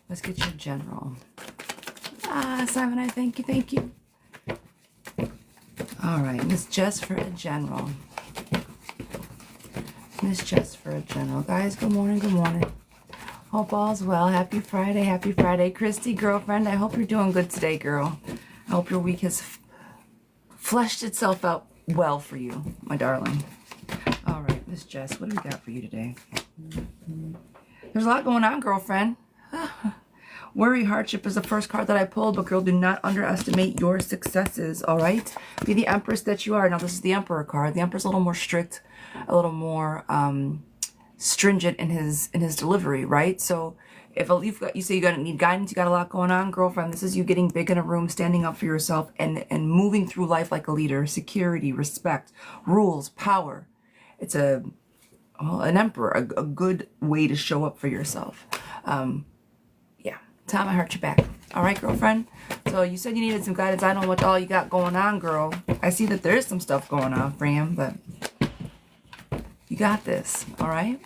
Let's get your general. Simon, I thank you. All right, Miss Jess for a general. Miss Jess for a general. Guys, good morning. Hope all's well. Happy Friday. Christy, girlfriend, I hope you're doing good today, girl. I hope your week has fleshed itself out well for you, my darling. All right, Miss Jess, what do we got for you today? There's a lot going on, girlfriend. Worry, hardship is the first card that I pulled, but girl, do not underestimate your successes, all right? Be the Empress that you are. Now, this is the Emperor card. The Emperor's a little more strict, a little more stringent in his delivery, right? So if you say you're going to need guidance, you got a lot going on, girlfriend, this is you getting big in a room, standing up for yourself, and moving through life like a leader. Security, respect, rules, power. It's an emperor, a good way to show up for yourself. Tom, I hurt your back. All right, girlfriend? So you said you needed some guidance. I don't know what all you got going on, girl. I see that there is some stuff going on for him, but you got this, all right?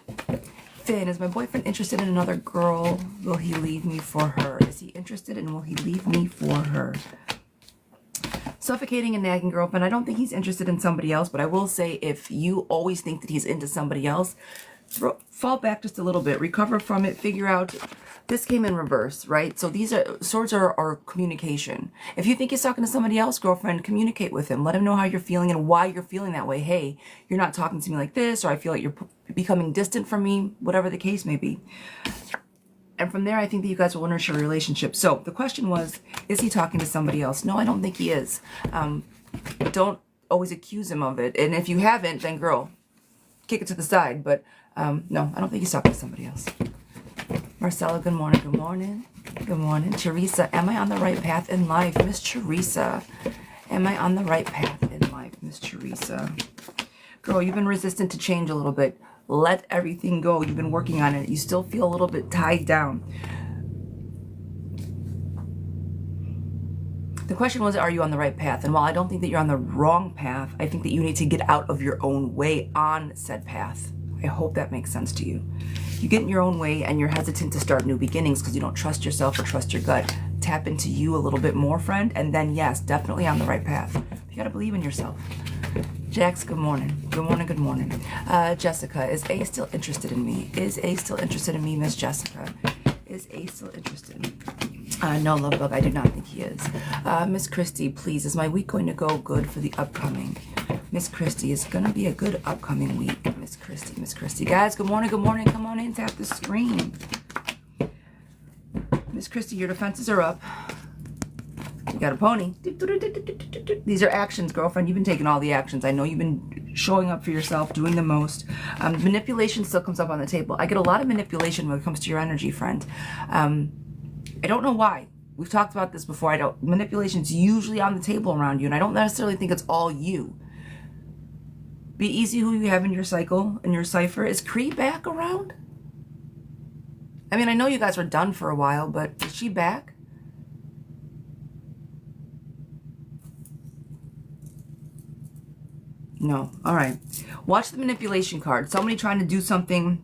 Finn, is my boyfriend interested in another girl? Will he leave me for her? Is he interested and will he leave me for her? Suffocating and nagging, girlfriend. I don't think he's interested in somebody else, but I will say if you always think that he's into somebody else, fall back just a little bit, recover from it, figure out. This came in reverse, right? So these swords are communication. If you think he's talking to somebody else, girlfriend, communicate with him. Let him know how you're feeling and why you're feeling that way. Hey, you're not talking to me like this, or I feel like you're becoming distant from me, whatever the case may be. And from there, I think that you guys will nurture a relationship. So the question was, is he talking to somebody else? No, I don't think he is. Don't always accuse him of it. And if you haven't, then girl, kick it to the side. But no, I don't think he's talking to somebody else. Marcella, good morning. Teresa, am I on the right path in life? Miss Teresa, am I on the right path in life? Miss Teresa. Girl, you've been resistant to change a little bit. Let everything go. You've been working on it. You still feel a little bit tied down. The question was, are you on the right path? And while I don't think that you're on the wrong path, I think that you need to get out of your own way on said path. I hope that makes sense to you. You get in your own way and you're hesitant to start new beginnings because you don't trust yourself or trust your gut. Tap into you a little bit more, friend, and then yes, definitely on the right path. You gotta believe in yourself. Jax, good morning. Jessica, is A still interested in me? Is A still interested in me, Miss Jessica? Is A still interested in me? No, love bug, I do not think he is. Miss Christy, please, is my week going to go good for the upcoming? Miss Christy, it's going to be a good upcoming week. Miss Christy. Guys, good morning. Come on in, tap the screen. Miss Christy, your defenses are up. You got a pony. These are actions, girlfriend. You've been taking all the actions. I know you've been showing up for yourself, doing the most. Manipulation still comes up on the table. I get a lot of manipulation when it comes to your energy, friend. I don't know why. We've talked about this before. Manipulation's usually on the table around you, and I don't necessarily think it's all you. Be easy who you have in your cycle, in your cipher. Is Cree back around? I mean, I know you guys were done for a while, but is she back? No. All right. Watch the manipulation card. Somebody trying to do something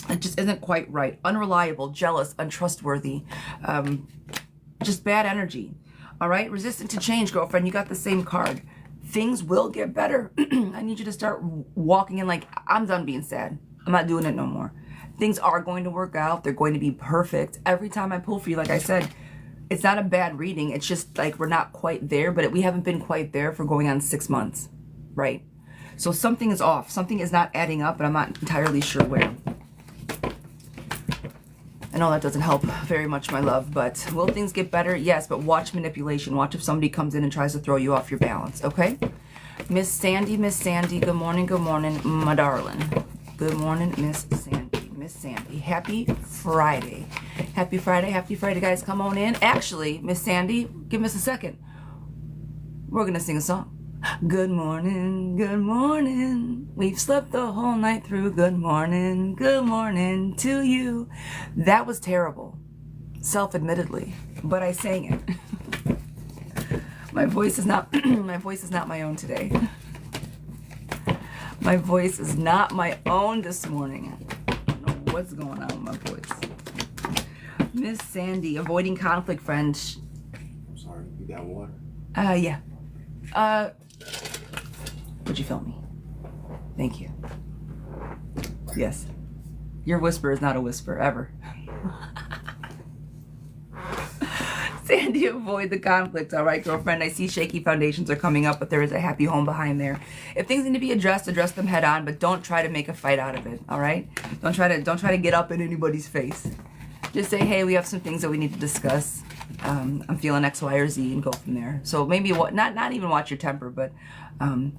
that just isn't quite right. Unreliable, jealous, untrustworthy. Just bad energy. All right. Resistant to change, girlfriend. You got the same card. Things will get better. I need you to start walking in like, I'm done being sad. I'm not doing it no more. Things are going to work out. They're going to be perfect. Every time I pull for you, like I said, it's not a bad reading. It's just like we're not quite there, but we haven't been quite there for going on 6 months, right? So something is off. Something is not adding up, but I'm not entirely sure where. I know that doesn't help very much, my love, but will things get better? Yes, but watch manipulation. Watch if somebody comes in and tries to throw you off your balance, okay? Miss Sandy, good morning, my darling. Good morning, Miss Sandy. Happy Friday. Happy Friday, guys. Come on in. Actually, Miss Sandy, give us a second. We're going to sing a song. Good morning. We've slept the whole night through. Good morning to you. That was terrible, self-admittedly, but I sang it. My voice is not my voice is not my own today. My voice is not my own this morning. I don't know what's going on with my voice. Miss Sandy, avoiding conflict, friend. I'm sorry, you got water? Yeah. Would you film me? Thank you. Yes. Your whisper is not a whisper, ever. Sandy, avoid the conflict. All right, girlfriend, I see shaky foundations are coming up, but there is a happy home behind there. If things need to be addressed, address them head on, but don't try to make a fight out of it, all right? Don't try to get up in anybody's face. Just say, hey, we have some things that we need to discuss. I'm feeling X, Y, or Z, and go from there. So maybe not even watch your temper, but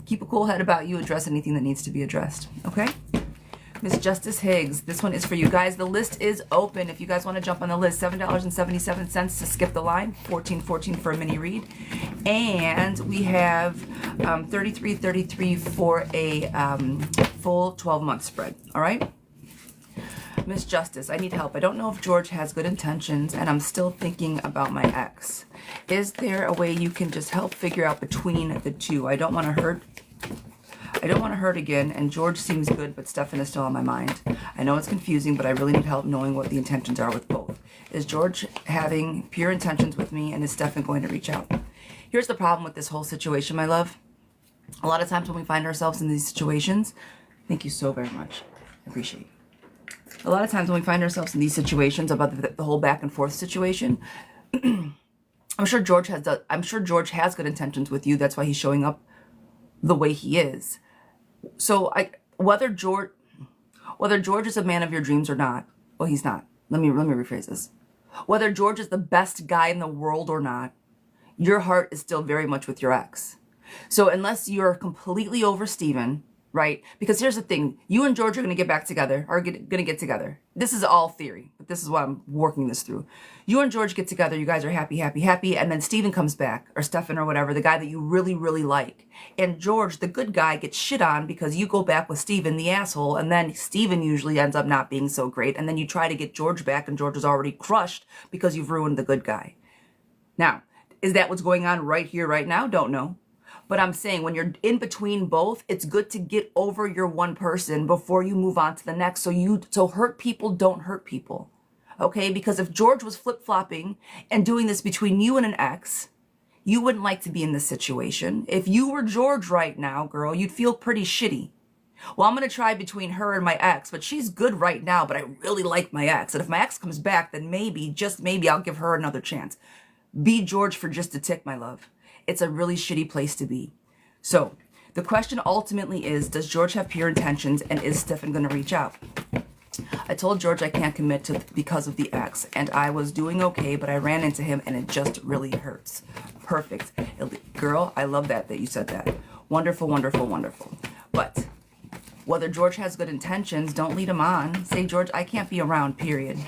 keep a cool head about you. Address anything that needs to be addressed. Okay? Miss Justice Higgs, this one is for you guys. The list is open. If you guys want to jump on the list, $7.77 to skip the line, $14.14 for a mini read, and we have $33.33 for a full 12-month spread. All right. Miss Justice, I need help. I don't know if George has good intentions, and I'm still thinking about my ex. Is there a way you can just help figure out between the two? I don't want to hurt again, and George seems good, but Stefan is still on my mind. I know it's confusing, but I really need help knowing what the intentions are with both. Is George having pure intentions with me, and is Stefan going to reach out? Here's the problem with this whole situation, my love. A lot of times when we find ourselves in these situations, thank you so very much. I appreciate it. A lot of times when we find ourselves in these situations about the whole back and forth situation, I'm sure George has good intentions with you. That's why he's showing up the way he is. So whether George is a man of your dreams or not, well, he's not. Let me rephrase this. Whether George is the best guy in the world or not, your heart is still very much with your ex. So unless you're completely over Steven, right? Because here's the thing. You and George are going to get back together, are going to get together. This is all theory, but this is why I'm working this through. You and George get together. You guys are happy, and then Steven comes back, or Stefan or whatever, the guy that you really, really like. And George, the good guy, gets shit on because you go back with Steven, the asshole, and then Steven usually ends up not being so great, and then you try to get George back, and George is already crushed because you've ruined the good guy. Now, is that what's going on right here, right now? Don't know. But I'm saying when you're in between both, it's good to get over your one person before you move on to the next. So hurt people don't hurt people. Okay? Because if George was flip-flopping and doing this between you and an ex, you wouldn't like to be in this situation. If you were George right now, girl, you'd feel pretty shitty. Well, I'm going to try between her and my ex, but she's good right now, but I really like my ex. And if my ex comes back, then maybe, just maybe, I'll give her another chance. Be George for just a tick, my love. It's a really shitty place to be. So the question ultimately is, does George have pure intentions, and is Stefan going to reach out? I told George I can't commit to because of the ex, and I was doing okay, but I ran into him and it just really hurts. Perfect. Girl, I love that you said that. Wonderful, wonderful, wonderful. But whether George has good intentions, don't lead him on. Say, George, I can't be around, period.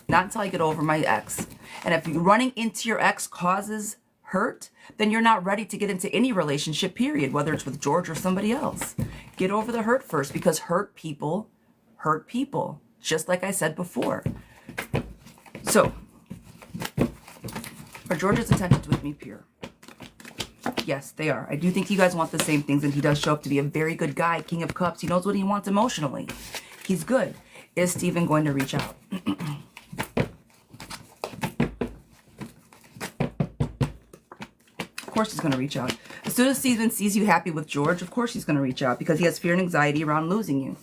Not until I get over my ex. And if running into your ex causes hurt, then you're not ready to get into any relationship, period, whether it's with George or somebody else. Get over the hurt first, because hurt people, just like I said before. So, are George's intentions with me pure? Yes, they are. I do think you guys want the same things, and he does show up to be a very good guy, King of Cups. He knows what he wants emotionally. He's good. Is Steven going to reach out? Of course he's going to reach out. As soon as Steven sees you happy with George, of course he's going to reach out, because he has fear and anxiety around losing you.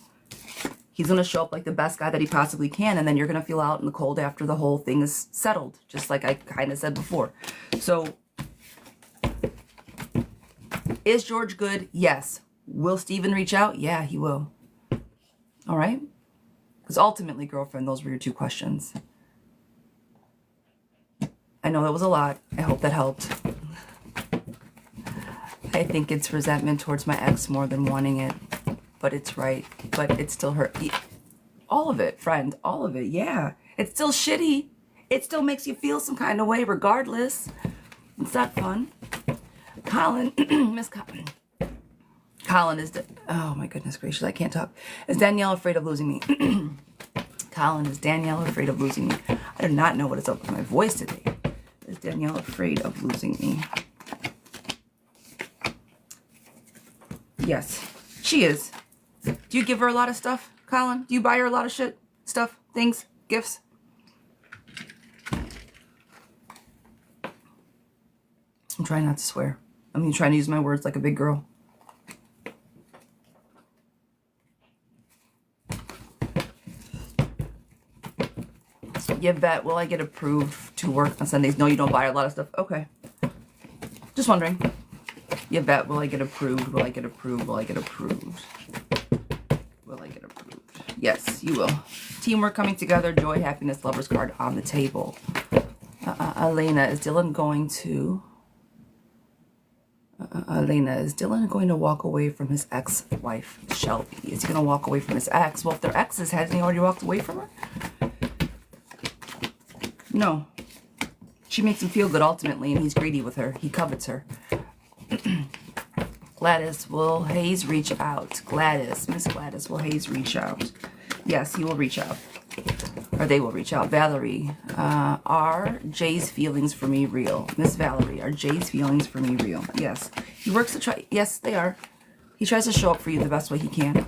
He's going to show up like the best guy that he possibly can, and then you're going to feel out in the cold after the whole thing is settled, just like I kind of said before. So, is George good? Yes. Will Steven reach out? Yeah, he will. All right? Because ultimately, girlfriend, those were your two questions. I know that was a lot. I hope that helped. I think it's resentment towards my ex more than wanting it. But it's right. But it still hurt. All of it, friend. All of it. Yeah. It's still shitty. It still makes you feel some kind of way regardless. It's not fun. Colin, Miss Colin. Colin is, oh my goodness gracious, I can't talk. Is Danielle afraid of losing me? Colin, is Danielle afraid of losing me? I do not know what is up with my voice today. Is Danielle afraid of losing me? Yes, she is. Do you give her a lot of stuff, Colin? Do you buy her a lot of shit? Stuff? Things? Gifts? I'm trying not to swear. I'm trying to use my words like a big girl. You bet. Will I get approved to work on Sundays? No, you don't buy a lot of stuff. Okay. Just wondering. You bet. Will I get approved? Will I get approved? Will I get approved? Will I get approved? Yes, you will. Teamwork, coming together, joy, happiness, lovers card on the table. Elena, is Dylan going to... Elena, is Dylan going to walk away from his ex-wife, Shelby? Is he going to walk away from his ex? Well, if they're exes, hasn't he already walked away from her? No. She makes him feel good ultimately, and he's greedy with her. He covets her. Gladys, will Hayes reach out? Gladys, Miss Gladys, will Hayes reach out? Yes, he will reach out. Or they will reach out. Valerie, are Jay's feelings for me real? Miss Valerie, are Jay's feelings for me real? Yes. He works to try. Yes, they are. He tries to show up for you the best way he can.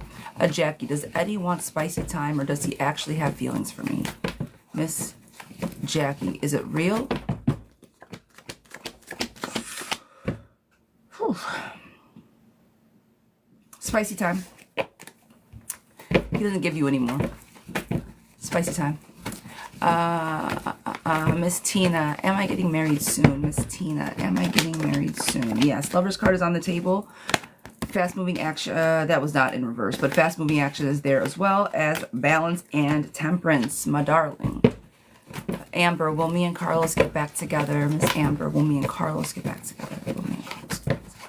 Jackie, does Eddie want spicy time, or does he actually have feelings for me? Miss Jackie, is it real? Whew. Spicy time. He doesn't give you any more. Spicy time. Miss Tina, am I getting married soon? Miss Tina, am I getting married soon? Yes, Lover's card is on the table. Fast moving action, that was not in reverse, but fast moving action is there, as well as balance and temperance, my darling. Amber, will me and Carlos get back together? Miss Amber, will me and Carlos get back together? Will me and Carlos get back together?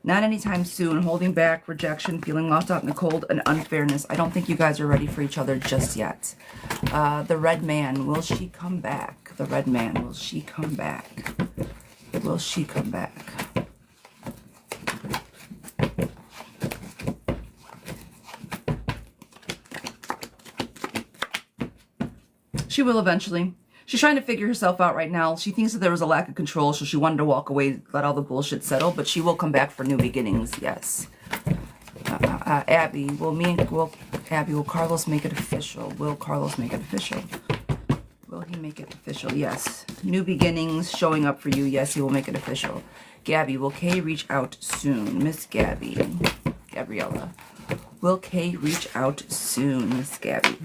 Not anytime soon. Holding back, rejection, feeling lost out in the cold, and unfairness. I don't think you guys are ready for each other just yet. The red man, will she come back? The red man, will she come back? Will she come back? She will eventually. She's trying to figure herself out right now. She thinks that there was a lack of control, so she wanted to walk away, let all the bullshit settle, but she will come back for new beginnings, yes. Abby, will Carlos make it official? Will Carlos make it official? Will he make it official? Yes. New beginnings showing up for you. Yes, he will make it official. Gabby, will Kay reach out soon? Miss Gabby. Gabriella. Will Kay reach out soon? Miss Gabby.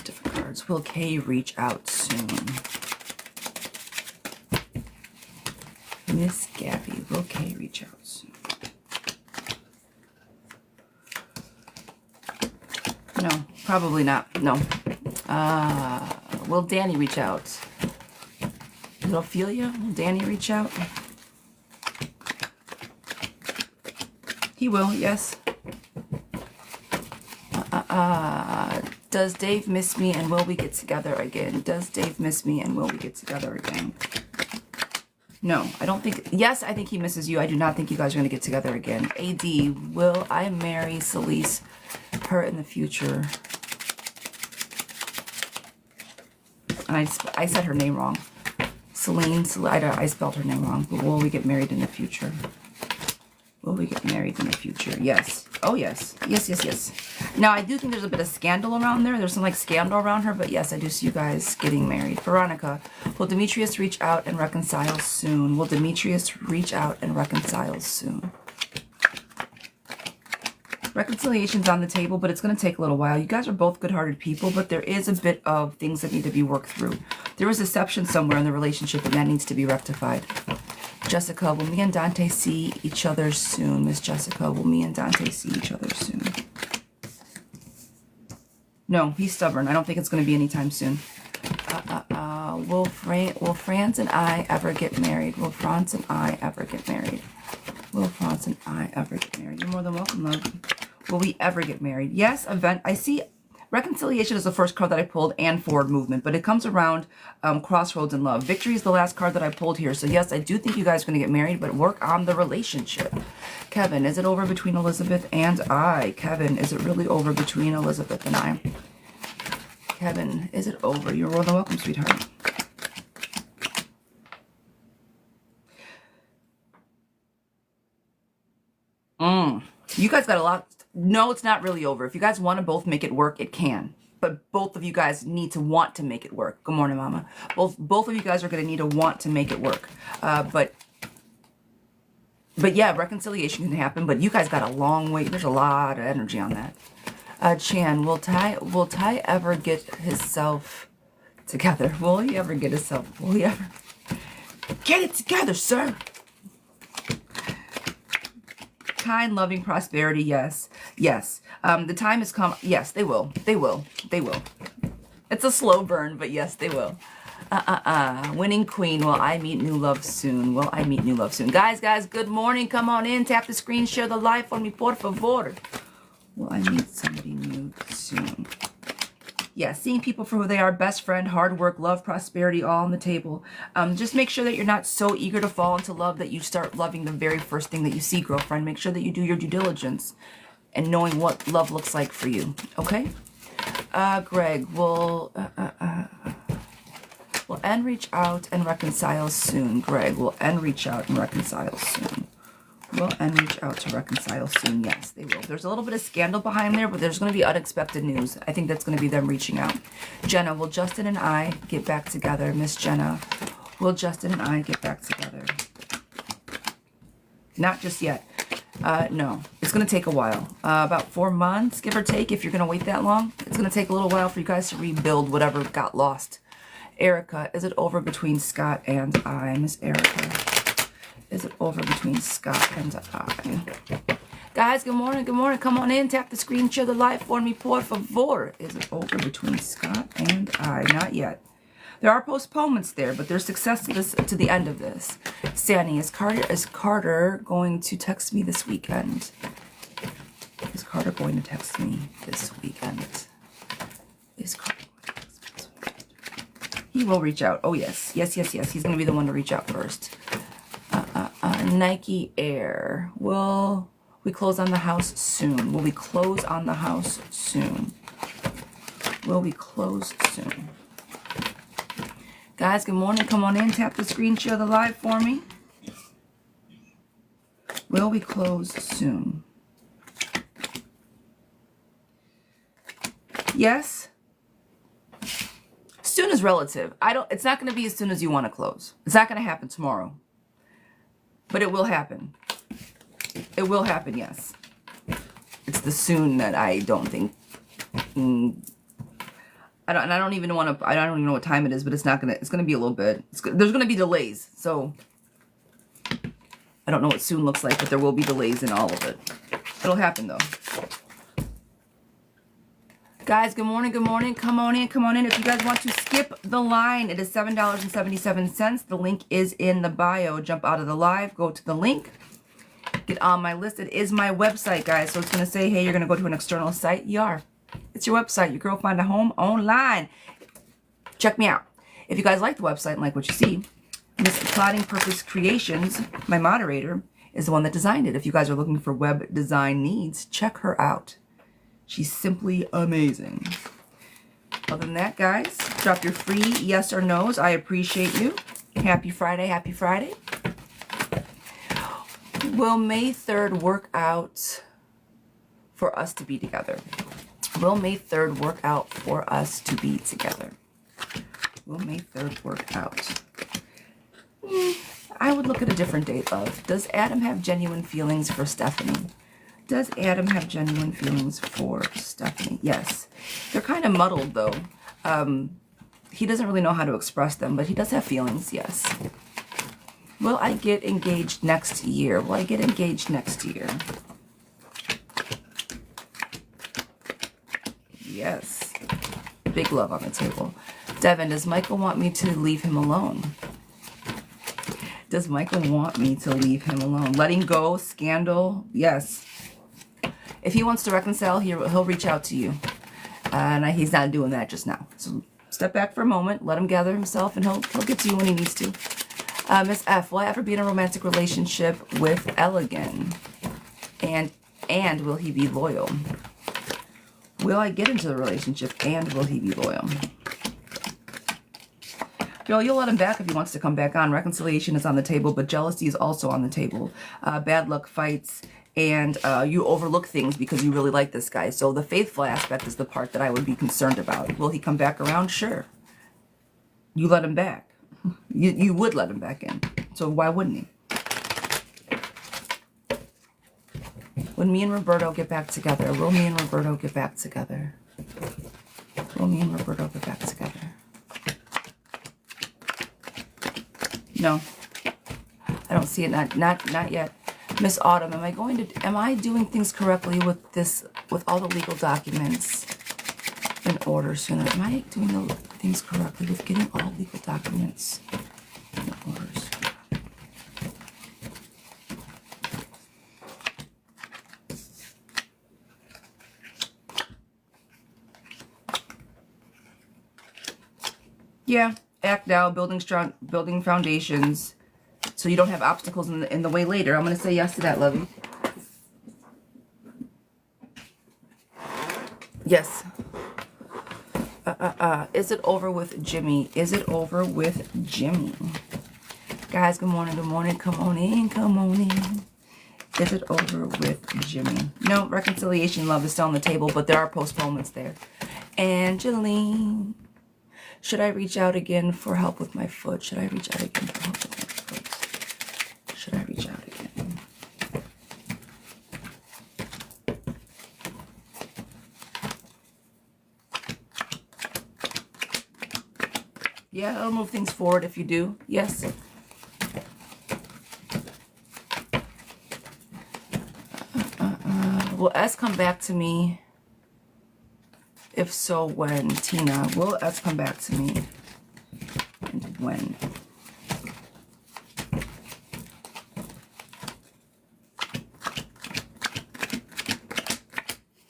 Different cards. Will Kay reach out soon? Miss Gabby. Will Kay reach out soon? No, probably not. No. Will Danny reach out? Will Ophelia? Will Danny reach out? He will, yes. Does Dave miss me and will we get together again? Does Dave miss me and will we get together again? No, I don't think. Yes, I think he misses you. I do not think you guys are going to get together again. AD, will I marry Celise, her in the future? And I said her name wrong. Celine, I spelled her name wrong. But will we get married in the future? Will we get married in the future? Yes. Oh, yes. Yes, yes, yes. Now, I do think there's a bit of scandal around there. There's some, like, scandal around her. But, yes, I do see you guys getting married. Veronica, will Demetrius reach out and reconcile soon? Will Demetrius reach out and reconcile soon? Reconciliation's on the table, but it's going to take a little while. You guys are both good-hearted people, but there is a bit of things that need to be worked through. There was deception somewhere in the relationship, and that needs to be rectified. Jessica, will me and Dante see each other soon? Miss Jessica, will me and Dante see each other soon? No, he's stubborn. I don't think it's going to be anytime soon. Will Franz and I ever get married? Will Franz and I ever get married? Will Franz and I ever get married? You're more than welcome, love. Will we ever get married? Yes, I see Reconciliation is the first card that I pulled, and forward movement, but it comes around crossroads in love. Victory is the last card that I pulled here. So yes, I do think you guys are going to get married, but work on the relationship. Kevin, is it over between Elizabeth and I? Kevin, is it really over between Elizabeth and I? Kevin, is it over? You're more than welcome, sweetheart. You guys got a lot. No, it's not really over. If you guys want to both make it work, it can. But both of you guys need to want to make it work. Good morning, Mama. Both of you guys are going to need to want to make it work. But yeah, reconciliation can happen. But you guys got a long way. There's a lot of energy on that. Chan, will Ty ever get himself together? Will he ever get himself? Will he ever get it together, sir? Kind, loving, prosperity, yes. Yes. The time has come. Yes, they will. They will. They will. It's a slow burn, but yes, they will. Winning queen. Will I meet new love soon? Will I meet new love soon? Guys, good morning. Come on in. Tap the screen. Share the live for me, por favor. Will I meet somebody new soon? Yeah, seeing people for who they are, best friend, hard work, love, prosperity, all on the table. Just make sure that you're not so eager to fall into love that you start loving the very first thing that you see, girlfriend. Make sure that you do your due diligence and knowing what love looks like for you, okay? Greg, will N reach out and reconcile soon? Greg, will N reach out and reconcile soon? Will N reach out to reconcile soon? Yes, they will. There's a little bit of scandal behind there, but there's going to be unexpected news. I think that's going to be them reaching out. Jenna, will Justin and I get back together? Miss Jenna, will Justin and I get back together? Not just yet. No, it's going to take a while. About 4 months, give or take, if you're going to wait that long. It's going to take a little while for you guys to rebuild whatever got lost. Erica, is it over between Scott and I? Miss Erica. Is it over between Scott and I? Guys, good morning, good morning. Come on in, tap the screen, share the live for me, por favor. Is it over between Scott and I? Not yet. There are postponements there, but there's success to the end of this. Sandy, is Carter going to text me this weekend? Is Carter going to text me this weekend? Is Carter going to text me this weekend? He will reach out. Oh, yes. Yes. He's going to be the one to reach out first. Nike Air. Will we close on the house soon? Will we close on the house soon? Will we close soon? Guys, good morning. Come on in. Tap the screen. Share the live for me. Will we close soon? Yes. Soon is relative. It's not going to be as soon as you want to close. It's not going to happen tomorrow. But it will happen. It will happen, yes. It's the soon that I don't think. I don't even know what time it is, but it's gonna be a little bit. There's gonna be delays, so I don't know what soon looks like, but there will be delays in all of it. It'll happen though. Guys, good morning, good morning. Come on in. If you guys want to skip the line, it is $7.77. The link is in the bio. Jump out of the live, go to the link, get on my list. It is my website, guys. So it's going to say, hey, you're going to go to an external site. You are. It's your website. Your girl find a home online. Check me out. If you guys like the website and like what you see, Miss Plotting Purpose Creations, my moderator, is the one that designed it. If you guys are looking for web design needs, check her out. She's simply amazing. Other than that, guys, drop your free yes or no's. I appreciate you. Happy Friday, happy Friday. Will May 3rd work out for us to be together? Will May 3rd work out for us to be together? Will May 3rd work out? I would look at a different date, love. Does Adam have genuine feelings for Stephanie? Does Adam have genuine feelings for Stephanie? Yes. They're kind of muddled, though. He doesn't really know how to express them, but he does have feelings, yes. Will I get engaged next year? Will I get engaged next year? Yes. Big love on the table. Devin, does Michael want me to leave him alone? Does Michael want me to leave him alone? Letting go, scandal, yes. If he wants to reconcile, he'll reach out to you. And he's not doing that just now. So step back for a moment, let him gather himself, and he'll get to you when he needs to. Miss F, will I ever be in a romantic relationship with Elegant? And will he be loyal? Will I get into the relationship and will he be loyal? Girl, you'll let him back if he wants to come back on. Reconciliation is on the table, but jealousy is also on the table. Bad luck fights, and you overlook things because you really like this guy. So the faithful aspect is the part that I would be concerned about. Will he come back around? Sure. You let him back. You would let him back in. So why wouldn't he? When me and Roberto get back together, will me and Roberto get back together? Will me and Roberto get back together? No. I don't see it. Not yet. Miss Autumn, am I doing things correctly with this, with all the legal documents in order sooner? Am I doing the things correctly with getting all legal documents in orders? Yeah, act now, building foundations, so you don't have obstacles in the way later. I'm going to say yes to that, Lovey. Yes. Is it over with Jimmy? Is it over with Jimmy? Guys, good morning, good morning. Come on in, come on in. Is it over with Jimmy? No, reconciliation, love is still on the table, but there are postponements there. Angeline. Should I reach out again for help with my foot? Should I reach out again for help with my foot? Should I reach out again? Yeah, it'll move things forward if you do. Yes. Will S come back to me? If so, when? Tina, will S come back to me? And when?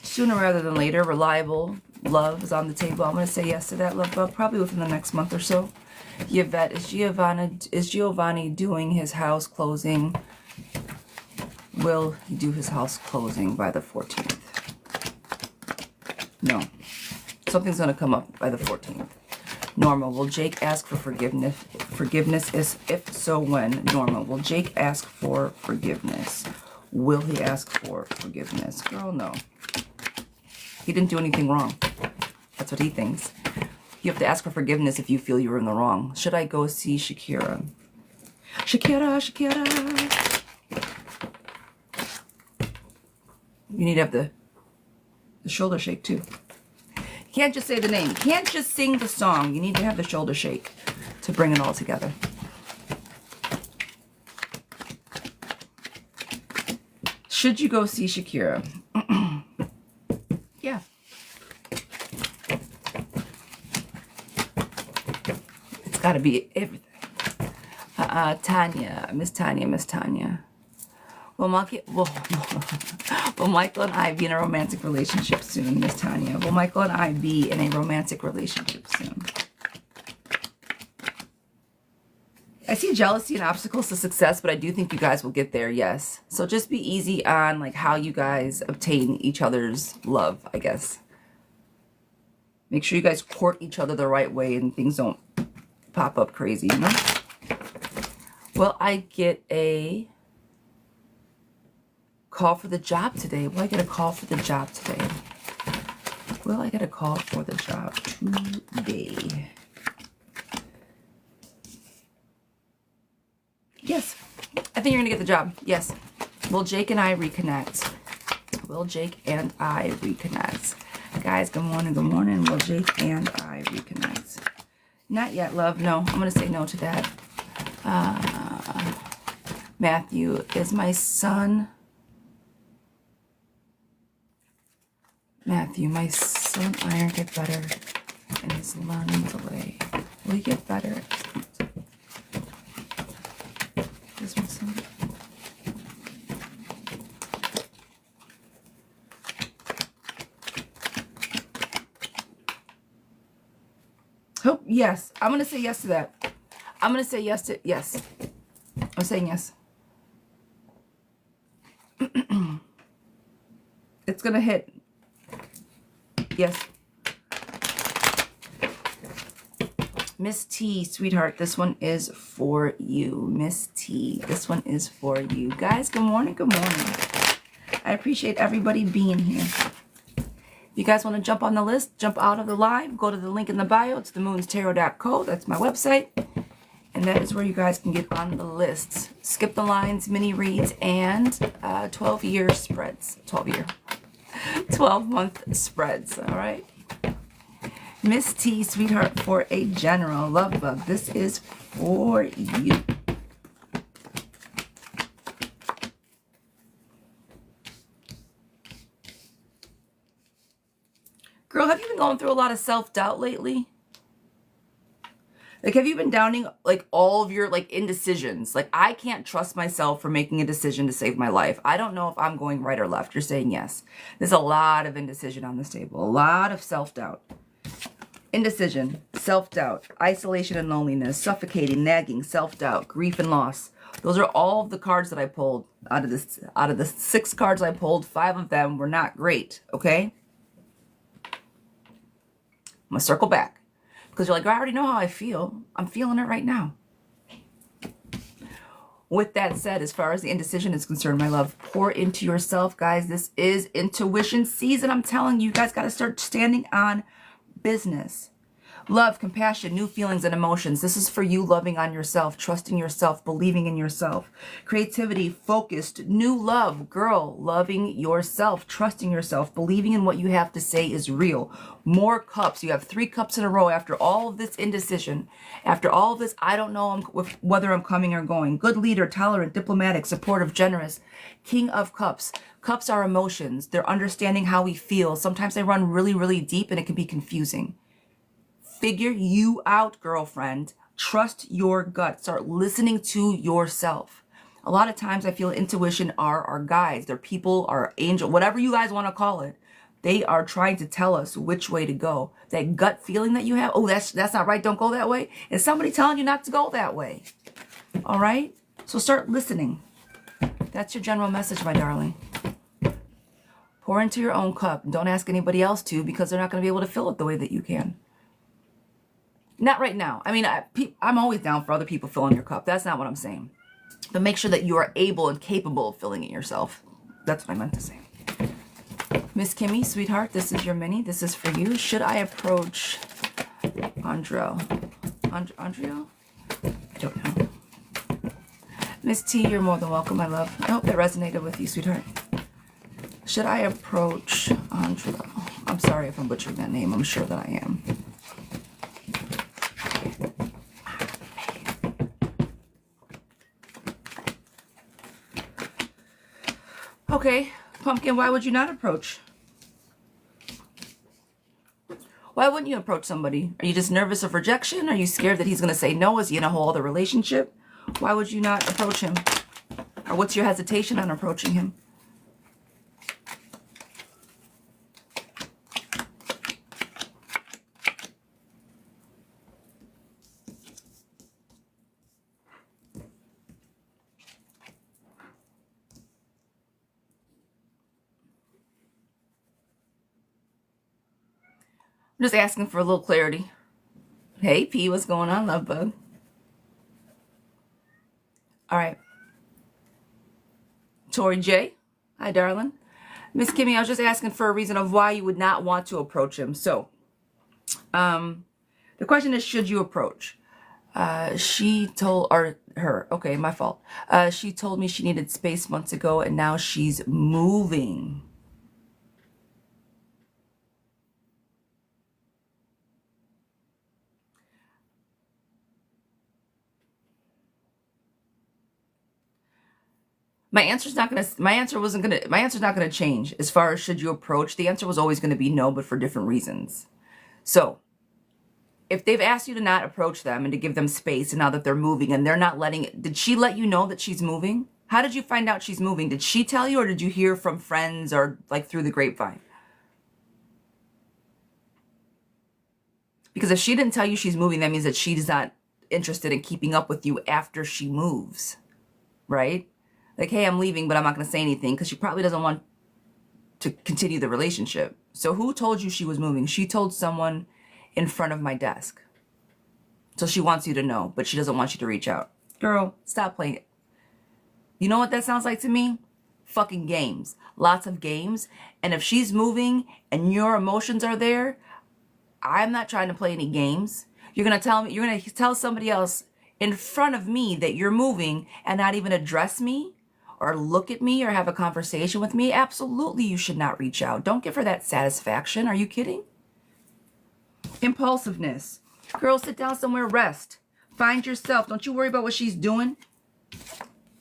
Sooner rather than later. Reliable love is on the table. I'm going to say yes to that, love bug, probably within the next month or so. Yvette, is Giovanni doing his house closing? Will he do his house closing by the 14th? No. Something's going to come up by the 14th. Norma, will Jake ask for forgiveness? Forgiveness is if so, when? Norma, will Jake ask for forgiveness? Will he ask for forgiveness? Girl, no. He didn't do anything wrong. That's what he thinks. You have to ask for forgiveness if you feel you were in the wrong. Should I go see Shakira? Shakira. You need to have the shoulder shake too. You can't just say the name. You can't just sing the song. You need to have the shoulder shake to bring it all together. Should you go see Shakira? Yeah. It's got to be everything. Tanya, Miss Tanya. Will Michael and I be in a romantic relationship soon, Miss Tanya? Will Michael and I be in a romantic relationship soon? I see jealousy and obstacles to success, but I do think you guys will get there, yes. So just be easy on like how you guys obtain each other's love, I guess. Make sure you guys court each other the right way and things don't pop up crazy, you know? Will I get a call for the job today? Will I get a call for the job today? Will I get a call for the job today? Yes. I think you're going to get the job. Yes. Will Jake and I reconnect? Will Jake and I reconnect? Guys, good morning, good morning. Will Jake and I reconnect? Not yet, love. No, I'm going to say no to that. Matthew, is my son... Matthew, my son iron get better and his learning delay. Will he get better? Is my son? Hope, yes. I'm going to say yes to that. I'm going to say yes to, yes. I'm saying yes. It's going to hit. Yes. Miss T, sweetheart, this one is for you. Miss T, this one is for you. Guys, good morning, good morning. I appreciate everybody being here. If you guys want to jump on the list, jump out of the live, go to the link in the bio. It's themoonstarot.co. That's my website. And that is where you guys can get on the list. Skip the lines, mini reads, and 12-year spreads. 12-month spreads, all right? Miss T, sweetheart, for a general love bug. This is for you. Girl, have you been going through a lot of self-doubt lately? Like, have you been downing, like, all of your, like, indecisions? Like, I can't trust myself for making a decision to save my life. I don't know if I'm going right or left. You're saying yes. There's a lot of indecision on this table. A lot of self-doubt. Indecision, self-doubt, isolation and loneliness, suffocating, nagging, self-doubt, grief and loss. Those are all of the cards that I pulled. Out of the 6 cards I pulled, 5 of them were not great, okay? I'm going to circle back. Because you're like, I already know how I feel. I'm feeling it right now. With that said, as far as the indecision is concerned, my love, pour into yourself, guys. This is intuition season. I'm telling you, you guys got to start standing on business. Love, compassion, new feelings and emotions. This is for you, loving on yourself, trusting yourself, believing in yourself. Creativity, focused, new love. Girl, loving yourself, trusting yourself, believing in what you have to say is real. More cups. You have 3 cups in a row after all of this indecision. After all of this, I don't know whether I'm coming or going. Good leader, tolerant, diplomatic, supportive, generous. King of cups. Cups are emotions. They're understanding how we feel. Sometimes they run really, really deep and it can be confusing. Figure you out, girlfriend. Trust your gut. Start listening to yourself. A lot of times I feel intuition are our guides. They're people, our angel, whatever you guys want to call it. They are trying to tell us which way to go. That gut feeling that you have, oh, that's not right, don't go that way. Is somebody telling you not to go that way? All right? So start listening. That's your general message, my darling. Pour into your own cup. Don't ask anybody else to, because they're not going to be able to fill it the way that you can. Not right now. I mean, I'm always down for other people filling your cup. That's not what I'm saying. But make sure that you are able and capable of filling it yourself. That's what I meant to say. Miss Kimmy, sweetheart, this is your mini. This is for you. Should I approach Andrio? Andrio? I don't know. Miss T, you're more than welcome, my love. I hope that resonated with you, sweetheart. Should I approach Andrio? I'm sorry if I'm butchering that name. I'm sure that I am. Okay, Pumpkin, why would you not approach? Why wouldn't you approach somebody? Are you just nervous of rejection? Are you scared that he's going to say no? Is he in a whole other relationship? Why would you not approach him? Or what's your hesitation on approaching him? I'm just asking for a little clarity. Hey, P, what's going on, love bug? All right. Tori J, hi, darling. Miss Kimmy, I was just asking for a reason of why you would not want to approach him. So, the question is, should you approach? She told, or her, okay, my fault. She told me she needed space months ago, and now she's moving. My answer's not gonna change as far as should you approach. The answer was always gonna be no, but for different reasons. So if they've asked you to not approach them and to give them space, and now that they're moving and they're not letting it, did she let you know that she's moving? How did you find out she's moving? Did she tell you, or did you hear from friends or like through the grapevine? Because if she didn't tell you she's moving, that means that she's not interested in keeping up with you after she moves, right? Like, hey, I'm leaving, but I'm not going to say anything because she probably doesn't want to continue the relationship. So who told you she was moving? She told someone in front of my desk. So she wants you to know, but she doesn't want you to reach out. Girl, stop playing it. You know what that sounds like to me? Fucking games. Lots of games. And if she's moving and your emotions are there, I'm not trying to play any games. You're going to tell somebody else in front of me that you're moving and not even address me or look at me or have a conversation with me. Absolutely, you should not reach out. Don't give her that satisfaction. Are you kidding? Impulsiveness. Girl, sit down somewhere, rest. Find yourself. Don't you worry about what she's doing.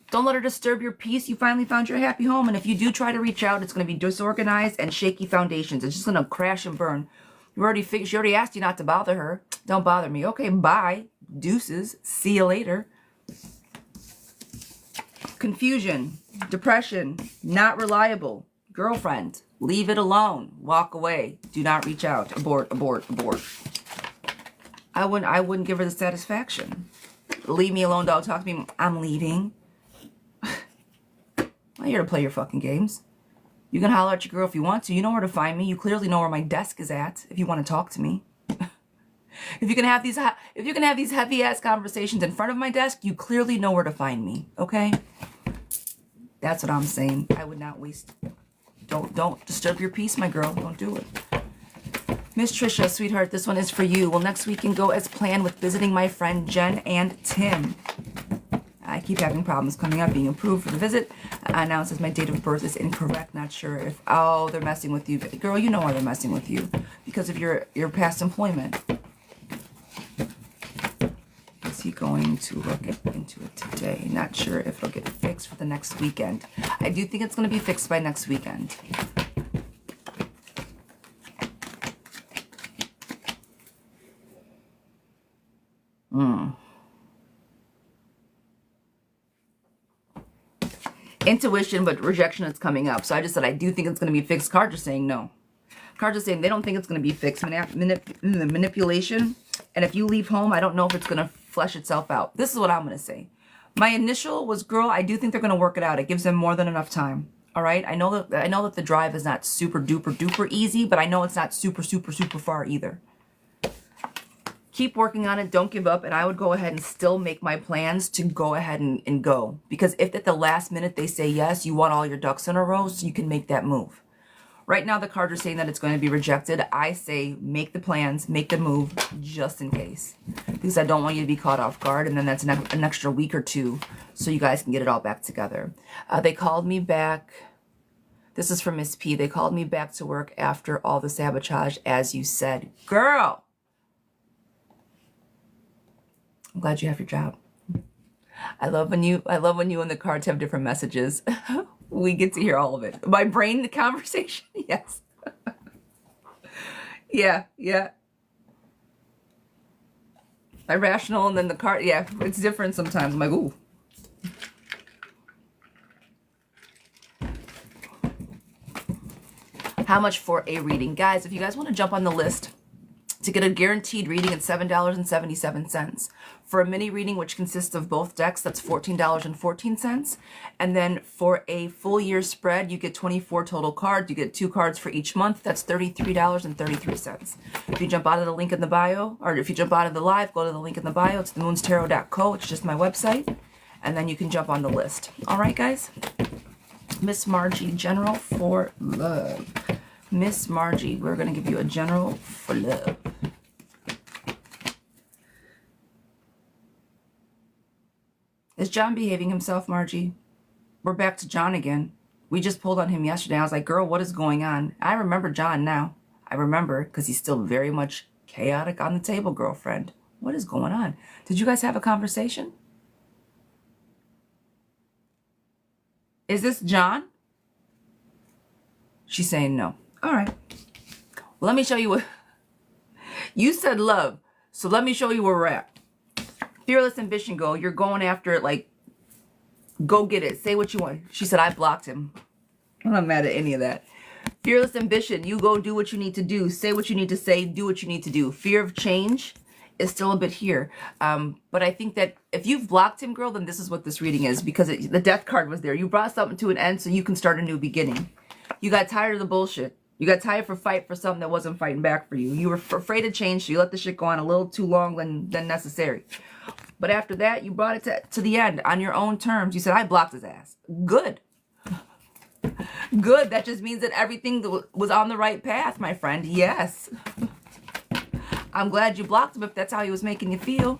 Don't let her disturb your peace. You finally found your happy home. And if you do try to reach out, it's going to be disorganized and shaky foundations. It's just going to crash and burn. She already asked you not to bother her. Don't bother me. Okay, bye. Deuces. See you later. Confusion. Depression. Not reliable. Girlfriend. Leave it alone. Walk away. Do not reach out. Abort, abort, abort. I wouldn't give her the satisfaction. Leave me alone, don't talk to me. I'm leaving. I'm not here to play your fucking games. You can holler at your girl if you want to. You know where to find me. You clearly know where my desk is at if you want to talk to me. If you can have these heavy ass conversations in front of my desk, you clearly know where to find me. Okay? That's what I'm saying. I would not waste. Don't disturb your peace, my girl. Don't do it. Miss Trisha, sweetheart, this one is for you. Will next weekend go as planned with visiting my friend Jen and Tim? I keep having problems coming up, being approved for the visit. Now it says my date of birth is incorrect. Not sure if, oh, they're messing with you. Girl, you know why they're messing with you. Because of your past employment. Is he going to look into it today? Not sure if it'll get fixed for the next weekend. I do think it's going to be fixed by next weekend. Intuition, but rejection is coming up. So I just said, I do think it's going to be fixed. Cards are saying no. Cards are saying they don't think it's going to be fixed. Manipulation. And if you leave home, I don't know if it's going to flesh itself out. This is what I'm going to say. My initial was, girl, I do think they're going to work it out. It gives them more than enough time. All right. I know that the drive is not super duper duper easy, but I know it's not super super super far either. Keep working on it. Don't give up. And I would go ahead and still make my plans to go ahead and go. Because if at the last minute they say yes, you want all your ducks in a row so you can make that move. Right now, the cards are saying that it's going to be rejected. I say make the plans, make the move just in case. Because I don't want you to be caught off guard. And then that's an extra week or two so you guys can get it all back together. They called me back. This is from Miss P. They called me back to work after all the sabotage, as you said. Girl! I'm glad you have your job. I love when you and the cards have different messages. We get to hear all of it. My brain, the conversation, yes. Yeah. My rational and then the card, yeah, it's different sometimes. I'm like, ooh. How much for a reading? Guys, if you guys want to jump on the list to get a guaranteed reading at $7.77. For a mini reading, which consists of both decks, that's $14.14. And then for a full year spread, you get 24 total cards. You get 2 cards for each month. That's $33.33. If you jump out of the link in the bio, or if you jump out of the live, go to the link in the bio. It's themoonstarot.co. It's just my website. And then you can jump on the list. All right, guys? Miss Margie, general for love. Miss Margie, we're going to give you a general for love. Is John behaving himself, Margie? We're back to John again. We just pulled on him yesterday. I was like, girl, what is going on? I remember John now. I remember because he's still very much chaotic on the table, girlfriend. What is going on? Did you guys have a conversation? Is this John? She's saying no. All right. Well, let me show you what... You said love, so let me show you where we're at. Fearless ambition goal. You're going after it like, go get it. Say what you want. She said, I blocked him. I'm not mad at any of that. Fearless ambition. You go do what you need to do. Say what you need to say. Do what you need to do. Fear of change is still a bit here. But I think that if you've blocked him, girl, then this is what this reading is, because the death card was there. You brought something to an end so you can start a new beginning. You got tired of the bullshit. You got tired for something that wasn't fighting back for you. You were afraid of change, so you let the shit go on a little too long than necessary. But after that, you brought it to the end on your own terms. You said, I blocked his ass. Good. Good. That just means that everything was on the right path, my friend. Yes. I'm glad you blocked him if that's how he was making you feel.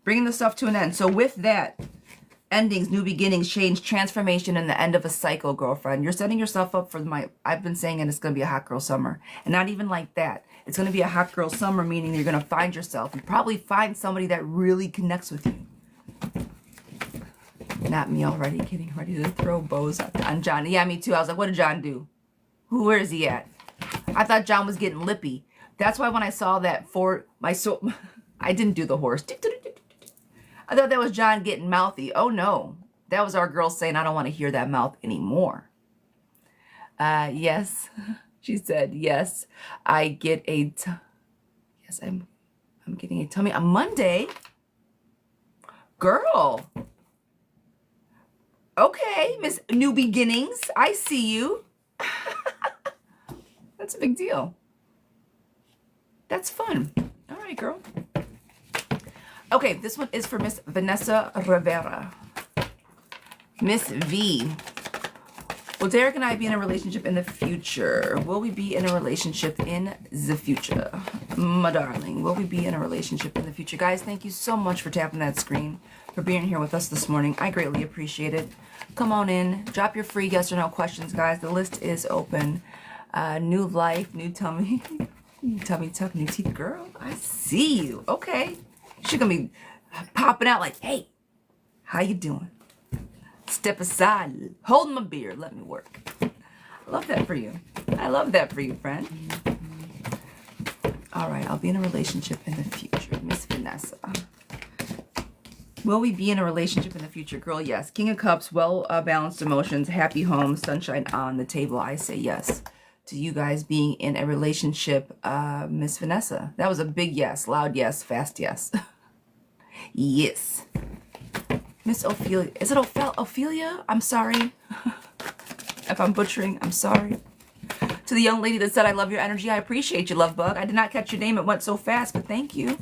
Bringing the stuff to an end. So with that, endings, new beginnings, change, transformation, and the end of a cycle, girlfriend. You're setting yourself up for I've been saying it, it's going to be a hot girl summer. And not even like that. It's going to be a hot girl summer, meaning you're going to find yourself. You probably find somebody that really connects with you. Not me already, getting ready to throw bows on John. Yeah, me too. I was like, what did John do? Where is he at? I thought John was getting lippy. That's why when I saw that I didn't do the horse. I thought that was John getting mouthy. Oh no. That was our girl saying, I don't want to hear that mouth anymore. Yes. She said, yes, I get yes, I'm getting a tummy on Monday. Girl. Okay, Miss New Beginnings. I see you. That's a big deal. That's fun. All right, girl. Okay, this one is for Miss Vanessa Rivera. Miss V. Will Derek and I be in a relationship in the future? Will we be in a relationship in the future? My darling, will we be in a relationship in the future? Guys, thank you so much for tapping that screen, for being here with us this morning. I greatly appreciate it. Come on in. Drop your free yes or no questions, guys. The list is open. New life, new tummy. Tummy tuck, new teeth. Girl, I see you. Okay. She's going to be popping out like, hey, how you doing? Step aside. Hold my beer. Let me work. I love that for you. I love that for you, friend. All right. I'll be in a relationship in the future. Miss Vanessa. Will we be in a relationship in the future? Girl, yes. King of Cups, well-balanced emotions, happy home, sunshine on the table. I say yes to you guys being in a relationship, Miss Vanessa. That was a big yes. Loud yes. Fast yes. Yes. Miss Ophelia. Is it Ophelia? I'm sorry. If I'm butchering, I'm sorry. To the young lady that said, I love your energy. I appreciate you, love bug. I did not catch your name. It went so fast, but thank you.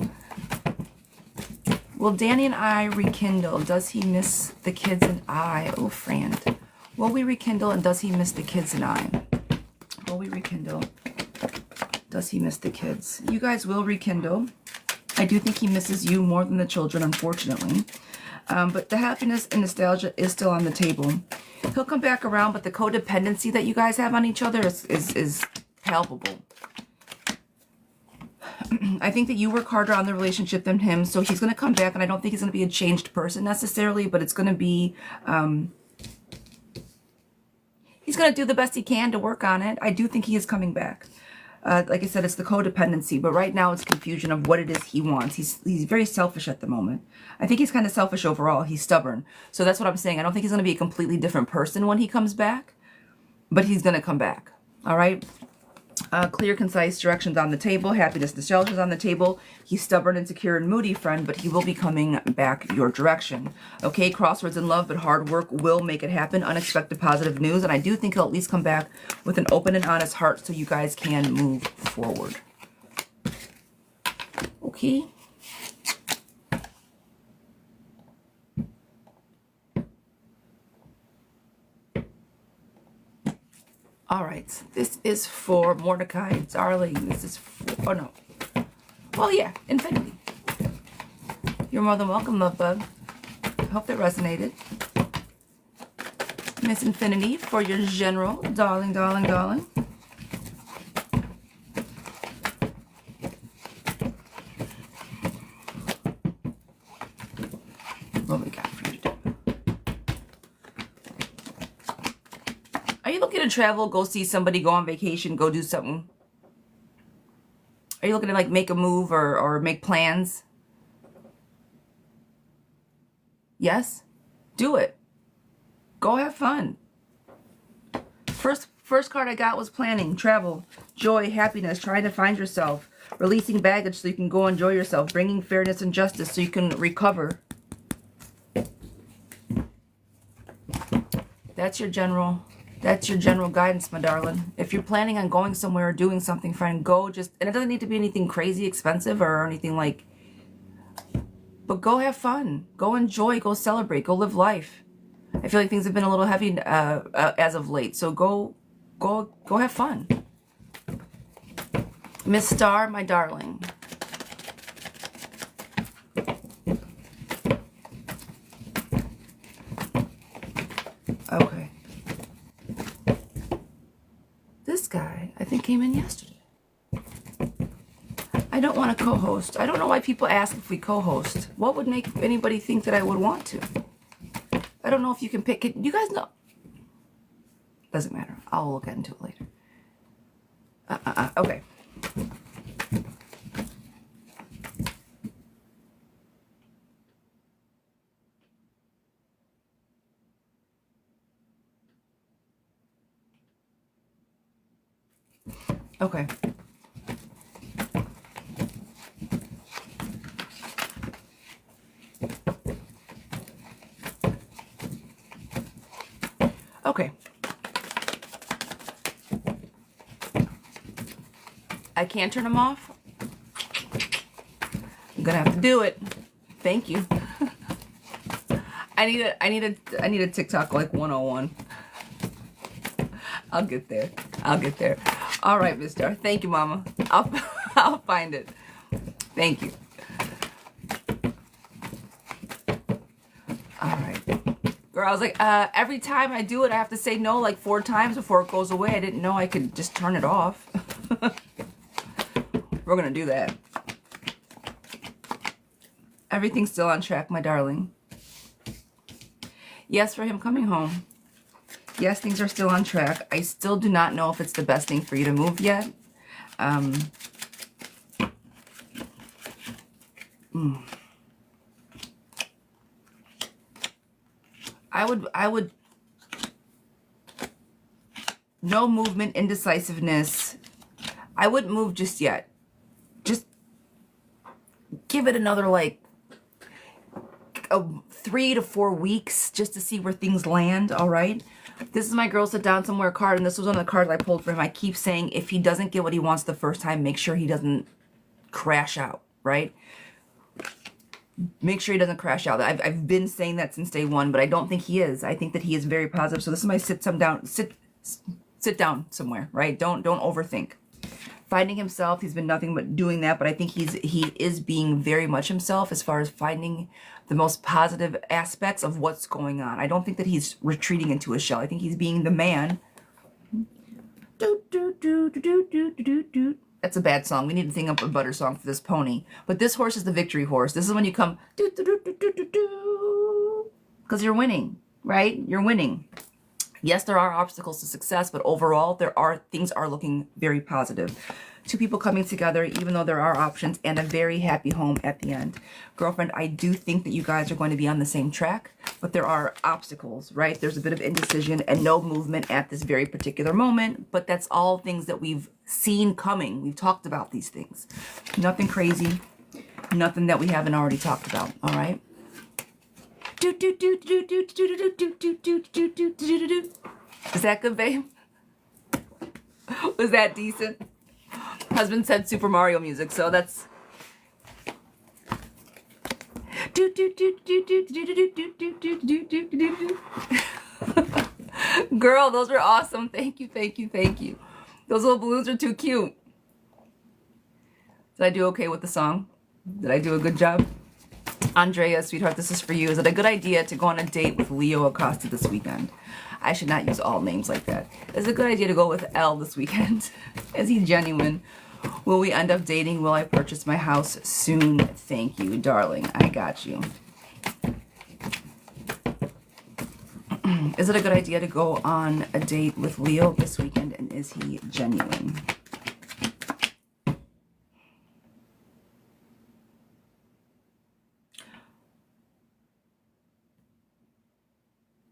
Will Danny and I rekindle? Does he miss the kids and I? Oh, friend. Will we rekindle and does he miss the kids and I? Will we rekindle? Does he miss the kids? You guys will rekindle. I do think he misses you more than the children, unfortunately. But the happiness and nostalgia is still on the table. He'll come back around, but the codependency that you guys have on each other is palpable. I think that you work harder on the relationship than him, so he's going to come back, and I don't think he's going to be a changed person necessarily, but it's going to be... he's going to do the best he can to work on it. I do think he is coming back. Like I said, it's the codependency, but right now it's confusion of what it is he wants. He's very selfish at the moment. I think he's kind of selfish overall. He's stubborn. So that's what I'm saying. I don't think he's going to be a completely different person when he comes back, but he's going to come back. All right? Clear, concise directions on the table. Happiness, nostalgia is on the table. He's stubborn, insecure, and moody, friend, but he will be coming back your direction. Okay, crosswords in love, but hard work will make it happen. Unexpected positive news, and I do think he'll at least come back with an open and honest heart so you guys can move forward. Okay. All right, this is for Mordecai, darling. This is for, oh no. Well, yeah, infinity. You're more than welcome, love bug. I hope that resonated. Miss Infinity for your general, darling, darling, darling. What we got for you to do? Are you looking to travel, go see somebody, go on vacation, go do something? Are you looking to like make a move or make plans? Yes? Do it. Go have fun. First card I got was planning, travel, joy, happiness, trying to find yourself, releasing baggage so you can go enjoy yourself, bringing fairness and justice so you can recover. That's your general guidance, my darling. If you're planning on going somewhere or doing something, friend, go just, and it doesn't need to be anything crazy expensive or anything like, but go have fun, go enjoy, go celebrate, go live life. I feel like things have been a little heavy as of late, so go have fun. Miss Star, my darling. Okay. This guy, I think, came in yesterday. I don't want to co-host. I don't know why people ask if we co-host. What would make anybody think that I would want to? I don't know if you can pick it. You guys know. Doesn't matter. I'll look into it later. Okay. Okay. Okay. I can't turn them off. I'm gonna have to do it. Thank you. I need a TikTok like 101. I'll get there. I'll get there. All right, Mister. Thank you, Mama. I'll find it. Thank you. All right. Girl, I was like, every time I do it, I have to say no like 4 times before it goes away. I didn't know I could just turn it off. We're gonna do that. Everything's still on track, my darling. Yes, for him coming home. Yes, things are still on track. I still do not know if it's the best thing for you to move yet. I would no movement, indecisiveness. I wouldn't move just yet. Just give it another like 3 to 4 weeks just to see where things land. All right. This is my girl sit down somewhere card, and this was one of the cards I pulled for him. I keep saying if he doesn't get what he wants the first time, make sure he doesn't crash out, right? Make sure he doesn't crash out. I've been saying that since day one, but I don't think he is. I think that he is very positive. So this is my sit down somewhere, right? Don't overthink. Finding himself, he's been nothing but doing that, but I think he is being very much himself as far as finding the most positive aspects of what's going on. I don't think that he's retreating into a shell. I think he's being the man. That's a bad song. We need to think up a butter song for this pony. But this horse is the victory horse. This is when you come because you're winning, right? You're winning. Yes, there are obstacles to success, but overall, things are looking very positive. 2 people coming together, even though there are options, and a very happy home at the end. Girlfriend, I do think that you guys are going to be on the same track, but there are obstacles, right? There's a bit of indecision and no movement at this very particular moment, but that's all things that we've seen coming. We've talked about these things. Nothing crazy, nothing that we haven't already talked about, all right? Is that good, babe? Was that decent? Husband said Super Mario music, so that's... Girl, those were awesome. Thank you, thank you, thank you. Those little balloons are too cute. Did I do okay with the song? Did I do a good job? Andrea, sweetheart, this is for you. Is it a good idea to go on a date with Leo Acosta this weekend? I should not use all names like that. Is it a good idea to go with L this weekend? Is he genuine? Will we end up dating? Will I purchase my house soon? Thank you, darling. I got you. Is it a good idea to go on a date with Leo this weekend? And is he genuine?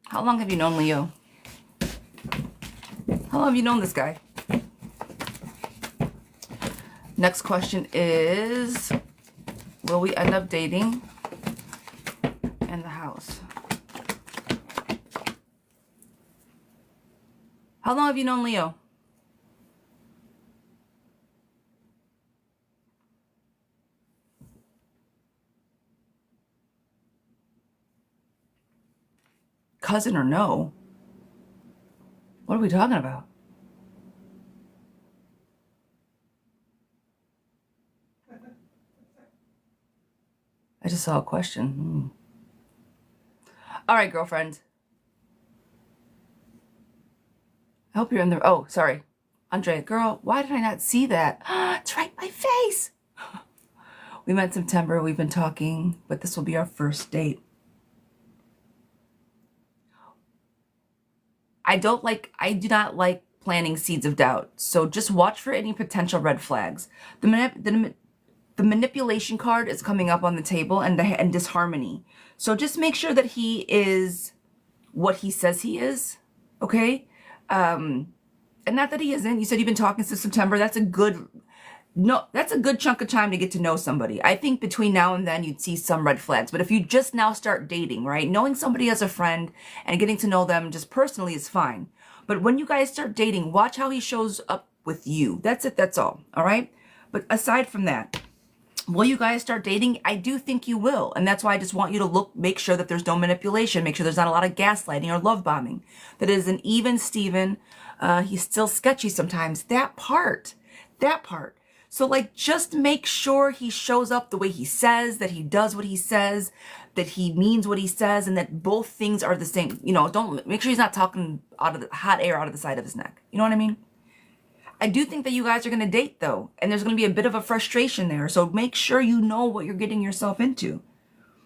How long have you known Leo? How long have you known this guy? Next question is, will we end up dating in the house? How long have you known Leo? Cousin or no? What are we talking about? I just saw a question. All right, girlfriend. I hope you're in there. Oh, sorry. Andrea, girl, why did I not see that? It's right in my face. We met in September. We've been talking, but this will be our first date. I do not like planting seeds of doubt. So just watch for any potential red flags. The manipulation card is coming up on the table, and disharmony. So just make sure that he is what he says he is. Okay. And not that he isn't. You said you've been talking since September. That's a good chunk of time to get to know somebody. I think between now and then you'd see some red flags. But if you just now start dating, right? Knowing somebody as a friend and getting to know them just personally is fine. But when you guys start dating, watch how he shows up with you. That's it. That's all. All right. But aside from that, will you guys start dating? I do think you will. And that's why I just want you to make sure that there's no manipulation. Make sure there's not a lot of gaslighting or love bombing. That it is an even Steven. He's still sketchy sometimes. That part. So like, just make sure he shows up the way he says, that he does what he says, that he means what he says, and that both things are the same. You know, don't make sure he's not talking out of the hot air out of the side of his neck. You know what I mean? I do think that you guys are going to date though, and there's going to be a bit of a frustration there. So make sure you know what you're getting yourself into.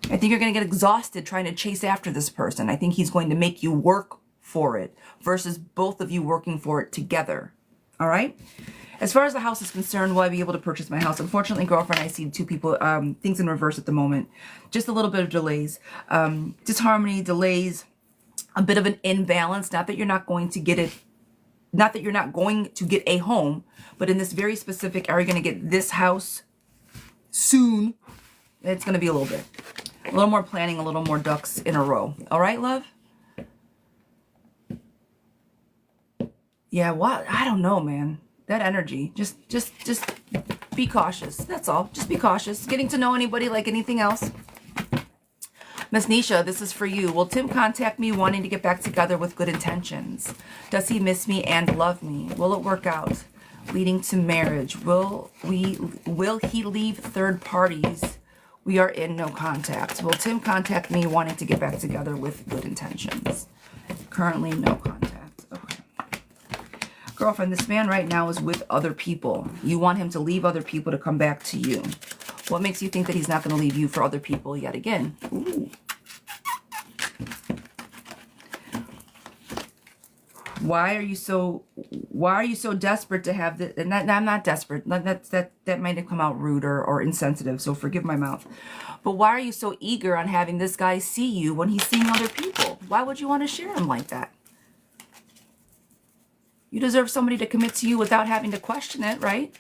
I think you're going to get exhausted trying to chase after this person. I think he's going to make you work for it versus both of you working for it together. All right? As far as the house is concerned, will I be able to purchase my house? Unfortunately, girlfriend, I see two people, things in reverse at the moment. Just a little bit of delays. Disharmony, delays, a bit of an imbalance. Not that you're not going to get it. Not that you're not going to get a home, but in this very specific, are you going to get this house soon? It's going to be a little bit. A little more planning, a little more ducks in a row. All right, love? Yeah, what? I don't know, man. That energy. Just be cautious. That's all. Just be cautious. Getting to know anybody like anything else. Miss Nisha, this is for you. Will Tim contact me wanting to get back together with good intentions? Does he miss me and love me? Will it work out? Leading to marriage. Will he leave third parties? We are in no contact. Will Tim contact me wanting to get back together with good intentions? Currently no contact. Okay. Girlfriend, this man right now is with other people. You want him to leave other people to come back to you. What makes you think that he's not going to leave you for other people yet again? Ooh. Why are you so desperate to have this? And I'm not desperate. That might have come out rude or insensitive, so forgive my mouth. But why are you so eager on having this guy see you when he's seeing other people? Why would you want to share him like that? You deserve somebody to commit to you without having to question it, right?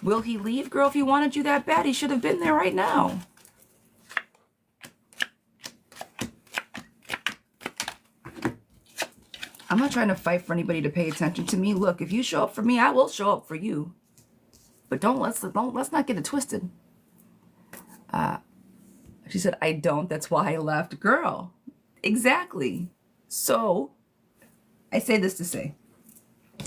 Will he leave? Girl, if he wanted you that bad, he should have been there right now. I'm not trying to fight for anybody to pay attention to me. Look, if you show up for me, I will show up for you. But let's not get it twisted. She said, I don't. That's why I left. Girl, exactly. So I say this to say,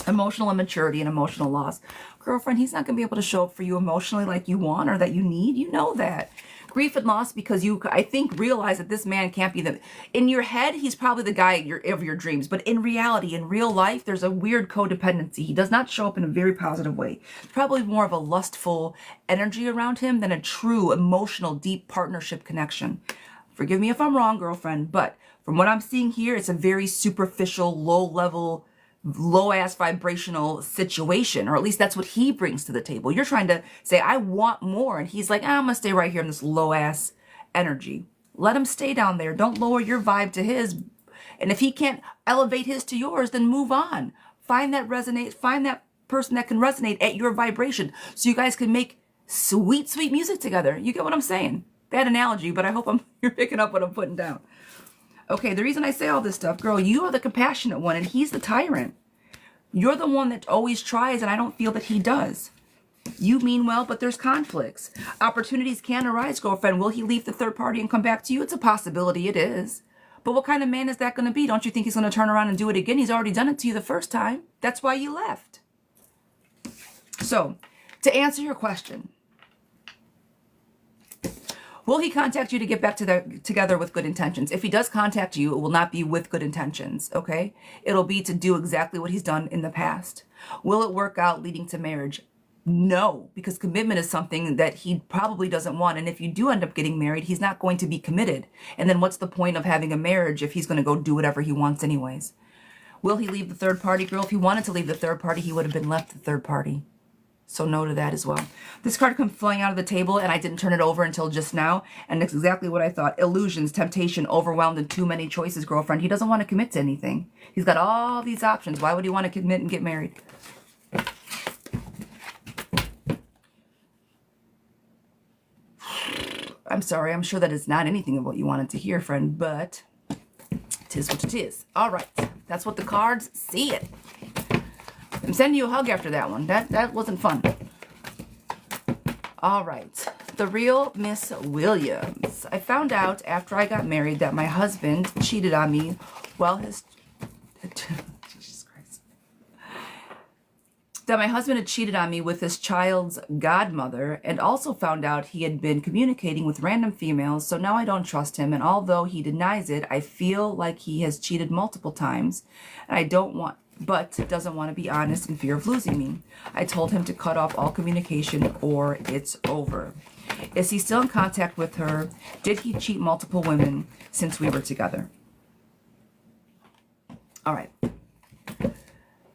emotional immaturity and emotional loss. Girlfriend, he's not going to be able to show up for you emotionally like you want or that you need. You know that. Grief and loss because you, I think, realize that this man can't be the... In your head, he's probably the guy of your dreams. But in reality, in real life, there's a weird codependency. He does not show up in a very positive way. Probably more of a lustful energy around him than a true, emotional, deep partnership connection. Forgive me if I'm wrong, girlfriend, but from what I'm seeing here, it's a very superficial, low-level, low-ass vibrational situation, or at least that's what he brings to the table. You're trying to say, I want more, and he's like, I'm going to stay right here in this low-ass energy. Let him stay down there. Don't lower your vibe to his, and if he can't elevate his to yours, then move on. Find that person that can resonate at your vibration so you guys can make sweet, sweet music together. You get what I'm saying? Bad analogy, but I hope you're picking up what I'm putting down. Okay, the reason I say all this stuff, girl, you are the compassionate one and he's the tyrant. You're the one that always tries and I don't feel that he does. You mean well, but there's conflicts. Opportunities can arise, girlfriend. Will he leave the third party and come back to you? It's a possibility, it is. But what kind of man is that going to be? Don't you think he's going to turn around and do it again? He's already done it to you the first time. That's why you left. So, to answer your question, will he contact you to get back together with good intentions? If he does contact you, it will not be with good intentions, okay? It'll be to do exactly what he's done in the past. Will it work out leading to marriage? No, because commitment is something that he probably doesn't want. And if you do end up getting married, he's not going to be committed. And then what's the point of having a marriage if he's going to go do whatever he wants anyways? Will he leave the third party, girl? If he wanted to leave the third party, he would have been left the third party. So no to that as well. This card comes flying out of the table and I didn't turn it over until just now. And it's exactly what I thought. Illusions, temptation, overwhelmed, and too many choices, girlfriend. He doesn't want to commit to anything. He's got all these options. Why would he want to commit and get married? I'm sorry. I'm sure that is not anything of what you wanted to hear, friend, but it is what it is. All right. That's what the cards see it. I'm sending you a hug after that one. That wasn't fun. All right. The real Miss Williams. I found out after I got married that my husband cheated on me while his... Jesus Christ. That my husband had cheated on me with his child's godmother, and also found out he had been communicating with random females, so now I don't trust him, and although he denies it, I feel like he has cheated multiple times, and I don't want... but doesn't want to be honest in fear of losing me. I told him to cut off all communication or it's over. Is he still in contact with her? Did he cheat multiple women since we were together? All right.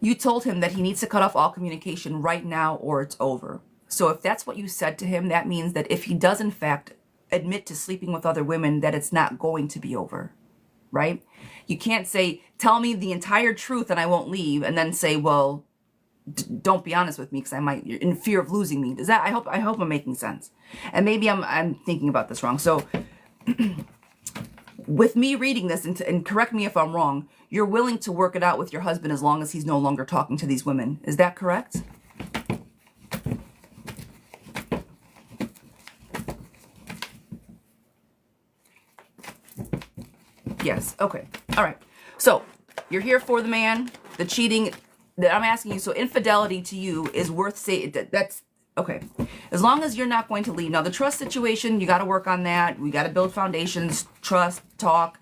You told him that he needs to cut off all communication right now or it's over. So if that's what you said to him, that means that if he does in fact admit to sleeping with other women, that it's not going to be over. Right? You can't say, tell me the entire truth and I won't leave, and then say, well, don't be honest with me because I might, you're in fear of losing me. Does that, I hope I'm making sense. And maybe I'm thinking about this wrong. So with me reading this, and correct me if I'm wrong, you're willing to work it out with your husband as long as he's no longer talking to these women. Is that correct? Yes. Okay. All right. So you're here for the man, the cheating that I'm asking you. So infidelity to you is worth saying. That's okay. As long as you're not going to leave. Now the trust situation, you got to work on that. We got to build foundations, trust, talk,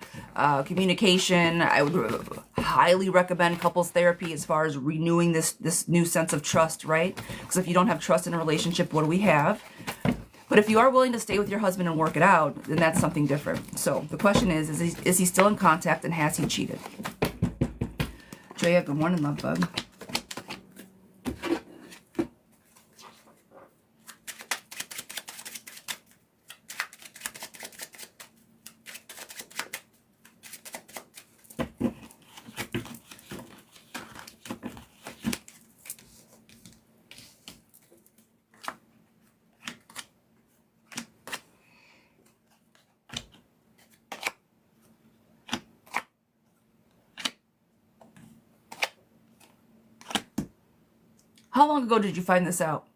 communication. I would highly recommend couples therapy as far as renewing this new sense of trust, right? Because if you don't have trust in a relationship, what do we have? But if you are willing to stay with your husband and work it out, then that's something different. So the question is he still in contact and has he cheated? Drea, good morning, love bug. How long ago did you find this out?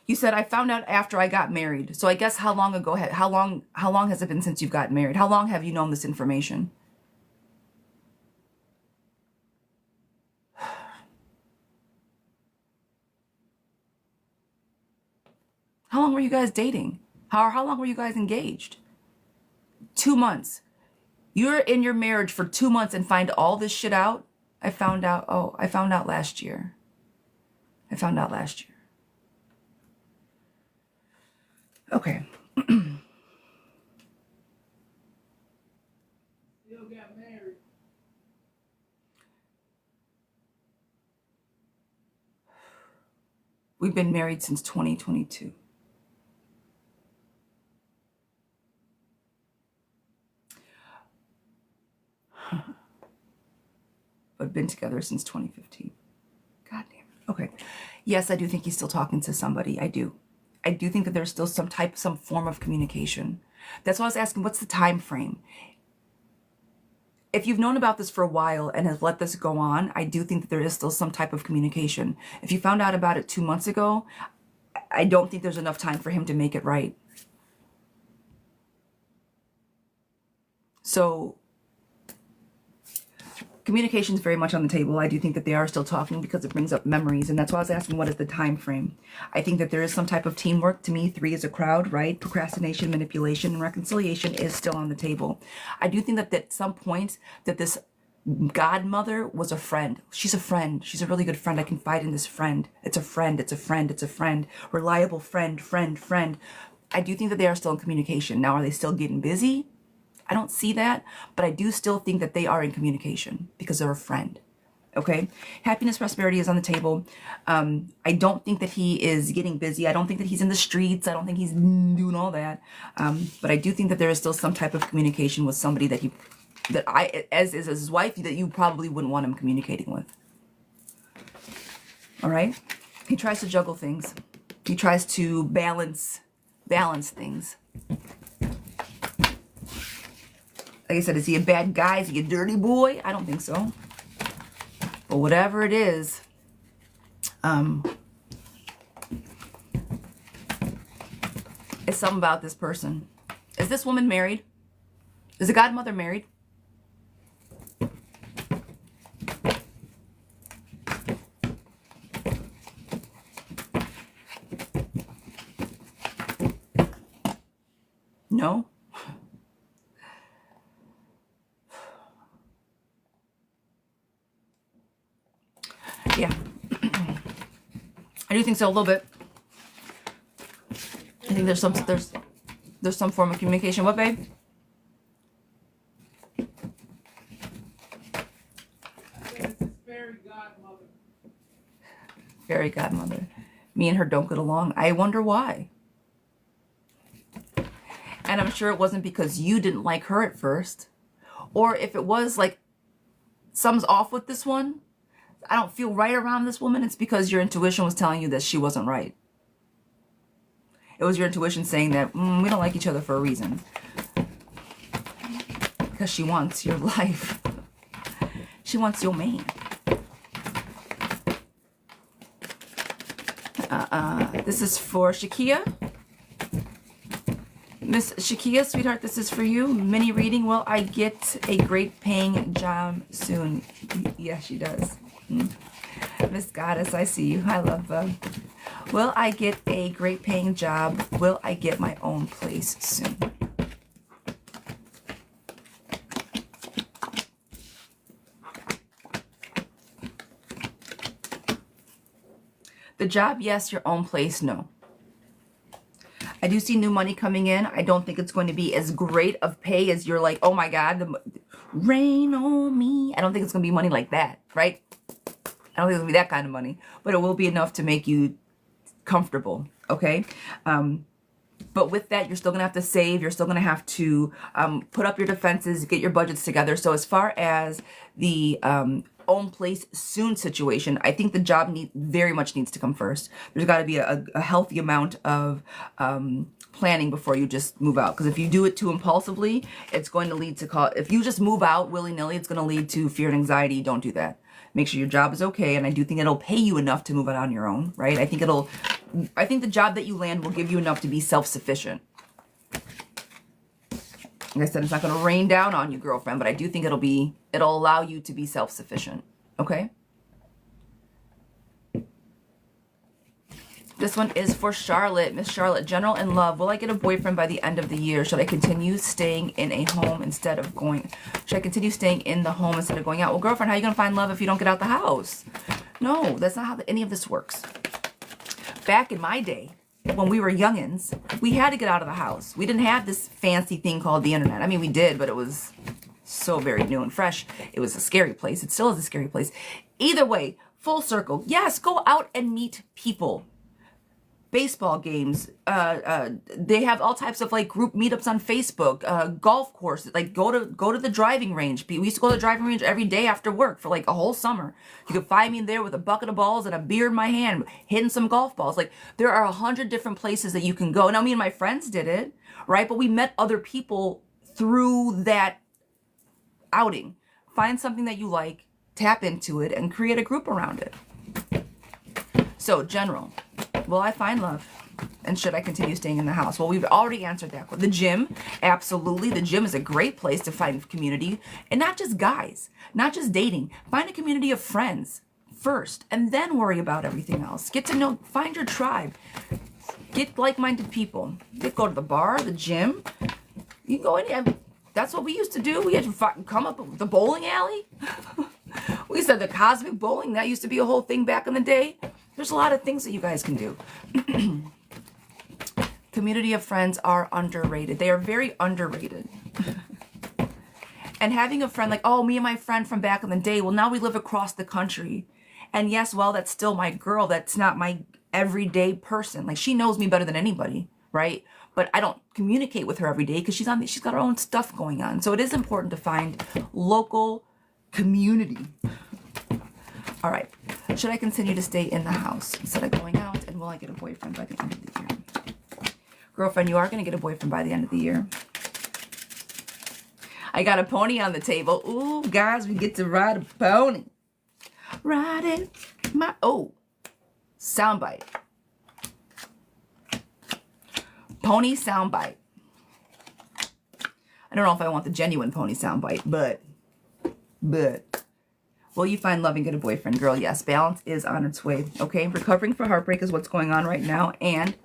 You said I found out after I got married. So I guess how long ago, how long has it been since you've gotten married? How long have you known this information? How long were you guys dating? How long were you guys engaged? 2 months. You're in your marriage for 2 months and find all this shit out? I found out last year. I found out last year. Okay. Still got married. We've been married since 2022. but been together since 2015. God damn it. Okay. Yes, I do think he's still talking to somebody. I do. I do think that there's still some form of communication. That's why I was asking, what's the time frame? If you've known about this for a while and have let this go on, I do think that there is still some type of communication. If you found out about it 2 months ago, I don't think there's enough time for him to make it right. So communication is very much on the table. I do think that they are still talking because it brings up memories. And that's why I was asking, what is the time frame? I think that there is some type of teamwork. To me, 3 is a crowd, right? Procrastination, manipulation, and reconciliation is still on the table. I do think that at some point that this godmother was a friend. She's a friend. She's a really good friend. I confide in this friend. It's a friend. It's a friend. It's a friend. Reliable friend. I do think that they are still in communication. Now, are they still getting busy? I don't see that, but I do still think that they are in communication because they're a friend. Okay. Happiness, prosperity is on the table. I don't think that he is getting busy. I don't think that he's in the streets. I don't think he's doing all that. But I do think that there is still some type of communication with somebody as his wife, that you probably wouldn't want him communicating with. All right. He tries to juggle things. He tries to balance things. Like I said, is he a bad guy? Is he a dirty boy? I don't think so. But whatever it is, it's something about this person. Is this woman married? Is the godmother married? No? Yeah. I do think so, a little bit. I think there's some form of communication. What, babe? Fairy godmother. Me and her don't get along. I wonder why. And I'm sure it wasn't because you didn't like her at first. Or if it was like, something's off with this one, I don't feel right around this woman, it's because your intuition was telling you that she wasn't right. It was your intuition saying that we don't like each other for a reason. Because she wants your life. She wants your man. This is for Shakia. Miss Shakia, sweetheart, this is for you. Mini reading. Will I get a great paying job soon? Yes, she does. Miss Goddess, I see you. I love will I get a great paying job? Will I get my own place soon? The job, yes. Your own place, no. I do see new money coming in. I don't think it's going to be as great of pay as you're like, oh my God, rain on me. I don't think it's going to be money like that, right? I don't think it's going to be that kind of money, but it will be enough to make you comfortable, okay? But with that, you're still going to have to save. You're still going to have to put up your defenses, get your budgets together. So as far as the own place soon situation, I think the job very much needs to come first. There's got to be a healthy amount of planning before you just move out. Because if you do it too impulsively, it's going to lead to if you just move out willy-nilly, it's going to lead to fear and anxiety. Don't do that. Make sure your job is okay, and I do think it'll pay you enough to move out on your own, right? I think the job that you land will give you enough to be self-sufficient. Like I said, it's not going to rain down on you, girlfriend, but I do think it'll allow you to be self-sufficient, okay? This one is for Charlotte. Miss Charlotte, general and love. Will I get a boyfriend by the end of the year? Should I continue staying in a home instead of going? Should I continue staying in the home instead of going out? Well, girlfriend, how are you going to find love if you don't get out the house? No, that's not how any of this works. Back in my day, when we were youngins, we had to get out of the house. We didn't have this fancy thing called the internet. I mean, we did, but it was so very new and fresh. It was a scary place. It still is a scary place. Either way, full circle. Yes, go out and meet people. baseball games. They have all types of like group meetups on Facebook, golf courses, like go to the driving range. We used to go to the driving range every day after work for like a whole summer. You could find me there with a bucket of balls and a beer in my hand, hitting some golf balls. Like there are 100 different places that you can go. Now me and my friends did it, right? But we met other people through that outing. Find something that you like, tap into it, and create a group around it. So, general, will I find love? And should I continue staying in the house? Well, we've already answered that. The gym, absolutely. The gym is a great place to find community. And not just guys, not just dating. Find a community of friends first, and then worry about everything else. Get to know, find your tribe. Get like-minded people. Go to the bar, the gym. You can go in. That's what we used to do. We had to come up with the bowling alley. We said the cosmic bowling. That used to be a whole thing back in the day. There's a lot of things that you guys can do. Community of friends are underrated. They are very underrated. And having a friend like, oh, me and my friend from back in the day, well, now we live across the country. And yes, well, that's still my girl. That's not my everyday person. Like, she knows me better than anybody, right? But I don't communicate with her every day because she's got her own stuff going on. So it is important to find local community. All right. Should I continue to stay in the house instead of going out? And will I get a boyfriend by the end of the year? Girlfriend, you are going to get a boyfriend by the end of the year. I got a pony on the table. Ooh, guys, we get to ride a pony. Ride it. Soundbite. Pony soundbite. I don't know if I want the genuine pony soundbite, but. Will you find love and get a boyfriend? Girl, yes. Balance is on its way. Okay? Recovering for heartbreak is what's going on right now. And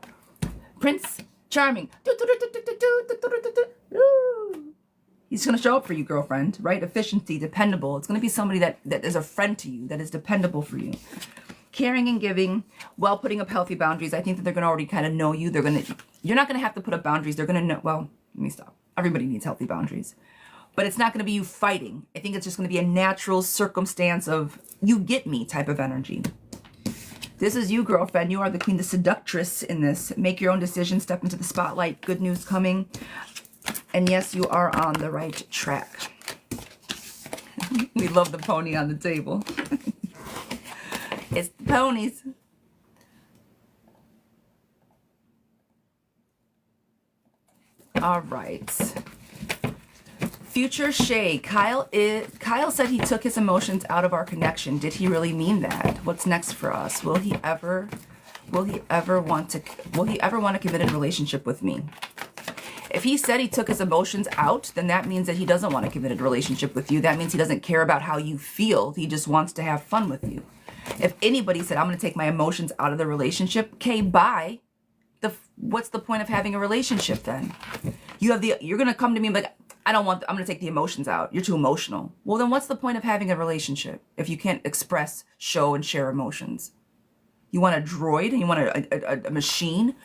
Prince Charming. He's going to show up for you, girlfriend, right? Efficiency, dependable. It's going to be somebody that is a friend to you, that is dependable for you. Caring and giving, while putting up healthy boundaries. I think that they're going to already kind of know you. You're not going to have to put up boundaries. They're going to know. Well, let me stop. Everybody needs healthy boundaries. But it's not going to be you fighting. I think it's just going to be a natural circumstance of you get me type of energy. This is you, girlfriend. You are the queen, the seductress in this. Make your own decisions. Step into the spotlight. Good news coming. And yes, you are on the right track. We love the pony on the table. It's the ponies. All right. Future Shay. Kyle said he took his emotions out of our connection. Did he really mean that? What's next for us? Will he ever want a committed relationship with me? If he said he took his emotions out, then that means that he doesn't want a committed relationship with you. That means he doesn't care about how you feel. He just wants to have fun with you. If anybody said, I'm going to take my emotions out of the relationship, okay, bye. What's the point of having a relationship then? You're going to come to me and be like, I'm going to take the emotions out. You're too emotional. Well, then what's the point of having a relationship if you can't express, show, and share emotions? You want a droid and you want a machine?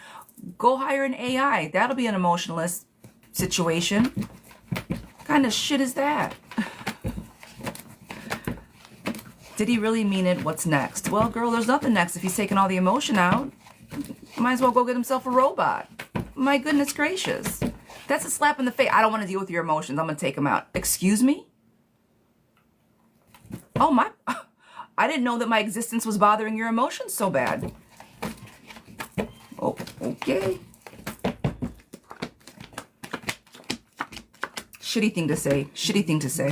Go hire an AI. That'll be an emotionless situation. What kind of shit is that? Did he really mean it? What's next? Well, girl, there's nothing next if he's taking all the emotion out. Might as well go get himself a robot. My goodness gracious. That's a slap in the face. I don't want to deal with your emotions. I'm going to take them out. Excuse me? Oh, my. I didn't know that my existence was bothering your emotions so bad. Oh, okay. Shitty thing to say. Shitty thing to say.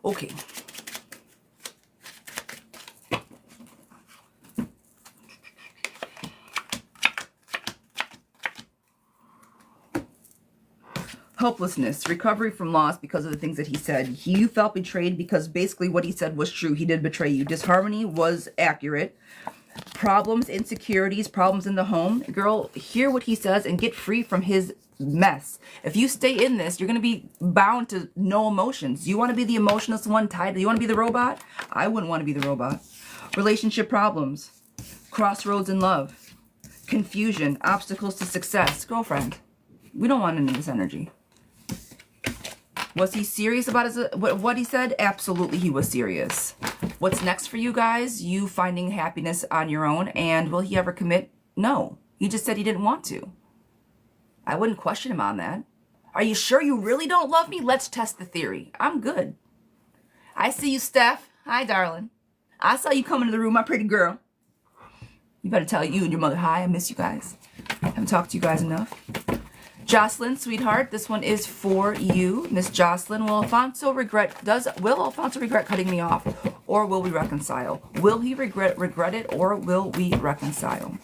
Okay. Helplessness, recovery from loss because of the things that he said. You felt betrayed because basically what he said was true. He did betray you. Disharmony was accurate. Problems, insecurities, problems in the home. Girl, hear what he says and get free from his mess. If you stay in this, you're going to be bound to no emotions. You want to be the emotionless one tied? You want to be the robot? I wouldn't want to be the robot. Relationship problems. Crossroads in love. Confusion. Obstacles to success. Girlfriend, we don't want any of this energy. Was he serious about what he said? Absolutely, he was serious. What's next for you guys? You finding happiness on your own. And will he ever commit? No. He just said he didn't want to. I wouldn't question him on that. Are you sure you really don't love me? Let's test the theory. I'm good. I see you, Steph. Hi, darling. I saw you come into the room, my pretty girl. You better tell you and your mother hi. I miss you guys. Haven't talked to you guys enough. Jocelyn, sweetheart, this one is for you, Miss Jocelyn. Will Alfonso regret cutting me off, or will we reconcile? Will he regret it, or will we reconcile?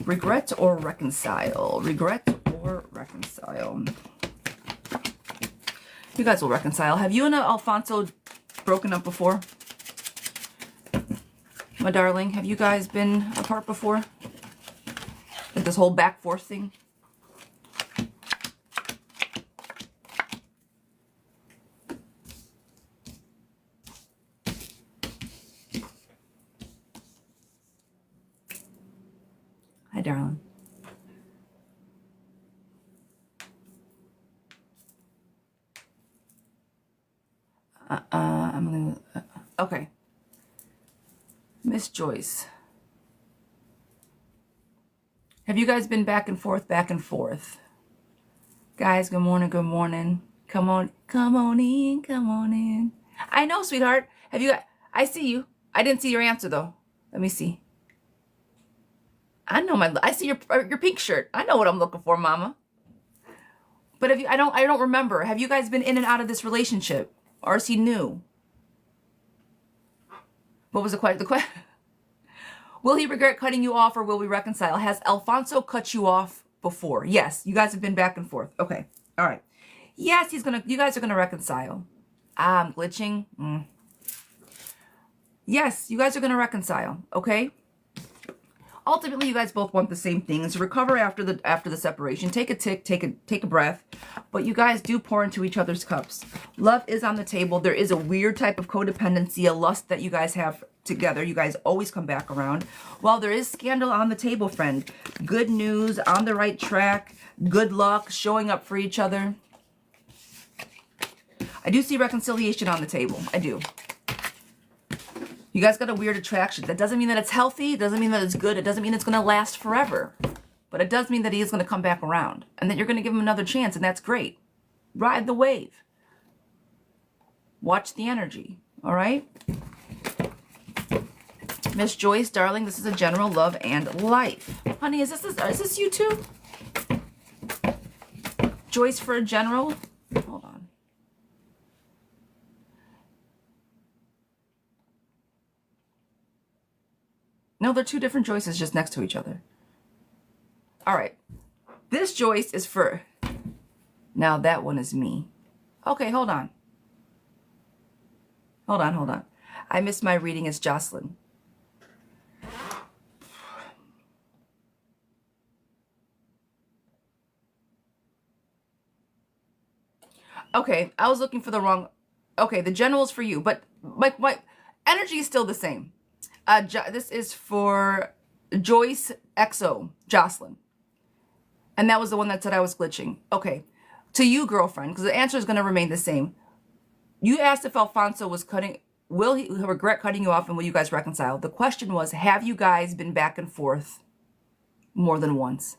Regret or reconcile? Regret or reconcile? You guys will reconcile. Have you and Alfonso broken up before? My darling, have you guys been apart before? Like this whole back forth thing? Hi, darling. Okay. Miss Joyce. Have you guys been back and forth, back and forth? Guys, good morning, good morning. Come on in. I know, sweetheart. Have you got, I see you. I didn't see your answer though. Let me see. I know I see your pink shirt. I know what I'm looking for, mama. But I don't remember. Have you guys been in and out of this relationship? Or is he new? What was the question? Will he regret cutting you off, or will we reconcile? Has Alfonso cut you off before? Yes. You guys have been back and forth. Okay. All right. Yes, you guys are gonna reconcile. I'm glitching. Yes, you guys are gonna reconcile. Okay. Ultimately, you guys both want the same things. Recover after the separation. Take a tick, take a breath. But you guys do pour into each other's cups. Love is on the table. There is a weird type of codependency, a lust that you guys have together. You guys always come back around. While there is scandal on the table, friend. Good news, on the right track. Good luck, showing up for each other. I do see reconciliation on the table. I do. You guys got a weird attraction. That doesn't mean that it's healthy. It doesn't mean that it's good. It doesn't mean it's going to last forever. But it does mean that he is going to come back around. And that you're going to give him another chance. And that's great. Ride the wave. Watch the energy. All right? Miss Joyce, darling, this is a general love and life. Honey, is this you too? Joyce for a general? Hold on. No, they're two different Joyces just next to each other. All right. This Joyce is for... Now that one is me. Okay, hold on. Hold on. I missed my reading. It's Jocelyn. Okay, I was looking for the wrong... Okay, the general's for you, but my energy is still the same. This is for Joyce XO, Jocelyn. And that was the one that said I was glitching. Okay. To you, girlfriend, because the answer is going to remain the same. You asked if Alfonso was will he regret cutting you off, and will you guys reconcile? The question was, have you guys been back and forth more than once?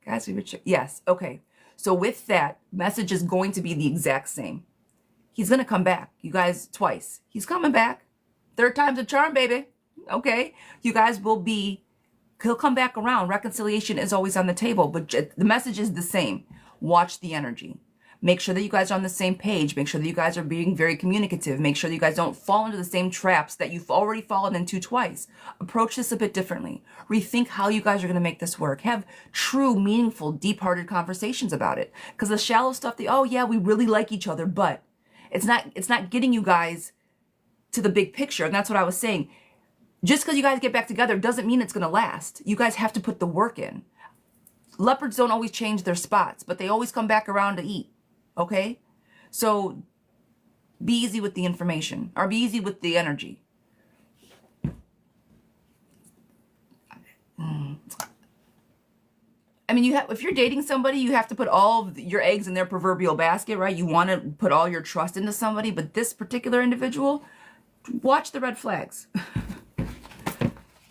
Guys, yes. Okay. So with that, message is going to be the exact same. He's going to come back. You guys, twice. He's coming back. Third time's a charm, baby. Okay? You guys will be... He'll come back around. Reconciliation is always on the table, but the message is the same. Watch the energy. Make sure that you guys are on the same page. Make sure that you guys are being very communicative. Make sure that you guys don't fall into the same traps that you've already fallen into twice. Approach this a bit differently. Rethink how you guys are going to make this work. Have true, meaningful, deep-hearted conversations about it. Because the shallow stuff, oh yeah, we really like each other, but it's not getting you guys to the big picture. And that's what I was saying. Just because you guys get back together doesn't mean it's going to last. You guys have to put the work in. Leopards don't always change their spots, but they always come back around to eat. Okay? So be easy with the information, or be easy with the energy. I mean, if you're dating somebody, you have to put all of your eggs in their proverbial basket, right? You want to put all your trust into somebody, but this particular individual, watch the red flags.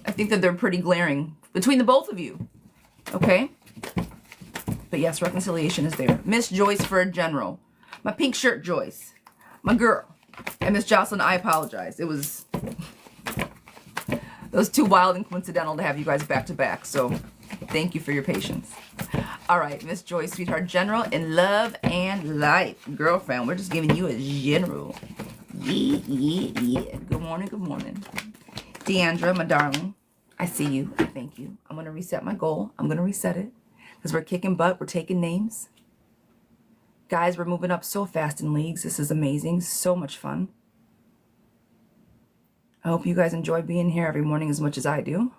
I think that they're pretty glaring between the both of you. Okay? But yes, reconciliation is there. Miss Joyce for a general. My pink shirt Joyce. My girl. And Miss Jocelyn, I apologize. It was too wild and coincidental to have you guys back to back. So thank you for your patience. All right, Miss Joyce, sweetheart, general in love and life. Girlfriend, we're just giving you a general. Yeah. Good morning, good morning. Deandra, my darling, I see you. I thank you. I'm going to reset my goal. I'm going to reset it because we're kicking butt. We're taking names. Guys, we're moving up so fast in leagues. This is amazing. So much fun. I hope you guys enjoy being here every morning as much as I do.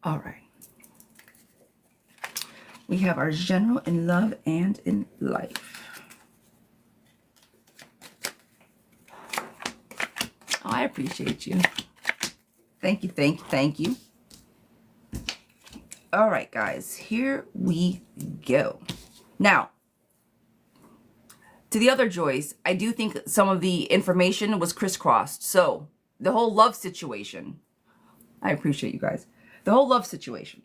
All right. We have our general in love and in life. Oh, I appreciate you. Thank you, thank you, thank you. All right, guys, here we go. Now, to the other Joyce, I do think some of the information was crisscrossed. So, the whole love situation, I appreciate you guys. The whole love situation.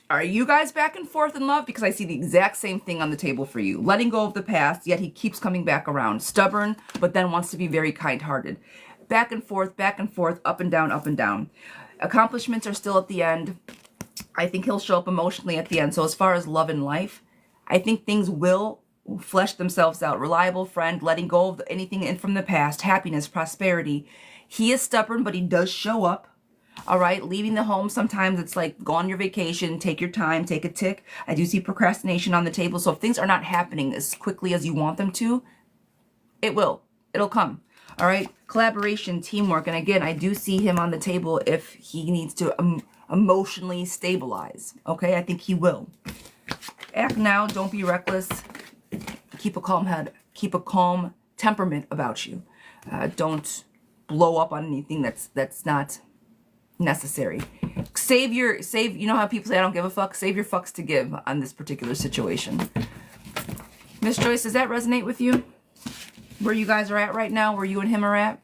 Are you guys back and forth in love? Because I see the exact same thing on the table for you. Letting go of the past, yet he keeps coming back around. Stubborn, but then wants to be very kind-hearted. Back and forth, up and down, up and down. Accomplishments are still at the end. I think he'll show up emotionally at the end. So as far as love and life, I think things will flesh themselves out. Reliable friend, letting go of anything in from the past, happiness, prosperity. He is stubborn, but he does show up. All right, leaving the home, sometimes it's like go on your vacation, take your time, take a tick. I do see procrastination on the table. So if things are not happening as quickly as you want them to, it will. It'll come. All right, collaboration, teamwork. And again, I do see him on the table if he needs to emotionally stabilize. Okay, I think he will. Act now, don't be reckless. Keep a calm head. Keep a calm temperament about you. Don't blow up on anything that's not necessary. Save, you know how people say, I don't give a fuck? Save your fucks to give on this particular situation. Miss Joyce, does that resonate with you? Where you guys are at right now? Where you and him are at?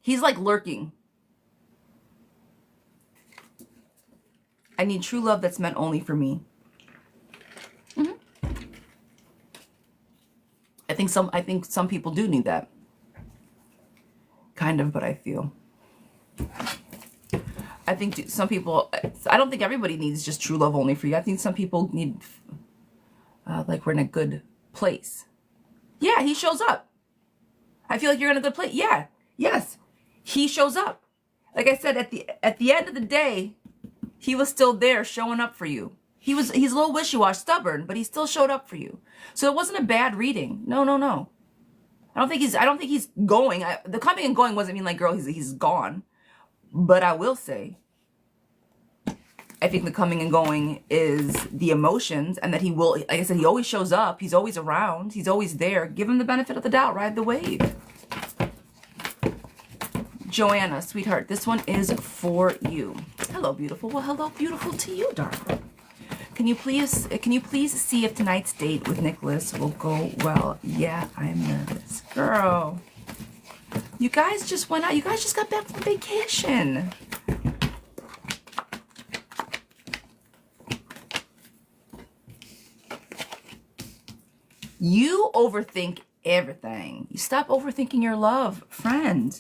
He's like lurking. I need true love that's meant only for me. I think some people do need that. Kind of, but I feel. I think some people, I don't think everybody needs just true love only for you. I think some people need, like we're in a good place. Yeah, he shows up. I feel like you're in a good place. Yeah, yes, he shows up. Like I said, at the end of the day, he was still there showing up for you. He's a little wishy-washy, stubborn, but he still showed up for you. So it wasn't a bad reading. No. I don't think he's going. The coming and going wasn't mean like, girl, he's gone. But I will say, I think the coming and going is the emotions, and that he will, like I said, he always shows up. He's always around. He's always there. Give him the benefit of the doubt. Ride the wave. Joanna, sweetheart, this one is for you. Hello, beautiful. Well, hello, beautiful to you, darling. Can you please see if tonight's date with Nicholas will go well? Yeah, I'm nervous. Girl, you guys just went out. You guys just got back from vacation. You overthink everything. You stop overthinking your love, friend.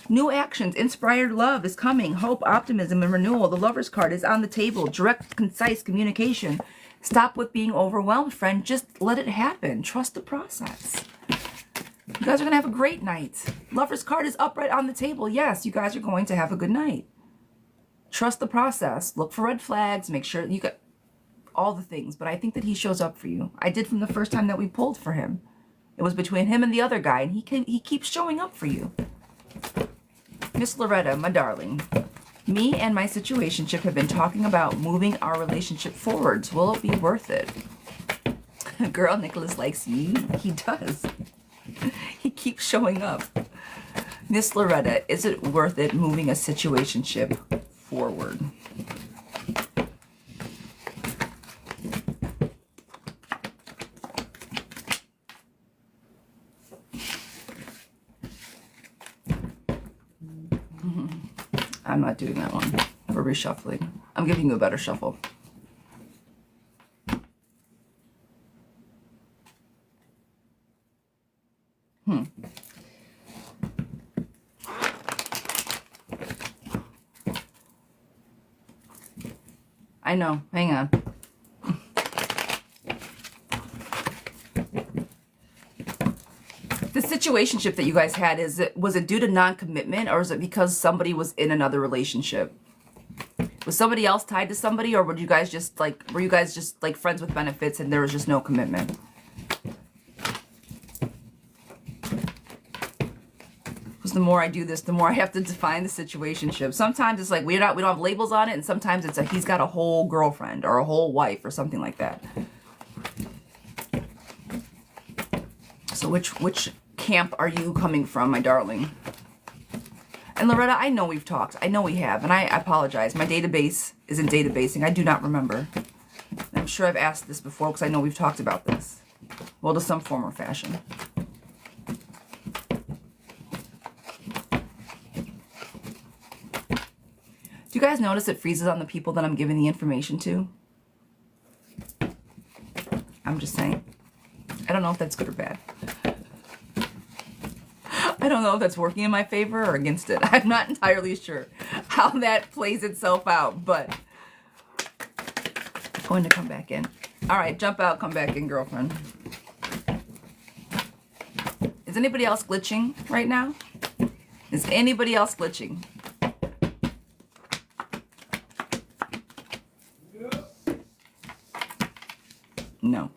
New actions, inspired love is coming. Hope, optimism, and renewal. The Lover's card is on the table. Direct, concise communication. Stop with being overwhelmed, friend. Just let it happen. Trust the process. You guys are going to have a great night. Lover's card is up right on the table. Yes, you guys are going to have a good night. Trust the process. Look for red flags. Make sure you got all the things. But I think that he shows up for you. I did from the first time that we pulled for him. It was between him and the other guy, and he keeps showing up for you. Miss Loretta, my darling, me and my situationship have been talking about moving our relationship forwards. Will it be worth it? Girl, Nicholas likes you. He does. He keeps showing up. Miss Loretta, is it worth it moving a situationship forward? I'm not doing that one. We're reshuffling. I'm giving you a better shuffle. I know. Hang on. The situationship that you guys had, was it due to non-commitment, or is it because somebody was in another relationship? Was somebody else tied to somebody, or were you guys just like friends with benefits and there was just no commitment? Because the more I do this, the more I have to define the situationship. Sometimes it's like we don't have labels on it, and sometimes it's like he's got a whole girlfriend or a whole wife or something like that. So which camp are you coming from, my darling? And Loretta, I know we've talked. I know we have, and I apologize. My database isn't databasing. I do not remember. And I'm sure I've asked this before because I know we've talked about this. Well, to some form or fashion. Do you guys notice it freezes on the people that I'm giving the information to? I'm just saying. I don't know if that's good or bad. I don't know if that's working in my favor or against it. I'm not entirely sure how that plays itself out, but I'm going to come back in. All right, jump out, come back in, girlfriend. Is anybody else glitching right now? Is anybody else glitching? No.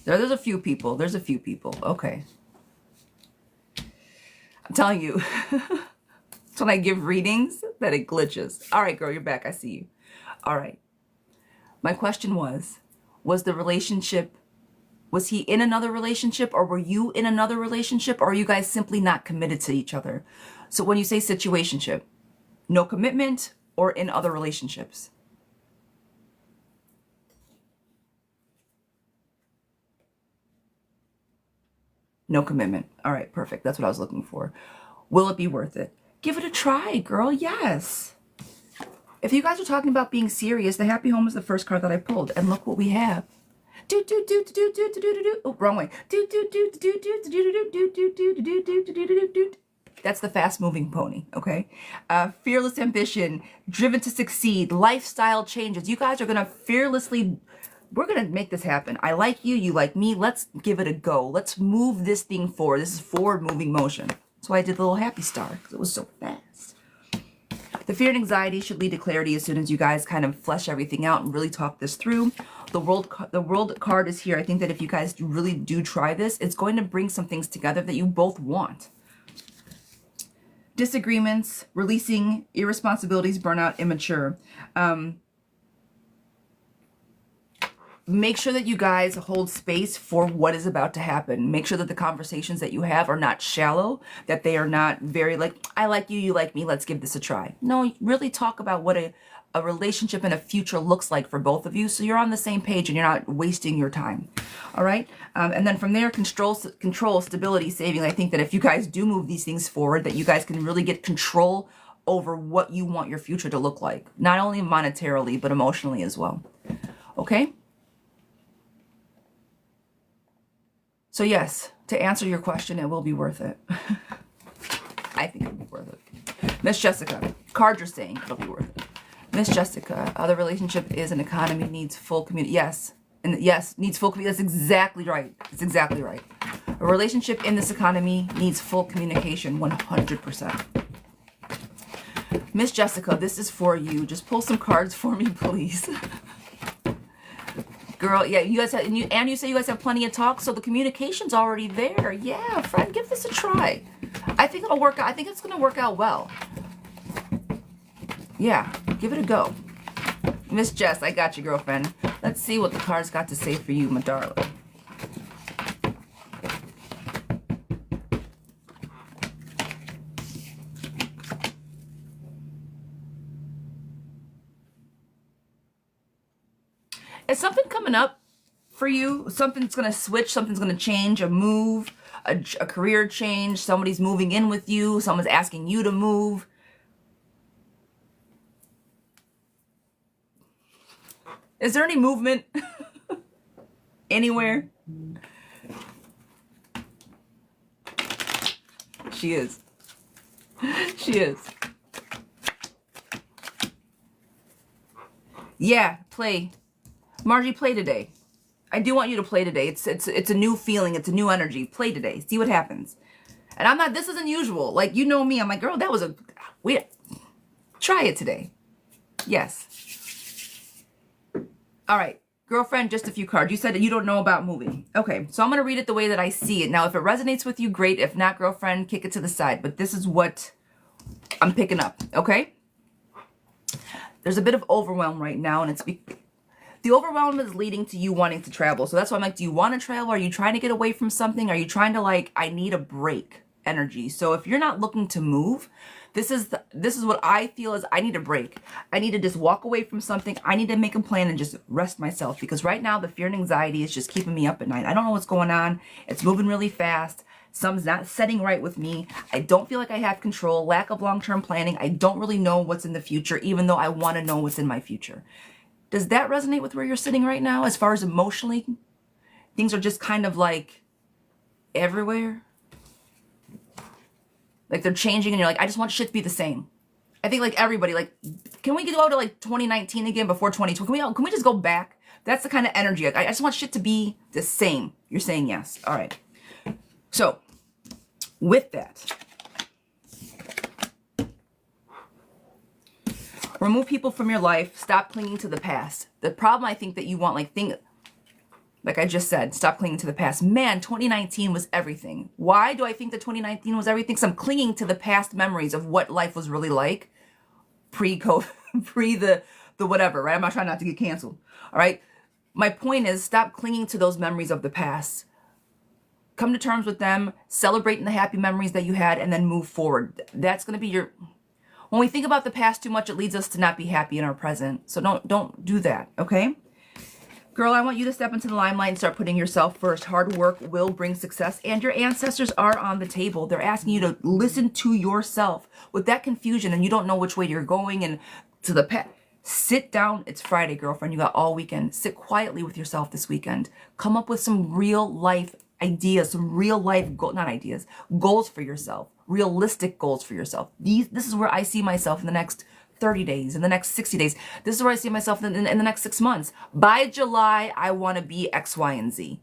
There's a few people. There's a few people. Okay. I'm telling you. It's when I give readings that it glitches. All right, girl, you're back. I see you. All right. My question was the relationship, was he in another relationship, or were you in another relationship, or are you guys simply not committed to each other? So when you say situationship, no commitment or in other relationships? No commitment. All right, perfect. That's what I was looking for. Will it be worth it? Give it a try, girl. Yes. If you guys are talking about being serious, the happy home is the first card that I pulled. And look what we have. Oh, wrong way. That's the fast-moving pony, okay? Fearless ambition, driven to succeed, lifestyle changes. You guys are going to fearlessly... We're going to make this happen. I like you. You like me. Let's give it a go. Let's move this thing forward. This is forward moving motion. That's why I did the little happy star, because it was so fast. The fear and anxiety should lead to clarity as soon as you guys kind of flesh everything out and really talk this through. The world card is here. I think that if you guys really do try this, it's going to bring some things together that you both want. Disagreements, releasing irresponsibilities, burnout, immature. Make sure that you guys hold space for what is about to happen. Make sure that the conversations that you have are not shallow, that they are not very like, I like you, you like me, let's give this a try. No, really talk about what a relationship and a future looks like for both of you, so you're on the same page and you're not wasting your time. All right? And then from there, control, stability, saving. I think that if you guys do move these things forward, that you guys can really get control over what you want your future to look like. Not only monetarily, but emotionally as well. Okay? So yes, to answer your question, it will be worth it. I think it'll be worth it. Miss Jessica, cards are saying it'll be worth it. Miss Jessica, the relationship is an economy, needs full community. Yes, and yes, needs full community. That's exactly right. That's exactly right. A relationship in this economy needs full communication, 100%. Miss Jessica, this is for you. Just pull some cards for me, please. Girl, yeah, you guys have, and you say you guys have plenty of talk, so the communication's already there. Yeah, friend, give this a try. I think it'll work out. I think it's going to work out well. Yeah, give it a go. Miss Jess, I got you, girlfriend. Let's see what the cards got to say for you, my darling. coming up for you. Something's going to switch. Something's going to change. A move, a career change. Somebody's moving in with you. Someone's asking you to move. Is there any movement anywhere? She is. She is. Yeah, play. Margie, play today. I do want you to play today. It's a new feeling. It's a new energy. Play today. See what happens. And I'm not, this isn't usual. Like, you know me. I'm like, girl, that was try it today. Yes. All right. Girlfriend, just a few cards. You said that you don't know about moving. Okay, so I'm going to read it the way that I see it. Now, if it resonates with you, great. If not, girlfriend, kick it to the side. But this is what I'm picking up, okay? There's a bit of overwhelm right now, and the overwhelm is leading to you wanting to travel. So that's why I'm like, do you want to travel? Are you trying to get away from something? Are you trying to, like, I need a break energy? So if you're not looking to move, this is what I feel is I need a break. I need to just walk away from something. I need to make a plan and just rest myself, because right now the fear and anxiety is just keeping me up at night. I don't know what's going on. It's moving really fast. Something's not setting right with me. I don't feel like I have control. Lack of long-term planning. I don't really know what's in the future, even though I want to know what's in my future. Does that resonate with where you're sitting right now? As far as emotionally, things are just kind of like everywhere. Like they're changing and you're like, I just want shit to be the same. I think like everybody, like, can we go to like 2019 again before 2020? Can we just go back? That's the kind of energy. Like, I just want shit to be the same. You're saying yes. All right. So with that, remove people from your life. Stop clinging to the past. The problem I think that you want, like I just said, stop clinging to the past. Man, 2019 was everything. Why do I think that 2019 was everything? Because I'm clinging to the past memories of what life was really like pre-COVID, pre the whatever, right? I'm not trying not to get canceled, all right? My point is, stop clinging to those memories of the past. Come to terms with them, celebrating the happy memories that you had, and then move forward. That's going to be your... When we think about the past too much, it leads us to not be happy in our present. So don't do that, okay? Girl, I want you to step into the limelight and start putting yourself first. Hard work will bring success, and your ancestors are on the table. They're asking you to listen to yourself. With that confusion and you don't know which way you're going and to the past, sit down. It's Friday, girlfriend. You got all weekend. Sit quietly with yourself this weekend. Come up with some real life ideas, some real life, goals for yourself, realistic goals for yourself. This is where I see myself in the next 30 days, in the next 60 days. This is where I see myself in the next 6 months. By July, I want to be X, Y, and Z.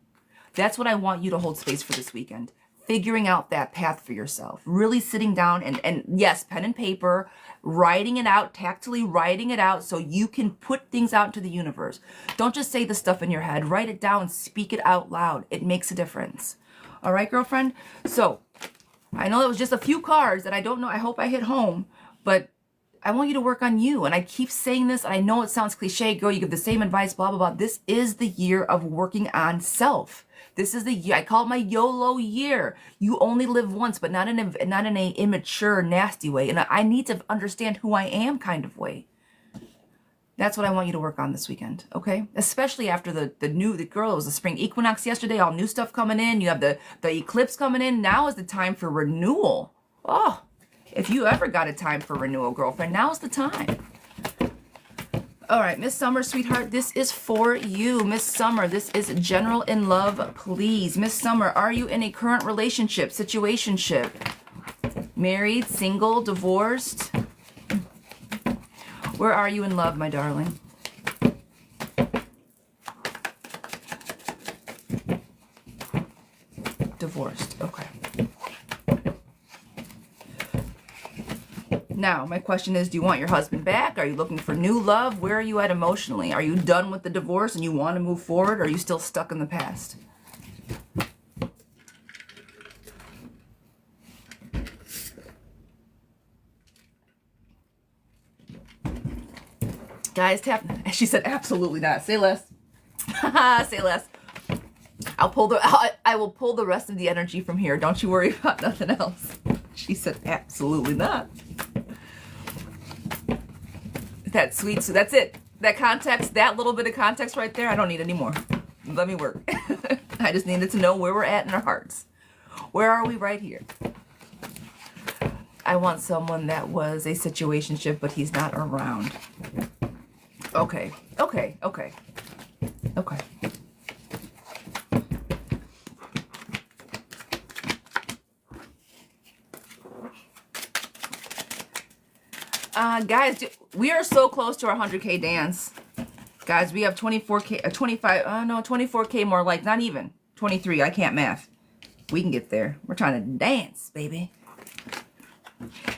That's what I want you to hold space for this weekend. Figuring out that path for yourself. Really sitting down and yes, pen and paper, writing it out, tactily writing it out so you can put things out into the universe. Don't just say the stuff in your head. Write it down, speak it out loud. It makes a difference. All right, girlfriend? So, I know that was just a few cards that I don't know. I hope I hit home, but I want you to work on you. And I keep saying this, and I know it sounds cliche, girl, you give the same advice, blah, blah, blah. This is the year of working on self. This is the year, I call it my YOLO year. You only live once, but not in a immature, nasty way. And I need to understand who I am kind of way. That's what I want you to work on this weekend, okay? Especially after the girl, it was the spring equinox yesterday, all new stuff coming in. You have the eclipse coming in. Now is the time for renewal. Oh, if you ever got a time for renewal, girlfriend, now's the time. All right, Miss Summer, sweetheart, this is for you. Miss Summer, this is general in love, please. Miss Summer, are you in a current relationship, situationship? Married, single, divorced? Where are you in love, my darling? Divorced, okay. Now, my question is, do you want your husband back? Are you looking for new love? Where are you at emotionally? Are you done with the divorce and you want to move forward? Or are you still stuck in the past? Guys, tap. She said, absolutely not. Say less. Say less. I will pull the rest of the energy from here. Don't you worry about nothing else. She said, absolutely not. That's sweet. So that's it. That context, that little bit of context right there, I don't need anymore. Let me work. I just needed to know where we're at in our hearts. Where are we right here? I want someone that was a situationship, but he's not around. Okay, okay, okay, okay. Guys, we are so close to our 100K dance. Guys, we have 24K, 24K more like, not even. 23, I can't math. We can get there. We're trying to dance, baby.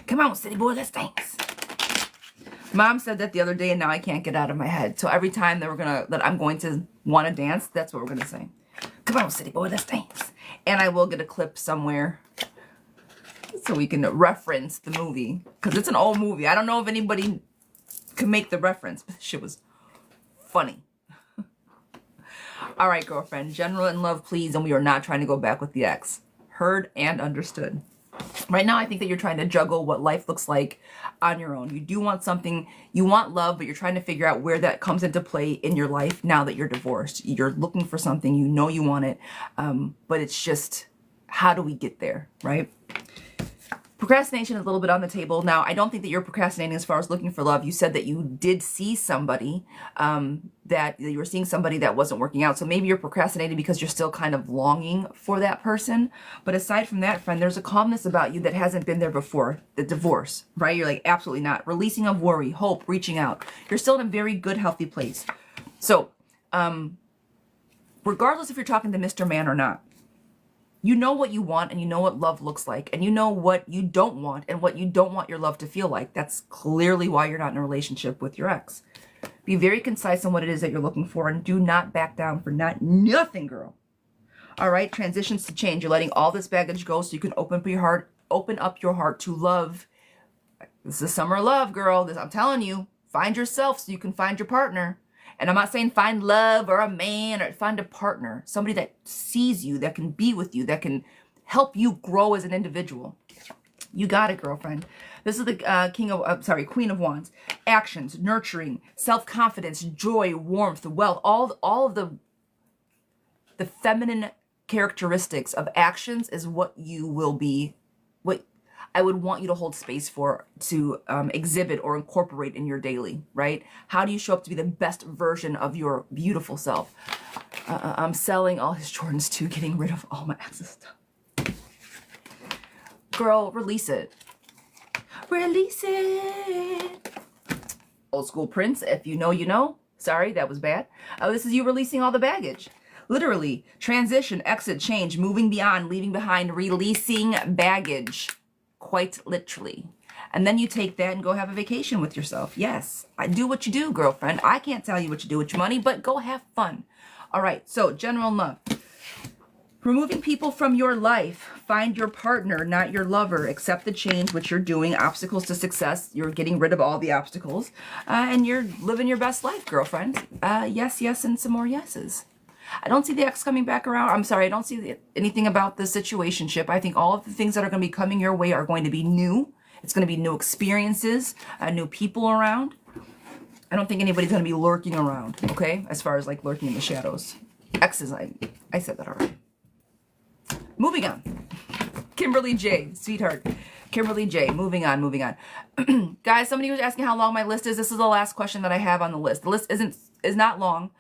Come on, city boy, let's dance. Mom said that the other day, and now I can't get out of my head. So every time that I'm going to want to dance, that's what we're gonna say. Come on, city boy, let's dance. And I will get a clip somewhere so we can reference the movie, because it's an old movie. I don't know if anybody can make the reference, but this shit was funny. All right, girlfriend, general in love, please, and we are not trying to go back with the ex. Heard and understood. Right now, I think that you're trying to juggle what life looks like on your own. You do want something, you want love, but you're trying to figure out where that comes into play in your life now that you're divorced. You're looking for something, you know you want it, but it's just, how do we get there, right? Procrastination is a little bit on the table. Now, I don't think that you're procrastinating as far as looking for love. You said that you did see somebody, that you were seeing somebody that wasn't working out. So maybe you're procrastinating because you're still kind of longing for that person. But aside from that, friend, there's a calmness about you that hasn't been there before. The divorce, right? You're like, absolutely not. Releasing of worry, hope, reaching out. You're still in a very good, healthy place. So, regardless if you're talking to Mr. Man or not, you know what you want, and you know what love looks like, and you know what you don't want and what you don't want your love to feel like. That's clearly why you're not in a relationship with your ex. Be very concise on what it is that you're looking for, and do not back down for nothing, girl. All right, transitions to change. You're letting all this baggage go so you can open up your heart to love. This is summer love, girl. I'm telling you, find yourself so you can find your partner. And I'm not saying find love or a man, or find a partner, somebody that sees you, that can be with you, that can help you grow as an individual. You got it, girlfriend. This is the Queen of Wands. Actions, nurturing, self-confidence, joy, warmth, wealth, all of the feminine characteristics of actions is what you will be, what I would want you to hold space for, to exhibit or incorporate in your daily, right? How do you show up to be the best version of your beautiful self? I'm selling all his Jordans too, getting rid of all my ex's stuff. Girl, release it. Release it. Old school Prince, if you know, you know. Sorry, that was bad. This is you releasing all the baggage. Literally, transition, exit, change, moving beyond, leaving behind, releasing baggage. Quite literally. And then you take that and go have a vacation with yourself. Yes, I do what you do, girlfriend. I can't tell you what you do with your money, but go have fun. All right, so general love. Removing people from your life. Find your partner, not your lover. Accept the change, which you're doing. Obstacles to success. You're getting rid of all the obstacles. And you're living your best life, girlfriend. Yes, yes, and some more yeses. I don't see the ex coming back around. I'm sorry, I don't see anything about the situationship. I think all of the things that are going to be coming your way are going to be new. It's going to be new experiences, new people around. I don't think anybody's going to be lurking around, okay? As far as like lurking in the shadows. Exes, I said that already. Moving on. Kimberly J, sweetheart. Kimberly J, moving on, moving on. Guys, somebody was asking how long my list is. This is the last question that I have on the list. The list is not long.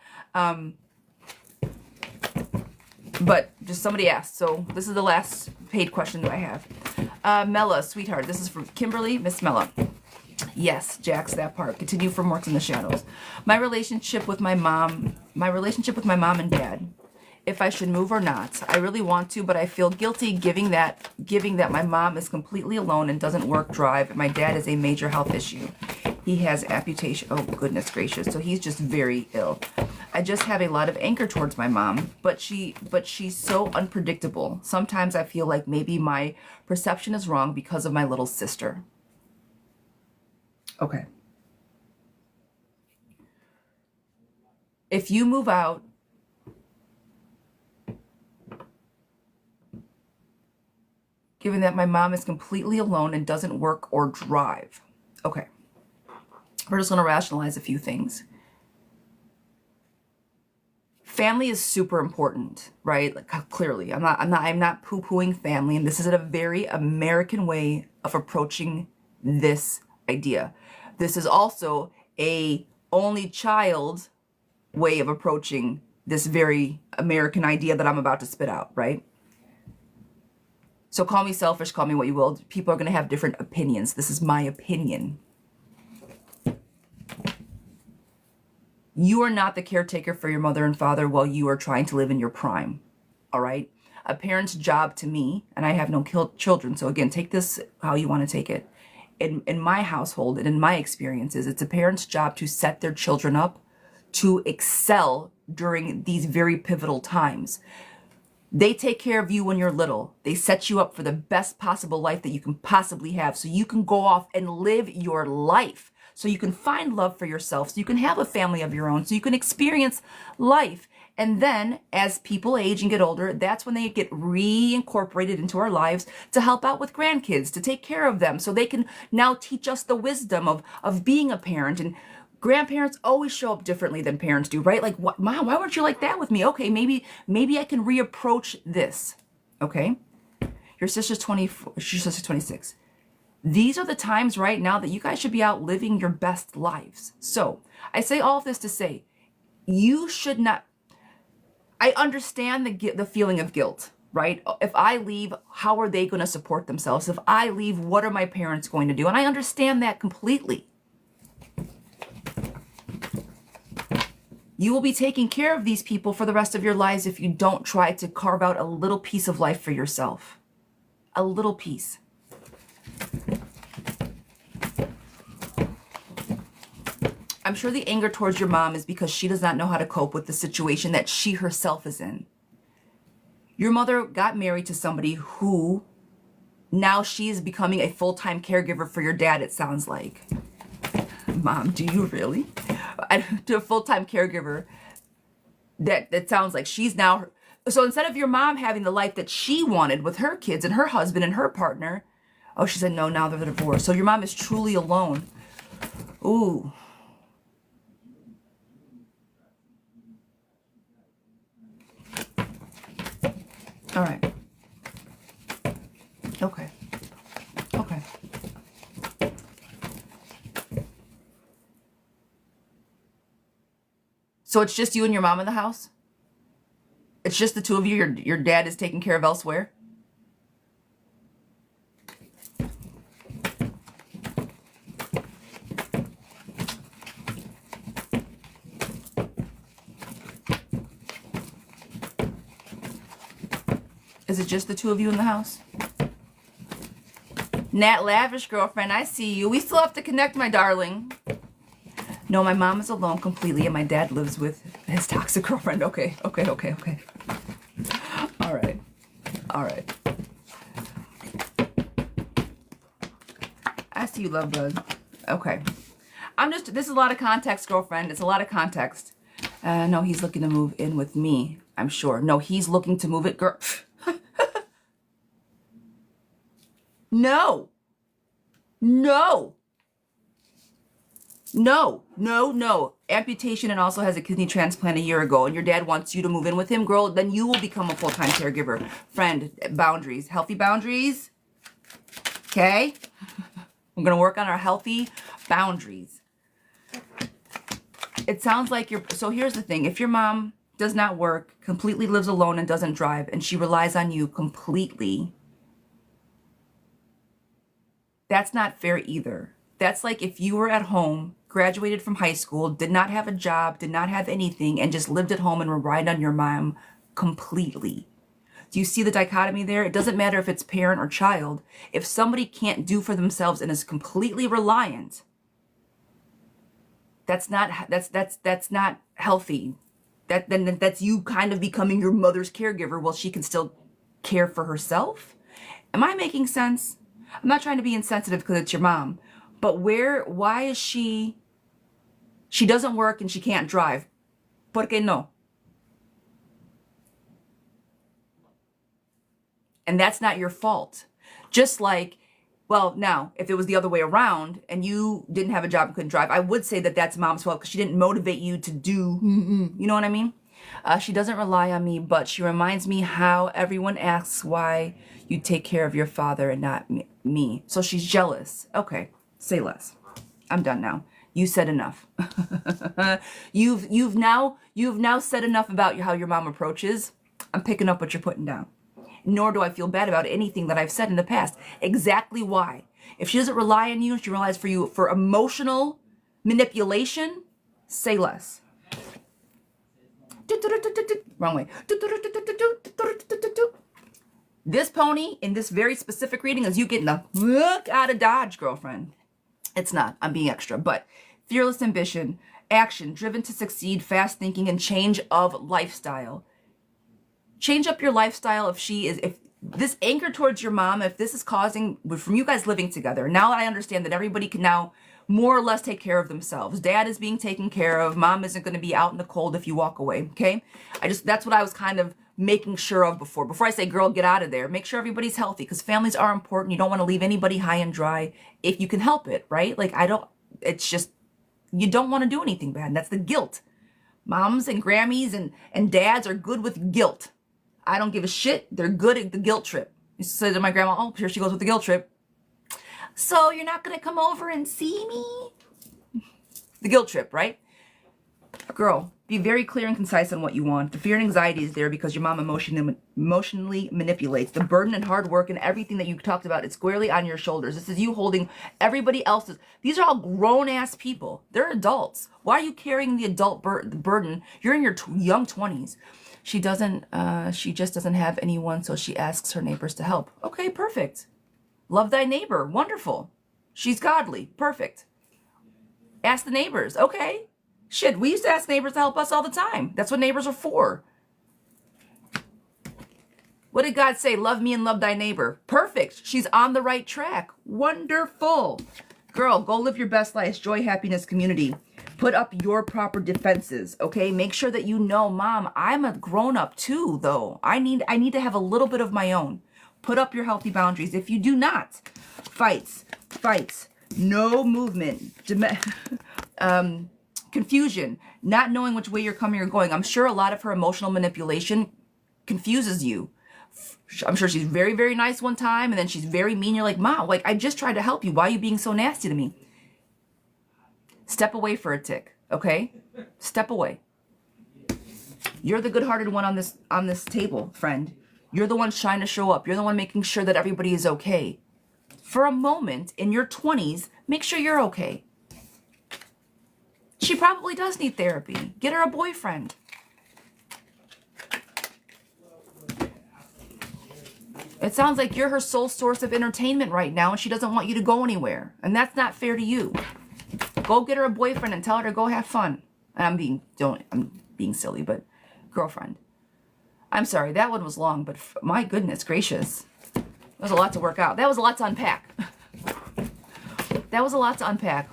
But just somebody asked, so this is the last paid question that I have. Mella, sweetheart, this is from Kimberly, Miss Mella. Yes, Jax, that part. Continue from Works in the Shadows. My relationship with my mom and dad. If I should move or not. I really want to, but I feel guilty giving that my mom is completely alone and doesn't work drive. My dad is a major health issue. He has amputation. Oh, goodness gracious. So he's just very ill. I just have a lot of anger towards my mom, but she's so unpredictable. Sometimes I feel like maybe my perception is wrong because of my little sister. Okay. If you move out, given that my mom is completely alone and doesn't work or drive. Okay. We're just going to rationalize a few things. family is super important, right? Like clearly, I'm not poo-pooing family, and this is a very American way of approaching this idea. This is also a only child way of approaching this very American idea that I'm about to spit out, right? So call me selfish, call me what you will. People are going to have different opinions. This is my opinion. You are not the caretaker for your mother and father while you are trying to live in your prime, all right? A parent's job to me, and I have no children, so again, take this how you want to take it. In my household and in my experiences, it's a parent's job to set their children up to excel during these very pivotal times. They take care of you when you're little. They set you up for the best possible life that you can possibly have, so you can go off and live your life, so you can find love for yourself, so you can have a family of your own, so you can experience life. And then as people age and get older, that's when they get reincorporated into our lives to help out with grandkids, to take care of them, so they can now teach us the wisdom of being a parent. And grandparents always show up differently than parents do, right? Like, what, Mom, why weren't you like that with me? Okay, maybe I can reapproach this. Okay, your sister's 24, your sister's 26. These are the times right now that you guys should be out living your best lives. So I say all of this to say, you should not. I understand the feeling of guilt, right? If I leave, how are they going to support themselves? If I leave, what are my parents going to do? And I understand that completely. You will be taking care of these people for the rest of your lives if you don't try to carve out a little piece of life for yourself. A little piece. I'm sure the anger towards your mom is because she does not know how to cope with the situation that she herself is in. Your mother got married to somebody who now she is becoming a full-time caregiver for your dad, it sounds like. Mom, do you really? To a full-time caregiver, that sounds like she's now. So instead of your mom having the life that she wanted with her kids and her husband and her partner, oh, she said no, now they're divorced. So your mom is truly alone. Ooh. All right. Okay. Okay. So it's just you and your mom in the house? It's just the two of you? Your dad is taken care of elsewhere? Is it just the two of you in the house? Nat Lavish girlfriend, I see you. We still have to connect, my darling. No, my mom is alone completely, and my dad lives with his toxic girlfriend. Okay. All right. I see you, love bug. Okay. This is a lot of context, girlfriend. It's a lot of context. No, he's looking to move in with me, I'm sure. No, he's looking to move it, girl. No. Amputation and also has a kidney transplant a year ago, and your dad wants you to move in with him, girl, then you will become a full-time caregiver. Friend, boundaries. Healthy boundaries. Okay? We're going to work on our healthy boundaries. It sounds like so here's the thing. If your mom does not work, completely lives alone and doesn't drive, and she relies on you completely, that's not fair either. That's like if you were at home, graduated from high school, did not have a job, did not have anything, and just lived at home and relied on your mom completely. Do you see the dichotomy there? It doesn't matter if it's parent or child. If somebody can't do for themselves and is completely reliant, that's not healthy. That's you kind of becoming your mother's caregiver while she can still care for herself. Am I making sense? I'm not trying to be insensitive because it's your mom, but why is she doesn't work and she can't drive? ¿Por qué no? And that's not your fault. Just like, well, now, if it was the other way around and you didn't have a job and couldn't drive, I would say that that's mom's fault because she didn't motivate you to do, you know what I mean? She doesn't rely on me, but she reminds me how everyone asks why you take care of your father and not me. So she's jealous. Okay, say less. I'm done now. You said enough. you've now said enough about how your mom approaches. I'm picking up what you're putting down. Nor do I feel bad about anything that I've said in the past. Exactly why. If she doesn't rely on you, she relies for you for emotional manipulation, say less. Wrong way. This pony in this very specific reading is you getting the look out of Dodge, girlfriend. It's not. I'm being extra. But fearless ambition, action, driven to succeed, fast thinking, and change of lifestyle. Change up your lifestyle if this anchor towards your mom, if this is causing, from you guys living together. Now I understand that everybody can now more or less take care of themselves. Dad is being taken care of. Mom isn't going to be out in the cold if you walk away. Okay. That's what I was kind of making sure of before I say, girl, get out of there. Make sure everybody's healthy because families are important. You don't want to leave anybody high and dry if you can help it, right? Like it's just, you don't want to do anything bad. And that's the guilt. Moms and Grammys and dads are good with guilt. I don't give a shit. They're good at the guilt trip. I used to say to my grandma, oh, here she goes with the guilt trip. So you're not going to come over and see me? The guilt trip, right? Girl, be very clear and concise on what you want. The fear and anxiety is there because your mom emotionally manipulates. The burden and hard work and everything that you talked about, it's squarely on your shoulders. This is you holding everybody else's. These are all grown-ass people. They're adults. Why are you carrying the adult burden? You're in your young 20s. She just doesn't have anyone, so she asks her neighbors to help. Okay, perfect. Love thy neighbor. Wonderful. She's godly. Perfect. Ask the neighbors. Okay. Shit, we used to ask neighbors to help us all the time. That's what neighbors are for. What did God say? Love me and love thy neighbor. Perfect. She's on the right track. Wonderful. Girl, go live your best life. Joy, happiness, community. Put up your proper defenses, okay? Make sure that you know, Mom, I'm a grown-up too, though. I need to have a little bit of my own. Put up your healthy boundaries. If you do not, fights, no movement, confusion, not knowing which way you're coming or going. I'm sure a lot of her emotional manipulation confuses you. I'm sure she's very, very nice one time, and then she's very mean. You're like, Mom, like, I just tried to help you. Why are you being so nasty to me? Step away for a tick, okay? Step away. You're the good-hearted one on this table, friend. You're the one trying to show up. You're the one making sure that everybody is okay. For a moment, in your 20s, make sure you're okay. She probably does need therapy. Get her a boyfriend. It sounds like you're her sole source of entertainment right now, and she doesn't want you to go anywhere. And that's not fair to you. Go get her a boyfriend and tell her to go have fun. I'm being silly, but girlfriend. I'm sorry, that one was long, but my goodness gracious. That was a lot to work out. That was a lot to unpack. That was a lot to unpack.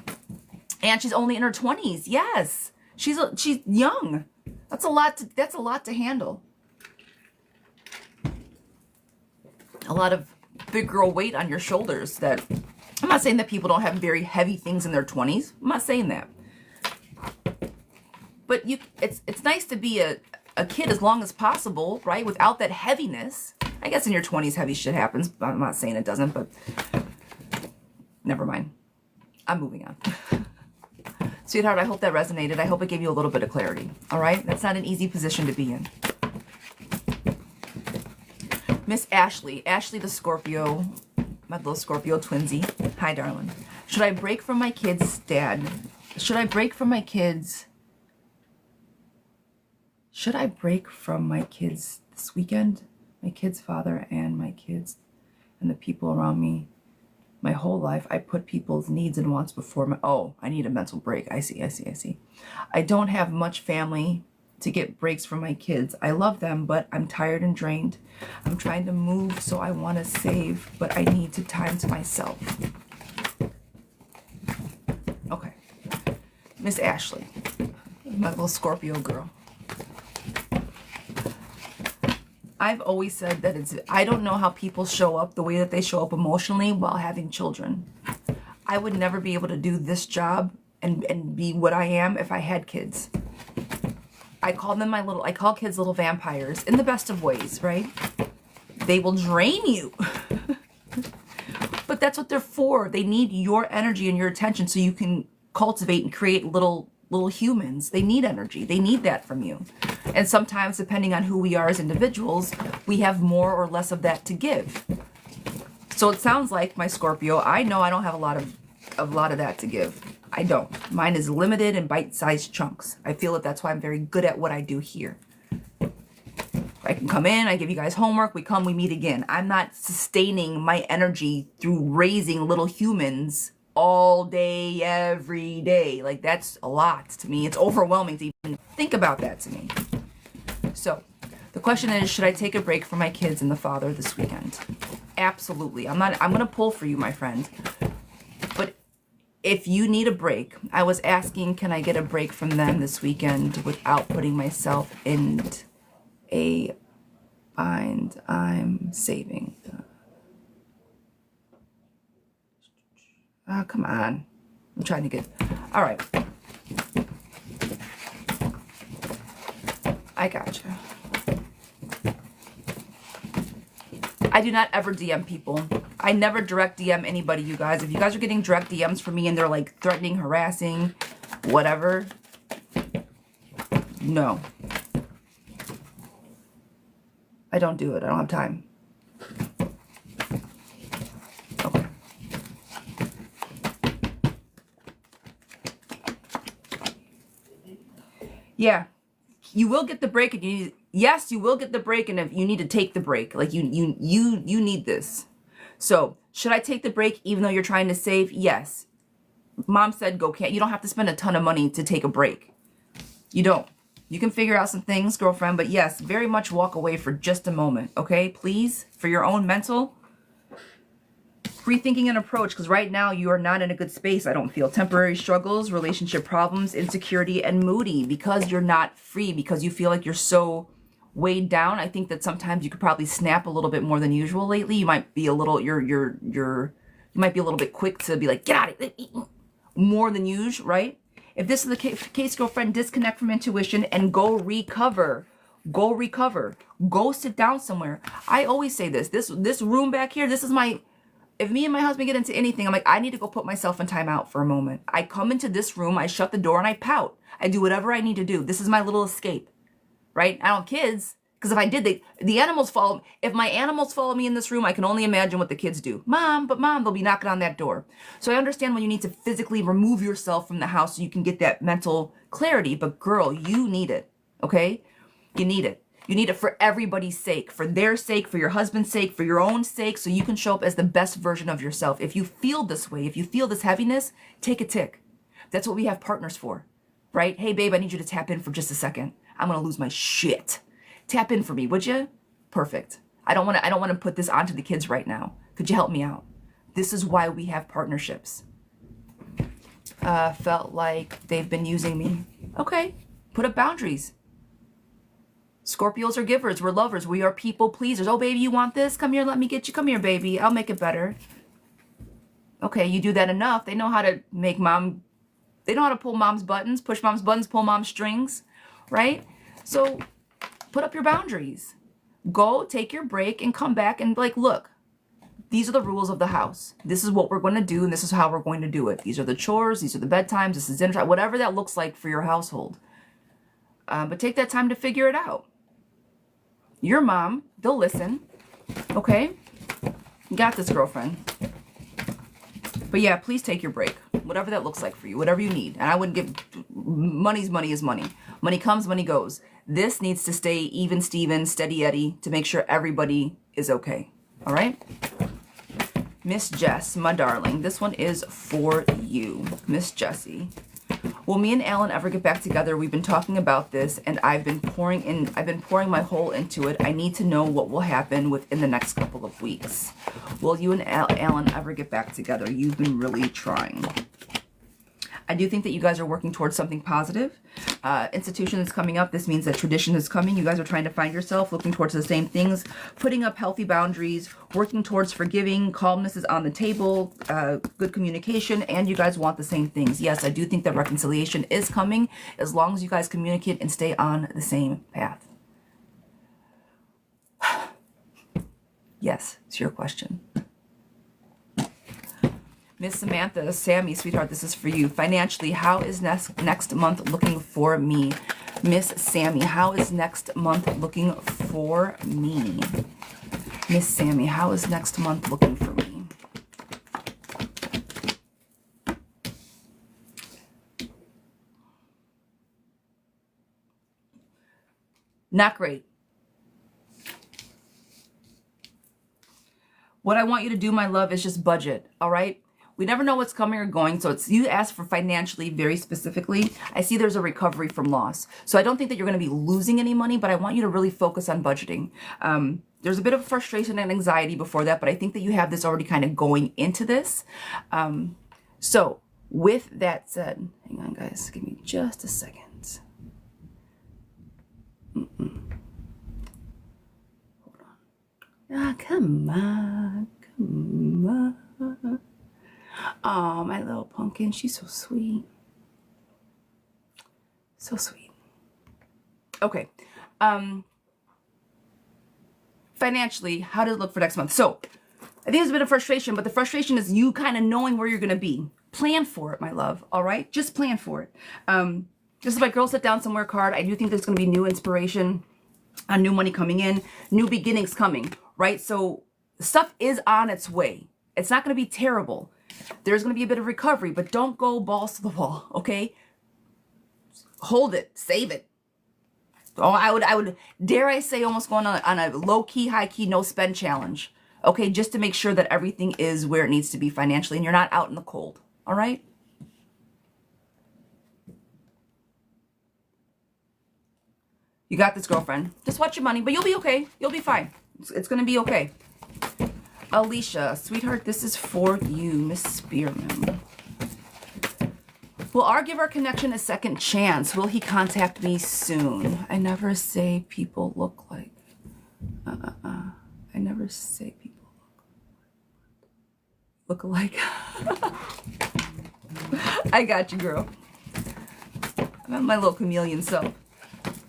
And she's only in her 20s. Yes. She's young. That's a lot to handle. A lot of big girl weight on your shoulders. That I'm not saying that people don't have very heavy things in their 20s. I'm not saying that. But it's nice to be a kid as long as possible, right? Without that heaviness. I guess in your 20s heavy shit happens. I'm not saying it doesn't, but never mind. I'm moving on. Sweetheart, I hope that resonated. I hope it gave you a little bit of clarity. All right? That's not an easy position to be in. Miss Ashley. Ashley the Scorpio. My little Scorpio twinsy. Hi, darling. Should I break from my kids' dad? Should I break from my kids? Should I break from my kids this weekend? My kids' father and my kids and the people around me. My whole life, I put people's needs and wants before my... Oh, I need a mental break. I see. I don't have much family to get breaks from my kids. I love them, but I'm tired and drained. I'm trying to move, so I want to save, but I need time to myself. Okay. Miss Ashley, my little Scorpio girl. I've always said that I don't know how people show up the way that they show up emotionally while having children. I would never be able to do this job and be what I am if I had kids. I call kids little vampires in the best of ways, right? They will drain you. But that's what they're for. They need your energy and your attention so you can cultivate and create little humans. They need energy. They need that from you. And sometimes, depending on who we are as individuals, we have more or less of that to give. So it sounds like, my Scorpio, I know I don't have a lot of that to give. I don't. Mine is limited in bite-sized chunks. I feel that that's why I'm very good at what I do here. I can come in, I give you guys homework, we come, we meet again. I'm not sustaining my energy through raising little humans all day, every day. Like, that's a lot to me. It's overwhelming to even think about that to me. So, the question is, should I take a break from my kids and the father this weekend? Absolutely. I'm going to pull for you, my friend. But if you need a break, I was asking, can I get a break from them this weekend without putting myself in a bind I'm saving? Oh, come on. I'm trying to get... All right. I gotcha. I do not ever DM people. I never direct DM anybody, you guys. If you guys are getting direct DMs from me and they're like threatening, harassing, whatever, no. I don't do it. I don't have time. Okay. Yeah. You will get the break and you need, yes, you will get the break, and if you need to take the break, like you need this. So, should I take the break even though you're trying to save? Yes. Mom said go, can't. You don't have to spend a ton of money to take a break. You don't. You can figure out some things, girlfriend, but yes, very much walk away for just a moment, okay? Please, for your own mental, rethinking an approach, because right now you are not in a good space, I don't feel. Temporary struggles, relationship problems, insecurity, and moody because you're not free, because you feel like you're so weighed down. I think that sometimes you could probably snap a little bit more than usual lately. You might be a little, you might be a little bit quick to be like, get out of it, more than usual, right? If this is the case, girlfriend, disconnect from intuition and go recover. Go recover. Go sit down somewhere. I always say this. This room back here, this is my... If me and my husband get into anything, I'm like, I need to go put myself in timeout for a moment. I come into this room, I shut the door, and I pout. I do whatever I need to do. This is my little escape, right? I don't have kids, because if I did, the animals follow. If my animals follow me in this room, I can only imagine what the kids do. Mom, they'll be knocking on that door. So I understand when you need to physically remove yourself from the house so you can get that mental clarity. But girl, you need it, okay? You need it. You need it for everybody's sake, for their sake, for your husband's sake, for your own sake, so you can show up as the best version of yourself. If you feel this way, if you feel this heaviness, take a tick. That's what we have partners for, right? Hey, babe, I need you to tap in for just a second. I'm going to lose my shit. Tap in for me, would you? Perfect. I don't want to put this onto the kids right now. Could you help me out? This is why we have partnerships. Felt like they've been using me. Okay, put up boundaries. Scorpios are givers. We're lovers. We are people pleasers. Oh, baby, you want this? Come here. Let me get you. Come here, baby. I'll make it better. Okay, you do that enough. They know how to make mom... They know how to pull mom's buttons, push mom's buttons, pull mom's strings, right? So put up your boundaries. Go, take your break, and come back and like, look, these are the rules of the house. This is what we're going to do, and this is how we're going to do it. These are the chores. These are the bedtimes. This is dinner time. Whatever that looks like for your household. But take that time to figure it out. Your mom, they'll listen. Okay? You got this, girlfriend. But yeah, please take your break. Whatever that looks like for you. Whatever you need. And I wouldn't give... Money is money. Money comes, money goes. This needs to stay even Steven, steady Eddie, to make sure everybody is okay. All right? Miss Jess, my darling. This one is for you. Miss Jessie. Will me and Alan ever get back together? We've been talking about this, and I've been pouring my whole into it. I need to know what will happen within the next couple of weeks. Will you and Alan ever get back together? You've been really trying. I do think that you guys are working towards something positive. institution is coming up. This means that tradition is coming. You guys are trying to find yourself, looking towards the same things, putting up healthy boundaries, working towards forgiving. Calmness is on the table, good communication, and you guys want the same things. Yes, I do think that reconciliation is coming as long as you guys communicate and stay on the same path. Yes, it's your question. Miss Samantha, Sammy, sweetheart, this is for you. Financially, how is next month looking for me? Miss Sammy, how is next month looking for me? Miss Sammy, how is next month looking for me? Not great. What I want you to do, my love, is just budget, all right? We never know what's coming or going, so it's you ask for financially very specifically. I see there's a recovery from loss. So I don't think that you're going to be losing any money, but I want you to really focus on budgeting. There's a bit of frustration and anxiety before that, but I think that you have this already kind of going into this. So with that said, hang on, guys, give me just a second. Hold on. Ah, come on, come on. Oh, my little pumpkin. She's so sweet. So sweet. Okay. Financially, how does it look for next month? So, I think there's a bit of frustration, but the frustration is you kind of knowing where you're going to be. Plan for it, my love. All right? Just plan for it. Just like Girl Sit Down Somewhere card, I do think there's going to be new inspiration, new money coming in, new beginnings coming, right? So, stuff is on its way. It's not going to be terrible. There's going to be a bit of recovery, but don't go balls to the wall, okay? Hold it, save it. Oh, I would, dare I say, almost going on a low-key, high-key, no-spend challenge, okay? Just to make sure that everything is where it needs to be financially and you're not out in the cold, all right? You got this, girlfriend. Just watch your money, but you'll be okay. You'll be fine. It's going to be okay. Alicia, sweetheart, this is for you, Miss Spearman. Will R give our connection a second chance? Will he contact me soon? I never say people look like. I never say people look alike. I got you, girl. I'm my little chameleon self.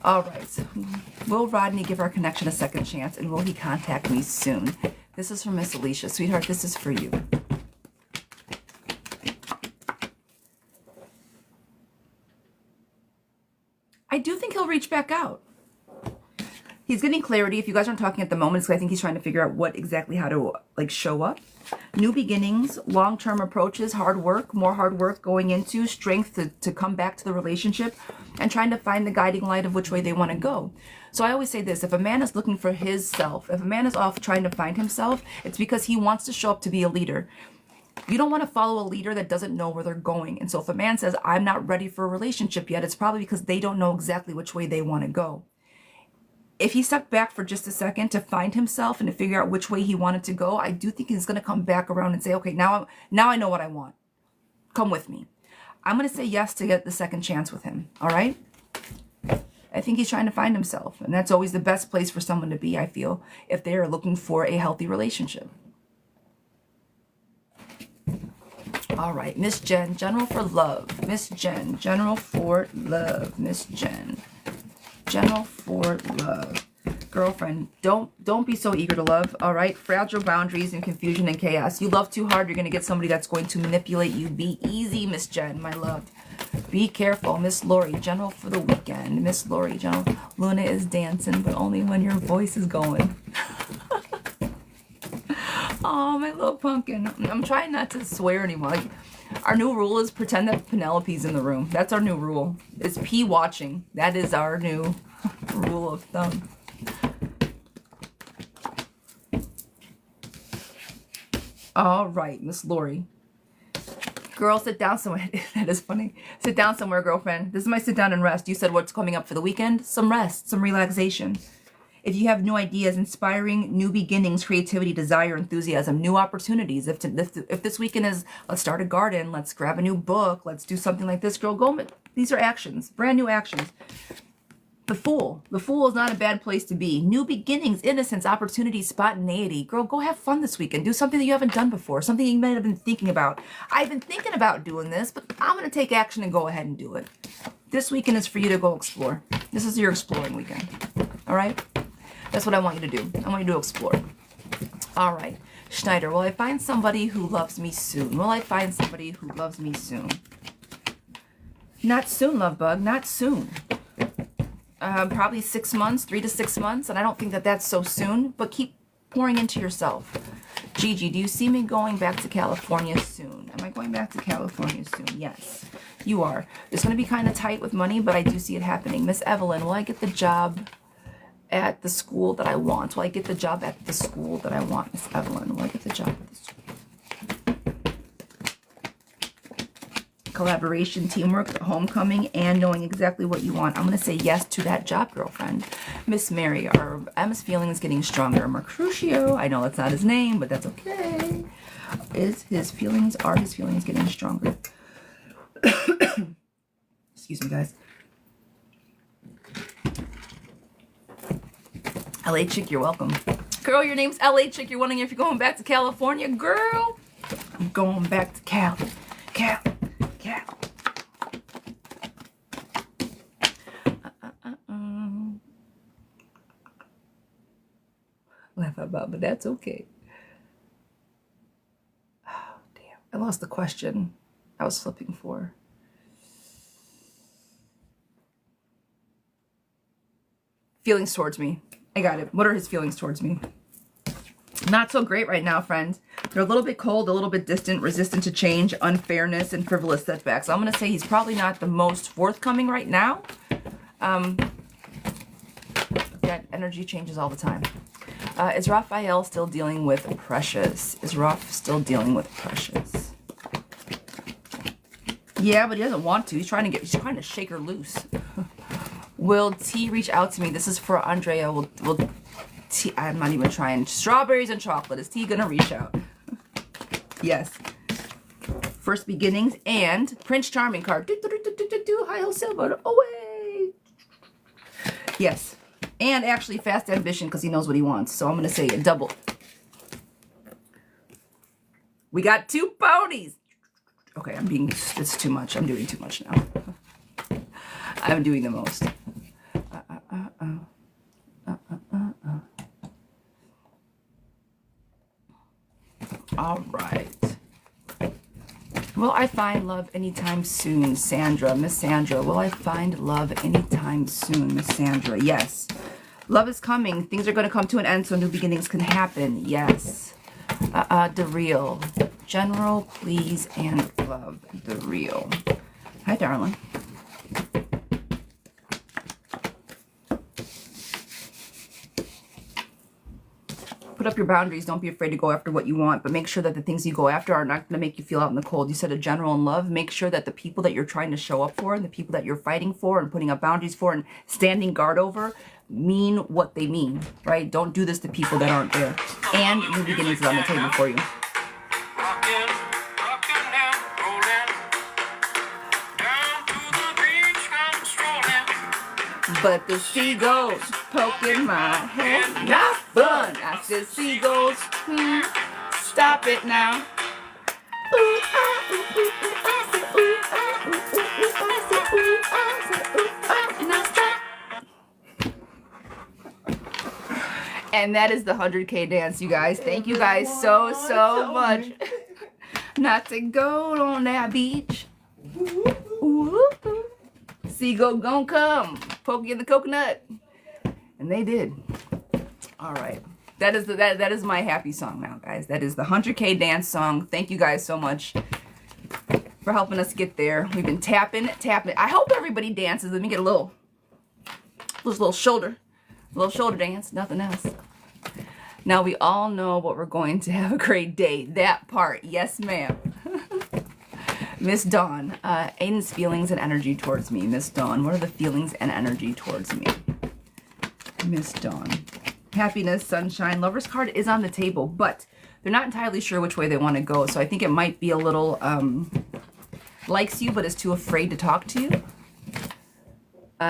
All right. Will Rodney give our connection a second chance, and will he contact me soon? This is from Miss Alicia. Sweetheart, this is for you. I do think he'll reach back out. He's getting clarity. If you guys aren't talking at the moment, it's because I think he's trying to figure out what exactly how to like show up. New beginnings, long-term approaches, hard work, more hard work going into strength to come back to the relationship and trying to find the guiding light of which way they want to go. So I always say this, if a man is looking for his self, if a man is off trying to find himself, it's because he wants to show up to be a leader. You don't want to follow a leader that doesn't know where they're going. And so if a man says, I'm not ready for a relationship yet, it's probably because they don't know exactly which way they want to go. If he stepped back for just a second to find himself and to figure out which way he wanted to go, I do think he's going to come back around and say, okay, now I know what I want. Come with me. I'm going to say yes to get the second chance with him. All right? I think he's trying to find himself. And that's always the best place for someone to be, I feel, if they are looking for a healthy relationship. All right, Miss Jen, General for Love. Miss Jen, General for Love. Miss Jen, General for Love. Girlfriend, don't be so eager to love, all right? Fragile boundaries and confusion and chaos. You love too hard, you're going to get somebody that's going to manipulate you. Be easy, Miss Jen, my love. Be careful. Miss Lori, General for the Weekend. Miss Lori, General. Luna is dancing, but only when your voice is going. Oh, my little pumpkin. I'm trying not to swear anymore. Like, our new rule is pretend that Penelope's in the room. That's our new rule. It's P watching. That is our new rule of thumb. All right, Miss Lori. Girl, sit down somewhere. That is funny. Sit down somewhere, girlfriend. This is my sit down and rest. You said what's coming up for the weekend? Some rest, some relaxation. If you have new ideas, inspiring new beginnings, creativity, desire, enthusiasm, new opportunities. If this weekend is, let's start a garden, let's grab a new book, let's do something like this, girl, go. These are actions, brand new actions. The Fool is not a bad place to be. New beginnings, innocence, opportunity, spontaneity. Girl, go have fun this weekend. Do something that you haven't done before, something you might have been thinking about. I've been thinking about doing this, but I'm going to take action and go ahead and do it. This weekend is for you to go explore. This is your exploring weekend. All right? That's what I want you to do. I want you to explore. All right. Schneider, will I find somebody who loves me soon? Will I find somebody who loves me soon? Not soon, love bug. Not soon. Probably 6 months, 3 to 6 months, and I don't think that that's so soon, but keep pouring into yourself. Gigi, do you see me going back to California soon? Am I going back to California soon? Yes, you are. It's going to be kind of tight with money, but I do see it happening. Miss Evelyn, will I get the job at the school that I want? Will I get the job at the school that I want, Miss Evelyn? Will I get the job at the school? Collaboration, teamwork, homecoming, and knowing exactly what you want. I'm going to say yes to that job, girlfriend. Miss Mary, are Emma's feelings getting stronger? Mercutio, I know that's not his name, but that's okay. Are his feelings getting stronger? Excuse me, guys. LA Chick, you're welcome. Girl, your name's LA Chick. You're wondering if you're going back to California. Girl, I'm going back to Cal. Laugh about, but that's okay. Oh, damn. I lost the question I was flipping for. Feelings towards me. I got it. What are his feelings towards me? Not so great right now, friends. They're a little bit cold, a little bit distant, resistant to change, unfairness, and frivolous setbacks. I'm going to say he's probably not the most forthcoming right now. That energy changes all the time. Is Raphael still dealing with Precious? Is Raph still dealing with Precious? Yeah, but he doesn't want to. He's trying to shake her loose. Will T reach out to me? This is for Andrea. Will T, I'm not even trying. Strawberries and chocolate. Is T gonna reach out? Yes. First beginnings and Prince Charming card. Hi, ho, silver. Away. Yes. And actually fast ambition because he knows what he wants. So I'm gonna say a double. We got 2 ponies. Okay, it's too much. I'm doing too much now. I'm doing the most. All right. Will I find love anytime soon, Sandra? Miss Sandra, will I find love anytime soon, Miss Sandra? Yes. Love is coming. Things are going to come to an end so new beginnings can happen. Yes. The real. General, please, and love. The real. Hi, darling. Put up your boundaries. Don't be afraid to go after what you want, but make sure that the things you go after are not going to make you feel out in the cold. You said a general in love. Make sure that the people that you're trying to show up for and the people that you're fighting for and putting up boundaries for and standing guard over mean what they mean, right? Don't do this to people that aren't there. And new beginnings is on the table for you. But the seagulls poking my head, not fun. I said seagulls, stop it now. And that is the 100K dance, you guys. Thank you guys so much. Not to go on that beach. Seagull gonna come, poke you in the coconut, and they did. All right, that is my happy song now, guys. That is the 100K dance song. Thank you guys so much for helping us get there. We've been tapping. I hope everybody dances. Let me get a little shoulder dance. Nothing else. Now we all know what we're going to have a great day. That part, yes, ma'am. Miss Dawn, Aiden's feelings and energy towards me. Miss Dawn, what are the feelings and energy towards me? Miss Dawn. happiness, sunshine. Lover's card is on the table, but they're not entirely sure which way they want to go. So I think it might be a little likes you, but is too afraid to talk to you.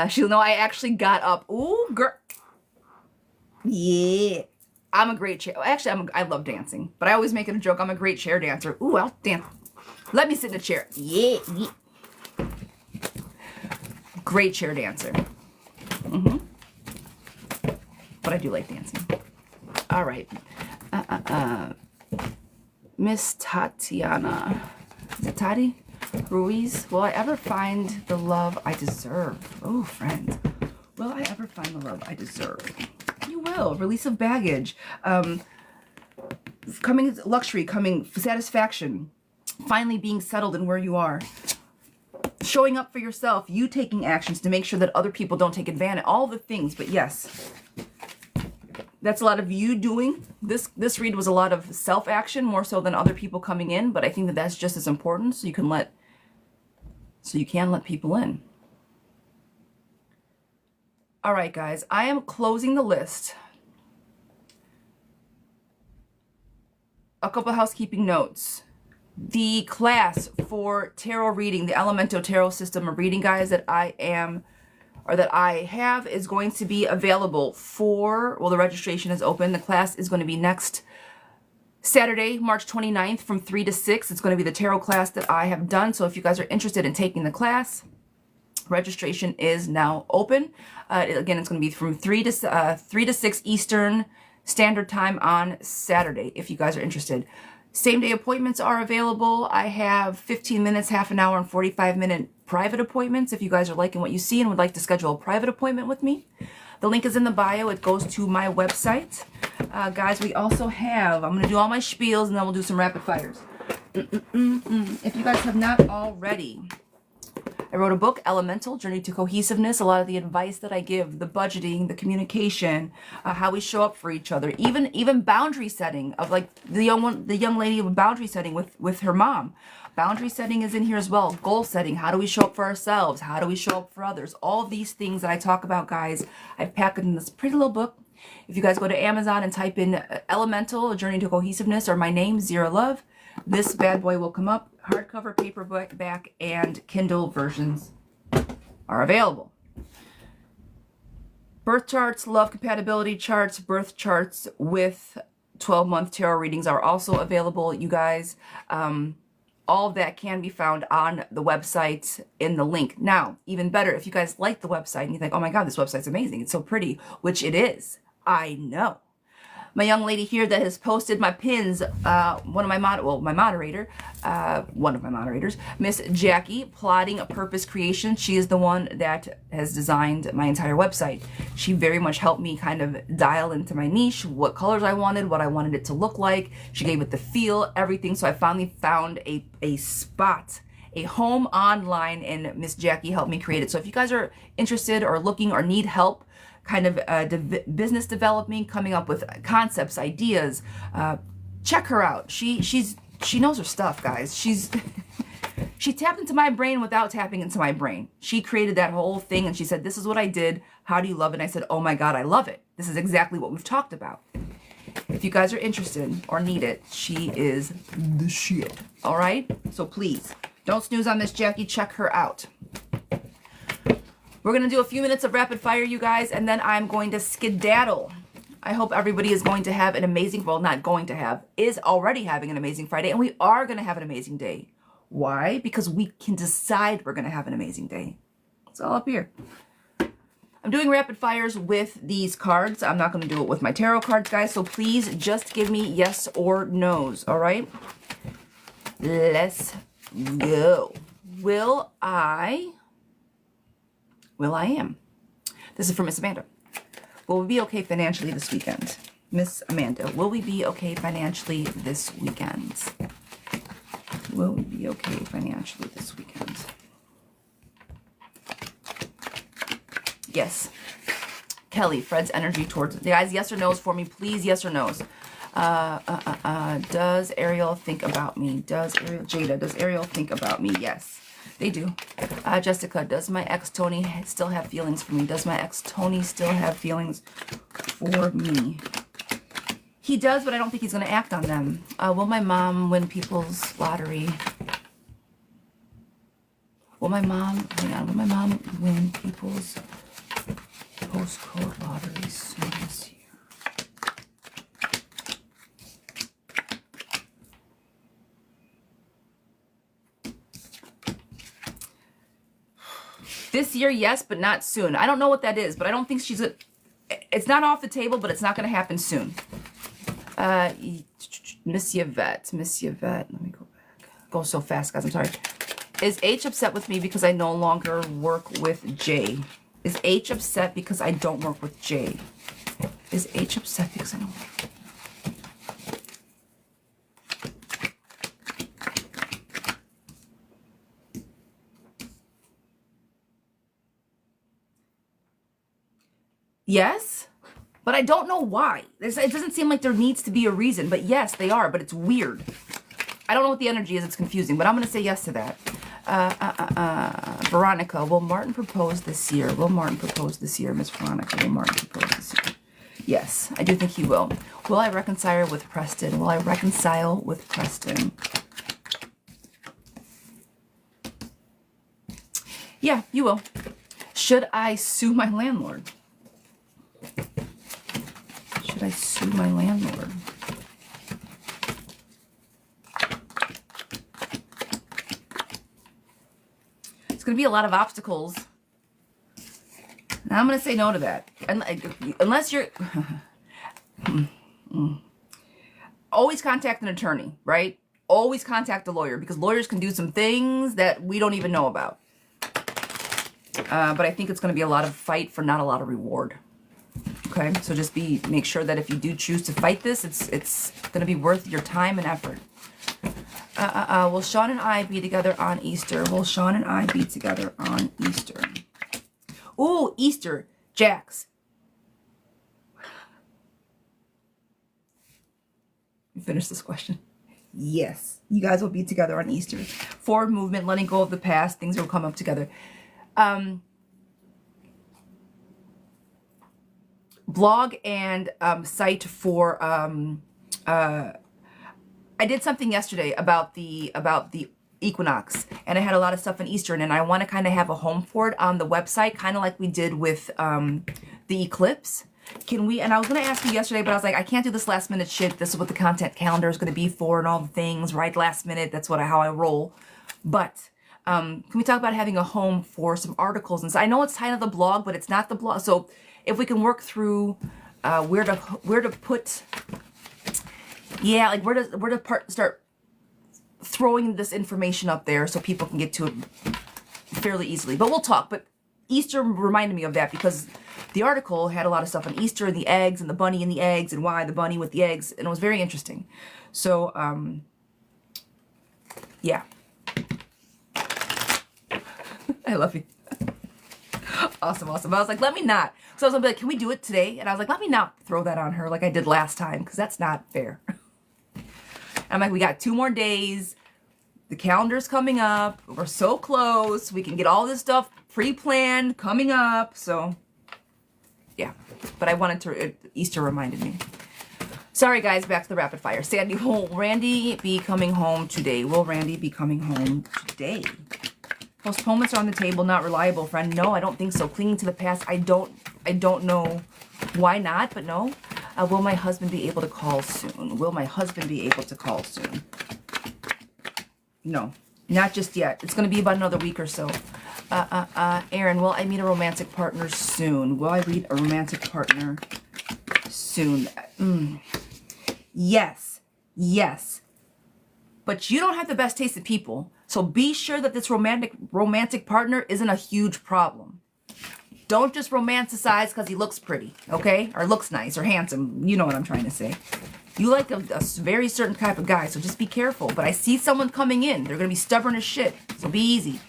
She'll know I actually got up. Ooh, girl. Yeah. I'm a great chair. Actually, I love dancing, but I always make it a joke. I'm a great chair dancer. Ooh, I'll dance. Let me sit in a chair. Yeah. Great chair dancer. But I do like dancing. All right. Miss Tatiana. Is it Tati Ruiz? Will I ever find the love I deserve? Oh, friend. Will I ever find the love I deserve? You will. Release of baggage. Coming luxury, coming satisfaction. Finally being settled in where you are. Showing up for yourself. You taking actions to make sure that other people don't take advantage. All the things. But yes. That's a lot of you doing. This read was a lot of self-action, more so than other people coming in. But I think that that's just as important. So you can let people in. All right, guys, I am closing the list. A couple housekeeping notes. The class for tarot reading, the Elemento Tarot System of reading, guys, that I have is going to be available for, well, the registration is open. The class is going to be next Saturday, March 29th from 3 to 6. It's going to be the tarot class that I have done. So if you guys are interested in taking the class, registration is now open. Again, it's going to be from 3 to 6 Eastern Standard Time on Saturday, if you guys are interested. Same day appointments are available. I have 15 minutes, half an hour, and 45-minute private appointments if you guys are liking what you see and would like to schedule a private appointment with me. The link is in the bio. It goes to my website. Guys, we also have, I'm going to do all my spiels and then we'll do some rapid fires. If you guys have not already, I wrote a book, Elemental, Journey to Cohesiveness. A lot of the advice that I give, the budgeting, the communication, how we show up for each other, even boundary setting of like the young lady with boundary setting with her mom. Boundary setting is in here as well. Goal setting. How do we show up for ourselves? How do we show up for others? All of these things that I talk about, guys, I've packed in this pretty little book. If you guys go to Amazon and type in Elemental, Journey to Cohesiveness, or my name, Zira Love, this bad boy will come up. Hardcover, paperback, and Kindle versions are available. Birth charts, love compatibility charts, birth charts with 12-month tarot readings are also available, you guys. All of that can be found on the website in the link. Now, even better, if you guys like the website and you think, oh my God, this website's amazing, it's so pretty, which it is. I know. My young lady here that has posted my pins, one of my moderators, Miss Jackie, Plotting a Purpose Creation. She is the one that has designed my entire website. She very much helped me kind of dial into my niche, what colors I wanted, what I wanted it to look like. She gave it the feel, everything. So I finally found a spot, a home online, and Miss Jackie helped me create it. So if you guys are interested or looking or need help, kind of business development, coming up with concepts, ideas, check her out. She knows her stuff, guys. She tapped into my brain without tapping into my brain. She created that whole thing and she said, this is what I did. How do you love it? And I said, oh my God, I love it. This is exactly what we've talked about. If you guys are interested or need it, she is the shit. All right? So please, don't snooze on Miss Jackie. Check her out. We're going to do a few minutes of rapid fire, you guys, and then I'm going to skedaddle. I hope everybody is going to have an amazing, well, not going to have, is already having an amazing Friday, and we are going to have an amazing day. Why? Because we can decide we're going to have an amazing day. It's all up here. I'm doing rapid fires with these cards. I'm not going to do it with my tarot cards, guys, so please just give me yes or no's, all right? Let's go. Will I am. This is for Miss Amanda. Will we be okay financially this weekend? Miss Amanda, will we be okay financially this weekend? Will we be okay financially this weekend? Yes. Kelly, Fred's energy towards the guys, yes or no's for me, please, yes or no's. Does Ariel think about me? Jada, does Ariel think about me? Yes. They do. Jessica, does my ex Tony still have feelings for me? Does my ex Tony still have feelings for me? He does, but I don't think he's going to act on them. Will my mom win people's lottery? Will my mom, hang on, will my mom win people's postcode lottery soon this year? This year, yes, but not soon. I don't know what that is, but I don't think she's... It's not off the table, but it's not going to happen soon. Miss Yvette. Let me go back. Go so fast, guys. I'm sorry. Is H upset with me because I no longer work with J? Is H upset because I don't work with J? Is H upset because I don't work? Yes, but I don't know why. It doesn't seem like there needs to be a reason, but yes, they are, but it's weird. I don't know what the energy is. It's confusing, but I'm going to say yes to that. Veronica, will Martin propose this year? Will Martin propose this year, Miss Veronica? Will Martin propose this year? Yes, I do think he will. Will I reconcile with Preston? Will I reconcile with Preston? Yeah, you will. Should I sue my landlord? Should I sue my landlord? It's going to be a lot of obstacles. Now I'm going to say no to that. Unless you're... Always contact an attorney, right? Always contact a lawyer, because lawyers can do some things that we don't even know about. But I think it's going to be a lot of fight for not a lot of reward. Okay, so just make sure that if you do choose to fight this, it's going to be worth your time and effort. Will Sean and I be together on Easter? Will Sean and I be together on Easter? Ooh, Easter, Jax. You finish this question. Yes, you guys will be together on Easter. Forward movement, letting go of the past, things will come up together. Blog and site for I did something yesterday about the equinox, and I had a lot of stuff on Eastern, and I want to kind of have a home for it on the website, kind of like we did with the eclipse. Can we? And I was going to ask you yesterday, but I was like, I can't do this last minute shit. This is what the content calendar is going to be for, and all the things, right? Last minute. That's how I roll. But can we talk about having a home for some articles? And so I know it's tied to the blog, but it's not the blog. So if we can work through where to put, yeah, like where to start throwing this information up there so people can get to it fairly easily. But we'll talk. But Easter reminded me of that because the article had a lot of stuff on Easter and the eggs and the bunny and the eggs and why the bunny with the eggs, and it was very interesting. So yeah. I love you. Awesome. I was like, let me not. So I was gonna be like, can we do it today? And I was like, let me not throw that on her like I did last time, because that's not fair. And I'm like, we got 2 more days. The calendar's coming up. We're so close. We can get all this stuff pre-planned coming up. So yeah, but I wanted to, Easter reminded me. Sorry guys, back to the rapid fire. Sandy, will Randy be coming home today? Will Randy be coming home today? Postponements are on the table, not reliable, friend. No, I don't think so. Clinging to the past, I don't know why not, but no. Will my husband be able to call soon? Will my husband be able to call soon? No, not just yet. It's going to be about another week or so. Aaron, will I meet a romantic partner soon? Will I meet a romantic partner soon? Yes. But you don't have the best taste in people. So be sure that this romantic partner isn't a huge problem. Don't just romanticize because he looks pretty, okay? Or looks nice or handsome. You know what I'm trying to say. You like a very certain type of guy, so just be careful. But I see someone coming in. They're going to be stubborn as shit, so be easy.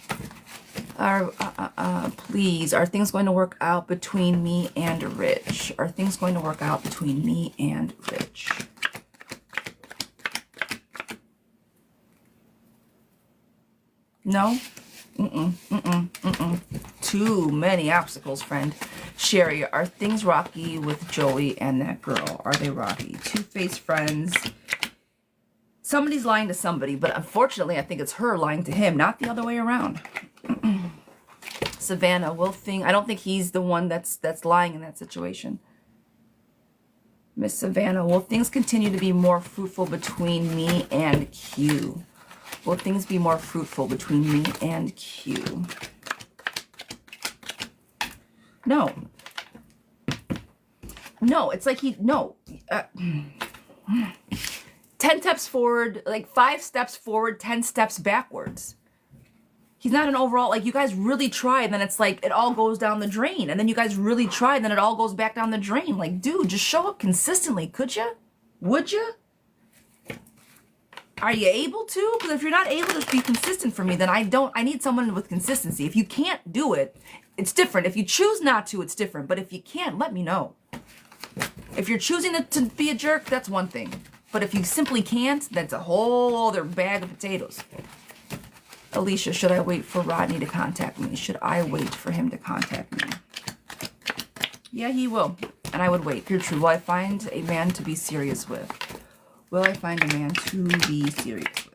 Please, are things going to work out between me and Rich? Are things going to work out between me and Rich? No? Too many obstacles, friend. Sherry, are things rocky with Joey and that girl? Are they rocky? Two-faced friends. Somebody's lying to somebody, but unfortunately, I think it's her lying to him, not the other way around. Savannah, I don't think he's the one that's lying in that situation. Miss Savannah, will things continue to be more fruitful between me and Q? Will things be more fruitful between me and Q? No. No, it's like 10 steps forward, like 5 steps forward, 10 steps backwards. He's not an overall, like, you guys really try, and then it's like it all goes down the drain. And then you guys really try, and then it all goes back down the drain. Like, dude, just show up consistently, could you? Would you? Are you able to? Because if you're not able to be consistent for me, then I need someone with consistency. If you can't do it, it's different. If you choose not to, it's different. But if you can't, let me know. If you're choosing to be a jerk, that's one thing. But if you simply can't, that's a whole other bag of potatoes. Alicia, should I wait for Rodney to contact me? Should I wait for him to contact me? Yeah, he will. And I would wait. Gertrude, will I find a man to be serious with? Will I find a man to be serious with?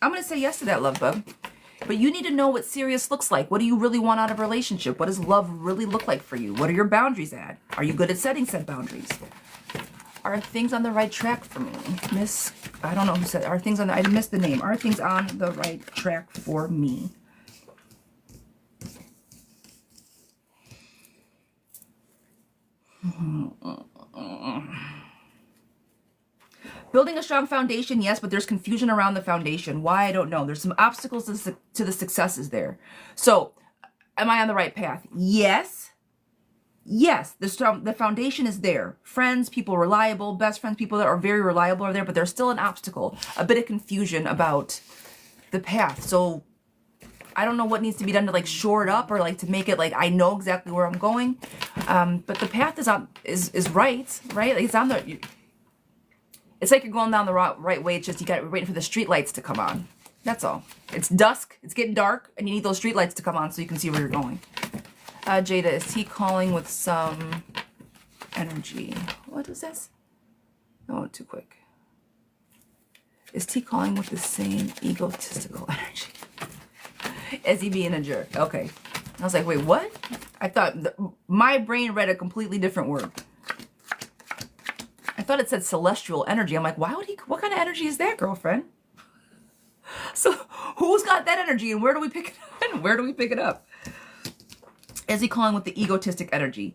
I'm going to say yes to that, love bug. But you need to know what serious looks like. What do you really want out of a relationship? What does love really look like for you? What are your boundaries at? Are you good at setting said boundaries? Are things on the right track for me? I don't know who said, I missed the name. Are things on the right track for me? Building a strong foundation, yes, but there's confusion around the foundation. Why? I don't know. There's some obstacles to the successes there. So, am I on the right path? Yes. Yes, the foundation is there. Friends, people reliable, best friends, people that are very reliable are there, but there's still an obstacle, a bit of confusion about the path. So I don't know what needs to be done to like shore it up or like to make it like I know exactly where I'm going. But the path is right? Like it's on the. It's like you're going down the right way. It's just you're waiting for the street lights to come on. That's all. It's dusk. It's getting dark, and you need those street lights to come on so you can see where you're going. Jada, is he calling with some energy? What is this? Oh, too quick. Is T calling with the same egotistical energy? Is he being a jerk? Okay. I was like, wait, what? I thought my brain read a completely different word. I thought it said celestial energy. I'm like, why would he? What kind of energy is that, girlfriend? So who's got that energy, and where do we pick it up? And where do we pick it up? Is he calling with the egotistic energy?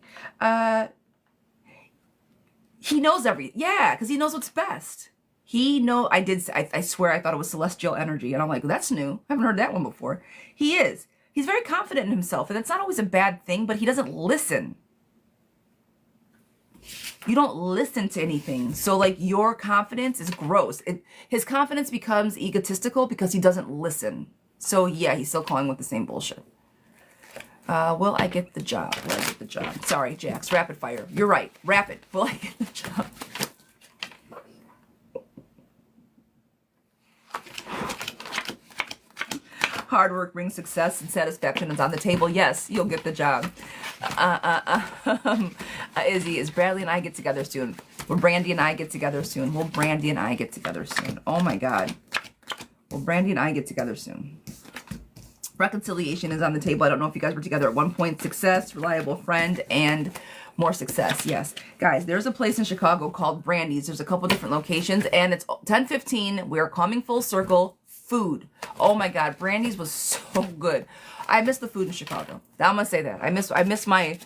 He knows yeah, because he knows what's best. I swear I thought it was celestial energy. And I'm like, that's new. I haven't heard that one before. He is. He's very confident in himself. And that's not always a bad thing, but he doesn't listen. You don't listen to anything. So like your confidence is gross. His confidence becomes egotistical because he doesn't listen. So yeah, he's still calling with the same bullshit. Will I get the job? Will I get the job? Sorry, Jax. Rapid fire. You're right. Rapid. Will I get the job? Hard work brings success and satisfaction is on the table. Yes, you'll get the job. Izzy, is Bradley and I get together soon? Will Brandy and I get together soon? Will Brandy and I get together soon? Oh my God. Will Brandy and I get together soon? Reconciliation is on the table. I don't know if you guys were together at one point. Success, reliable friend, and more success. Yes. Guys, there's a place in Chicago called Brandy's. There's a couple different locations, and it's 10:15. We're coming full circle. Food. Oh my God. Brandy's was so good. I miss the food in Chicago. I'm going to say that. I miss my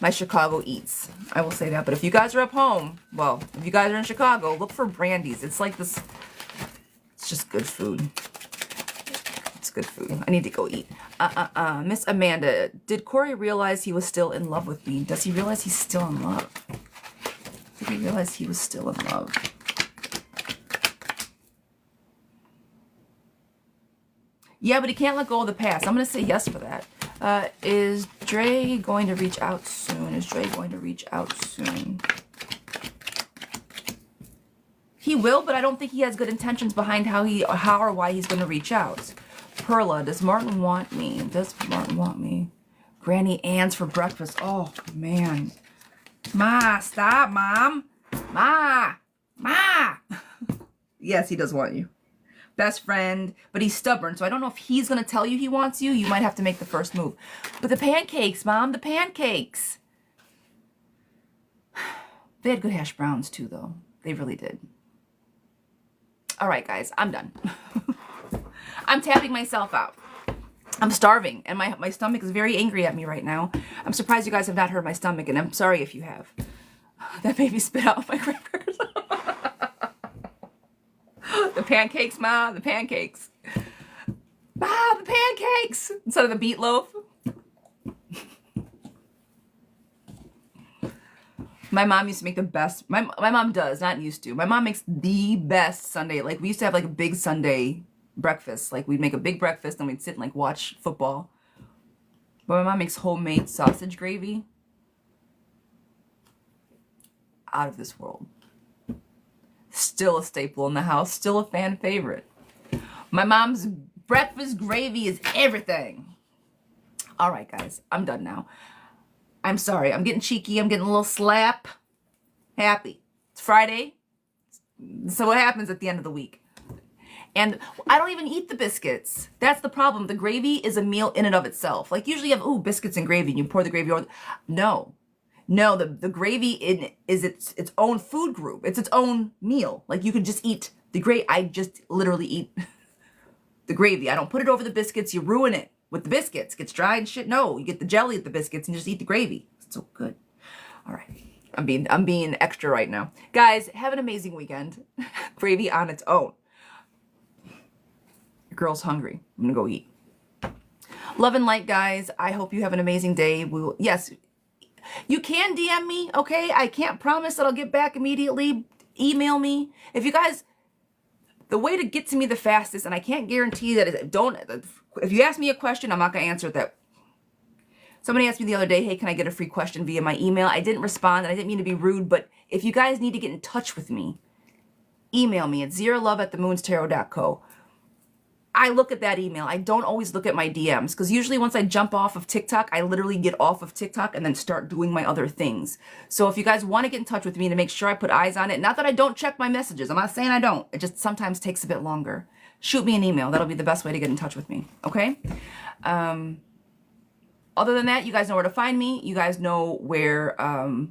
Chicago eats. I will say that. But if you guys are up home, well, if you guys are in Chicago, look for Brandy's. It's like this. It's just good food. Good food. I need to go eat. Miss Amanda, did Corey realize he was still in love with me? Does he realize he's still in love? Did he realize he was still in love? Yeah, but he can't let go of the past. I'm going to say yes for that. Is Dre going to reach out soon? Is Dre going to reach out soon? He will, but I don't think he has good intentions behind how or why he's going to reach out. Perla, does Martin want me? Does Martin want me? Granny Ann's for breakfast. Oh, man. Ma, stop, Mom. Ma. Yes, he does want you. Best friend, but he's stubborn, so I don't know if he's going to tell you he wants you. You might have to make the first move. But the pancakes, Mom, the pancakes. They had good hash browns, too, though. They really did. All right, guys, I'm done. I'm tapping myself out. I'm starving, and my stomach is very angry at me right now. I'm surprised you guys have not heard my stomach, and I'm sorry if you have. That made me spit out my crackers. The pancakes, Ma, the pancakes. Ma, the pancakes! Instead of the meatloaf. My mom used to make the best, my mom does, not used to. My mom makes the best Sunday, like we used to have like a big Sunday breakfast. Like we'd make a big breakfast and we'd sit and like watch football. But my mom makes homemade sausage gravy. Out of this world. Still a staple in the house, still a fan favorite. My mom's breakfast gravy is everything. All right, guys, I'm done now. I'm sorry, I'm getting cheeky, I'm getting a little slap happy. It's Friday, so what happens at the end of the week? And I don't even eat the biscuits. That's the problem. The gravy is a meal in and of itself. Like usually you have, ooh, biscuits and gravy, and you pour the gravy over. No, the gravy is its own food group. It's its own meal. Like you could just eat the gravy. I just literally eat the gravy. I don't put it over the biscuits. You ruin it with the biscuits. It gets dry and shit. No, you get the jelly at the biscuits and just eat the gravy. It's so good. All right. I'm being extra right now. Guys, have an amazing weekend. Gravy on its own. Your girl's hungry. I'm going to go eat. Love and light, guys. I hope you have an amazing day. Yes, you can DM me, okay? I can't promise that I'll get back immediately. Email me. If you guys, the way to get to me the fastest, and I can't guarantee that if you ask me a question, I'm not going to answer that. Somebody asked me the other day, hey, can I get a free question via my email? I didn't respond, and I didn't mean to be rude, but if you guys need to get in touch with me, email me at ziralove@themoonstarot.co. I look at that email. I don't always look at my DMs because usually once I jump off of TikTok, I literally get off of TikTok and then start doing my other things. So if you guys want to get in touch with me to make sure I put eyes on it, not that I don't check my messages. I'm not saying I don't. It just sometimes takes a bit longer. Shoot me an email. That'll be the best way to get in touch with me. Okay? Other than that, you guys know where to find me. You guys know where I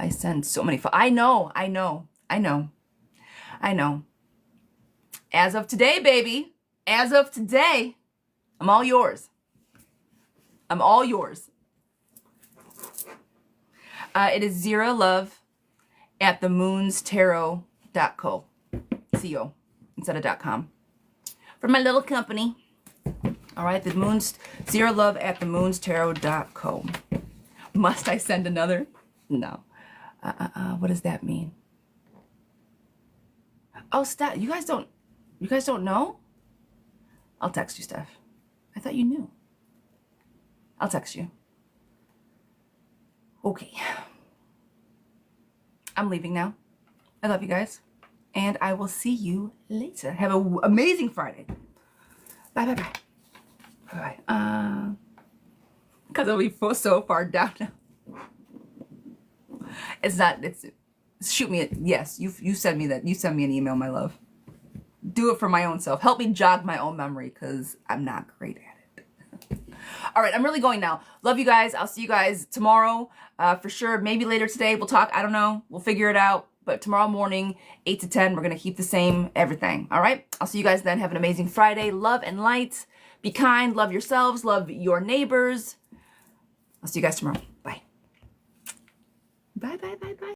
send so many. I know. As of today, baby. As of today, I'm all yours. I'm all yours. It is ziralove@themoonstarot.co. C-O instead of .com. For my little company. All right, ziralove@themoonstarot.co. Must I send another? No. What does that mean? Oh, stop. You guys don't know? I'll text you, Steph. I thought you knew. I'll text you. Okay. I'm leaving now. I love you guys. And I will see you later. Have an amazing Friday. Bye, bye, bye. Bye. Because it'll be so far down now. Shoot me. Yes, you send me that. You send me an email, my love. Do it for my own self. Help me jog my own memory because I'm not great at it. All right, I'm really going now. Love you guys. I'll see you guys tomorrow for sure. Maybe later today. We'll talk. I don't know. We'll figure it out. But tomorrow morning, 8 to 10, we're going to keep the same everything. All right? I'll see you guys then. Have an amazing Friday. Love and light. Be kind. Love yourselves. Love your neighbors. I'll see you guys tomorrow. Bye. Bye, bye, bye, bye.